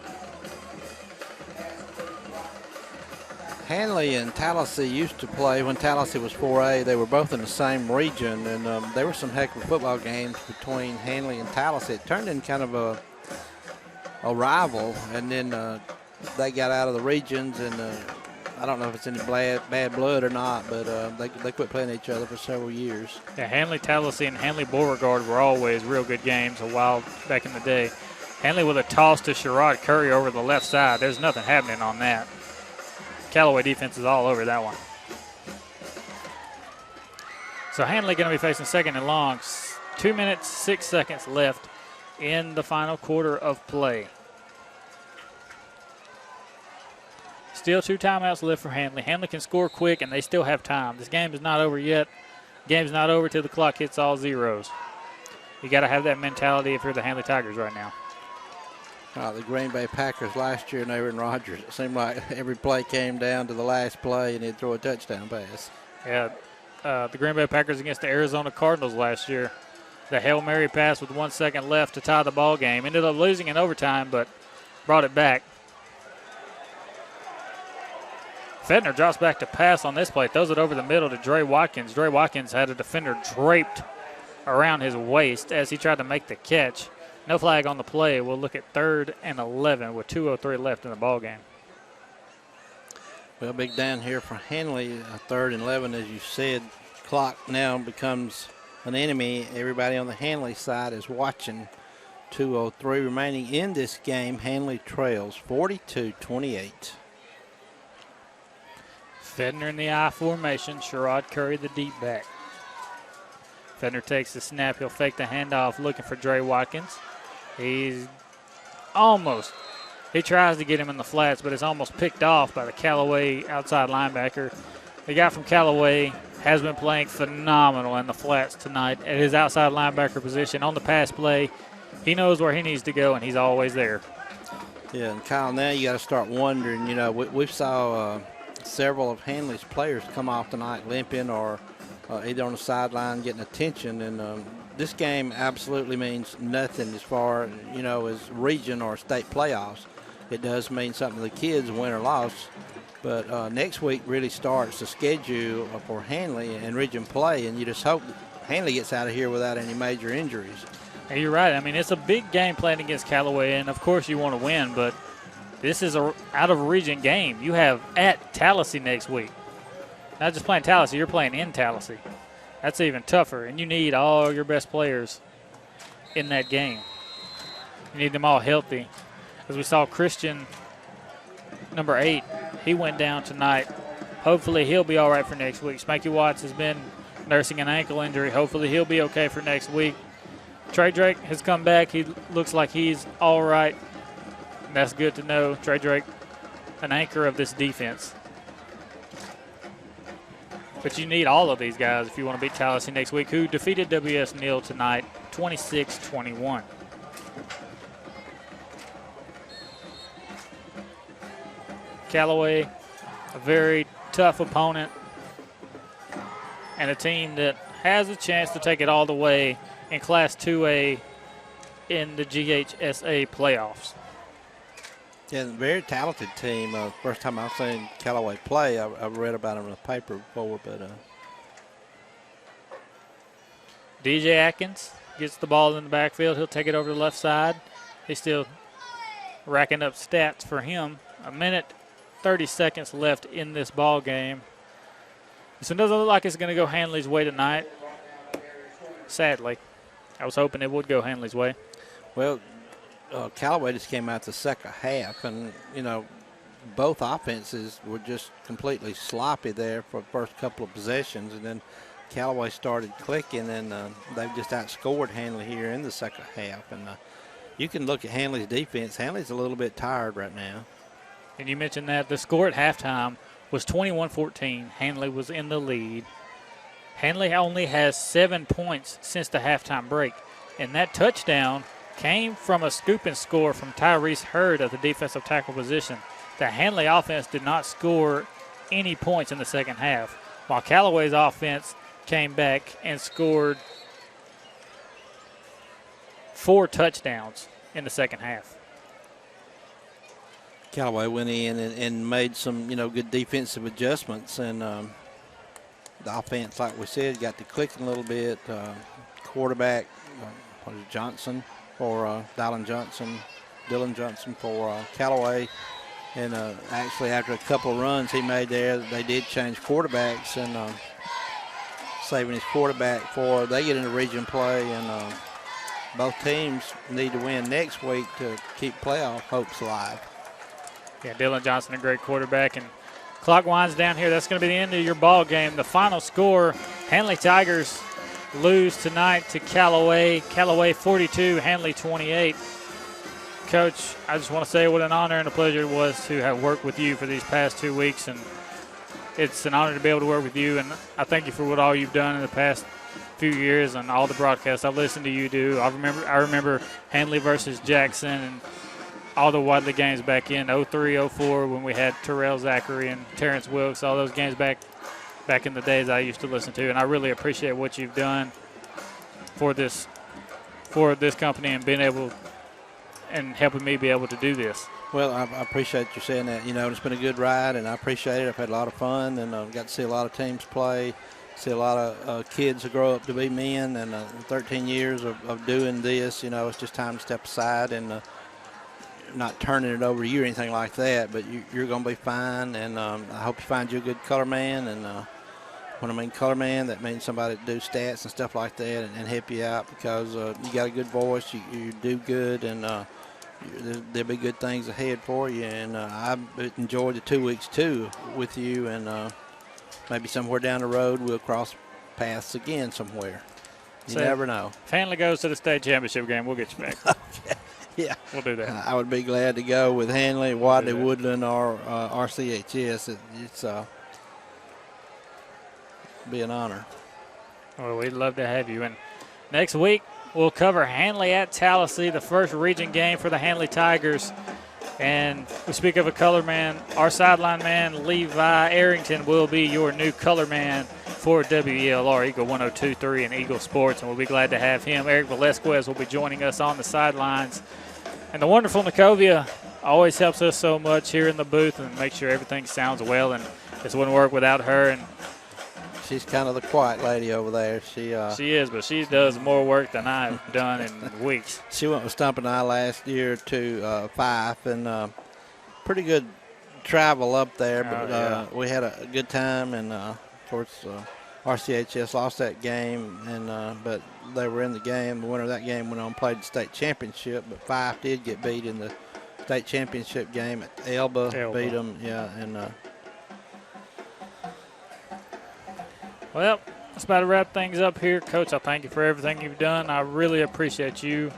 Handley and Tallahassee used to play when Tallahassee was 4A. They were both in the same region, and there were some heck of football games between Handley and Tallahassee. It turned in kind of a rival, and then they got out of the regions, and I don't know if it's any bad blood or not, but they quit playing each other for several years.
Yeah, Handley Tallahassee and Handley Beauregard were always real good games a while back in the day. Handley with a toss to Sherrod Curry over the left side. There's nothing happening on that. Callaway defense is all over that one. So Handley going to be facing second and long. 2 minutes, 6 seconds left in the final quarter of play. Still 2 timeouts left for Handley. Handley can score quick, and they still have time. This game is not over yet. Game's not over till the clock hits all zeros. You got to have that mentality if you're the Handley Tigers right now.
The Green Bay Packers last year, and they were in Rogers. It seemed like every play came down to the last play, and he'd throw a touchdown pass.
Yeah, the Green Bay Packers against the Arizona Cardinals last year. The Hail Mary pass with 1 second left to tie the ball game. Ended up losing in overtime, but brought it back. Fedner drops back to pass on this play, throws it over the middle to Dre Watkins. Dre Watkins had a defender draped around his waist as he tried to make the catch. No flag on the play. We'll look at 3rd and 11 with 2:03 left in the ball game.
Well, big down here for Handley. 3rd and 11, as you said. Clock now becomes an enemy. Everybody on the Handley side is watching. 2:03 remaining in this game. Handley trails 42-28.
Fedner in the I formation. Sherrod Curry, the deep back. Fedner takes the snap. He'll fake the handoff, looking for Dre Watkins. He's almost, he tries to get him in the flats, but it's almost picked off by the Callaway outside linebacker. The guy from Callaway has been playing phenomenal in the flats tonight at his outside linebacker position. On the pass play, he knows where he needs to go, and he's always there.
Yeah, and Kyle, now you got to start wondering, we saw several of Handley's players come off tonight limping or either on the sideline getting attention, and this game absolutely means nothing as far as region or state playoffs. It does mean something to the kids, win or loss, but next week really starts the schedule for Handley and region play, and you just hope Handley gets out of here without any major injuries.
And you're right. I mean, it's a big game playing against Callaway, and of course you want to win, but this is a out of region game. You have at Tallahassee next week. Not just playing Tallahassee, you're playing in Tallahassee. That's even tougher, and you need all your best players in that game. You need them all healthy. As we saw Christian, number 8, he went down tonight. Hopefully he'll be all right for next week. Spanky Watts has been nursing an ankle injury. Hopefully he'll be okay for next week. Trey Drake has come back. He looks like he's all right. That's good to know. Trey Drake, an anchor of this defense. But you need all of these guys if you want to beat Tallahassee next week, who defeated W.S. Neal tonight 26-21. Callaway, a very tough opponent and a team that has a chance to take it all the way in Class 2A in the GHSA playoffs.
Yeah, very talented team. First time I've seen Callaway play. I've read about him in the paper before, but
DJ Atkins gets the ball in the backfield. He'll take it over the left side. He's still racking up stats for him. 1:30 left in this ball game. So it doesn't look like it's going to go Handley's way tonight. Sadly, I was hoping it would go Handley's way.
Well, Callaway just came out the second half, and, both offenses were just completely sloppy there for the first couple of possessions, and then Callaway started clicking, and they've just outscored Handley here in the second half. And you can look at Handley's defense. Handley's a little bit tired right now.
And you mentioned that the score at halftime was 21-14. Handley was in the lead. Handley only has 7 points since the halftime break, and that touchdown came from a scoop and score from Tyrese Hurd at the defensive tackle position. The Handley offense did not score any points in the second half, while Callaway's offense came back and scored 4 touchdowns in the second half.
Callaway went in and made some, good defensive adjustments, and the offense, like we said, got to clicking a little bit. Quarterback, Johnson for Dylan Johnson for Callaway. And actually, after a couple of runs he made there, they did change quarterbacks, and saving his quarterback for they get into region play, and both teams need to win next week to keep playoff hopes alive.
Yeah, Dylan Johnson, a great quarterback, and clock winds down here. That's going to be the end of your ball game. The final score: Handley Tigers lose tonight to Callaway. Callaway 42, Handley 28. Coach, I just want to say what an honor and a pleasure it was to have worked with you for these past 2 weeks, and it's an honor to be able to work with you, and I thank you for what all you've done in the past few years and all the broadcasts I've listened to you do. I remember Handley versus Jackson and all the Wadley games back in 03, 04 when we had Terrell Zachary and Terrence Wilkes, all those games back in the days I used to listen to, and I really appreciate what you've done for this company and being able and helping me be able to do this.
Well, I appreciate you saying that. It's been a good ride, and I appreciate it. I've had a lot of fun, and I've got to see a lot of teams play, see a lot of kids who grow up to be men, and 13 years of doing this, it's just time to step aside and not turning it over to you or anything like that, but you're going to be fine, and I hope you find you a good color man, and when I mean color man, that means somebody that do stats and stuff like that and help you out, because you got a good voice, you do good, and there'll be good things ahead for you. And I've enjoyed the 2 weeks too with you, and maybe somewhere down the road we'll cross paths again somewhere. You never know.
If Handley goes to the state championship game, we'll get you back.
Okay. Yeah,
we'll do that.
I would be glad to go with Handley, Wadley, Woodland, or RCHS. It's be an honor.
Well, we'd love to have you. And next week, we'll cover Handley at Tallahassee, the first region game for the Handley Tigers. And we speak of a color man. Our sideline man, Levi Arrington, will be your new color man for WELR, Eagle 102.3 and Eagle Sports. And we'll be glad to have him. Eric Velasquez will be joining us on the sidelines. And the wonderful Nicovia always helps us so much here in the booth and make sure everything sounds well. And this wouldn't work without her. And
she's kind of the quiet lady over there. She
is, but she does more work than I've done in weeks.
She went with Stump and I last year to Fife, and pretty good travel up there. But we had a good time, and of course RCHS lost that game, and but they were in the game. The winner of that game went on and played the state championship, but Fife did get beat in the state championship game at Elba. Beat them, and.
Well, that's about to wrap things up here. Coach, I thank you for everything you've done. I really appreciate you,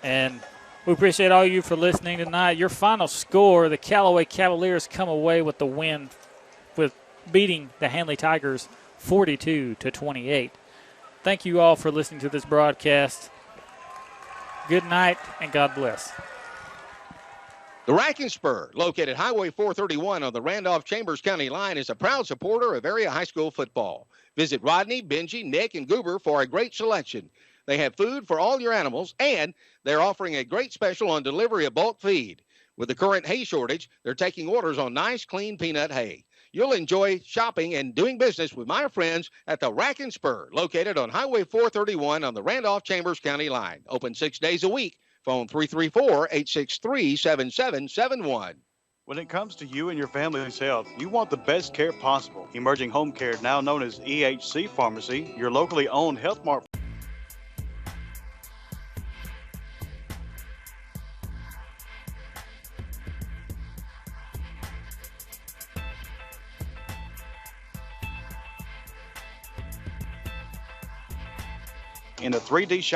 and we appreciate all you for listening tonight. Your final score, the Callaway Cavaliers come away with the win, with beating the Handley Tigers 42-28. Thank you all for listening to this broadcast. Good night, and God bless.
The Rack and Spur, located Highway 431 on the Randolph-Chambers County line, is a proud supporter of area high school football. Visit Rodney, Benji, Nick, and Goober for a great selection. They have food for all your animals, and they're offering a great special on delivery of bulk feed. With the current hay shortage, they're taking orders on nice, clean peanut hay. You'll enjoy shopping and doing business with my friends at the Rack and Spur, located on Highway 431 on the Randolph-Chambers County line. Open 6 days a week. Phone 334-863-7771.
When it comes to you and your family's health, you want the best care possible. Emerging Home Care, now known as EHC Pharmacy, your locally owned Health Mart. in a 3D shop.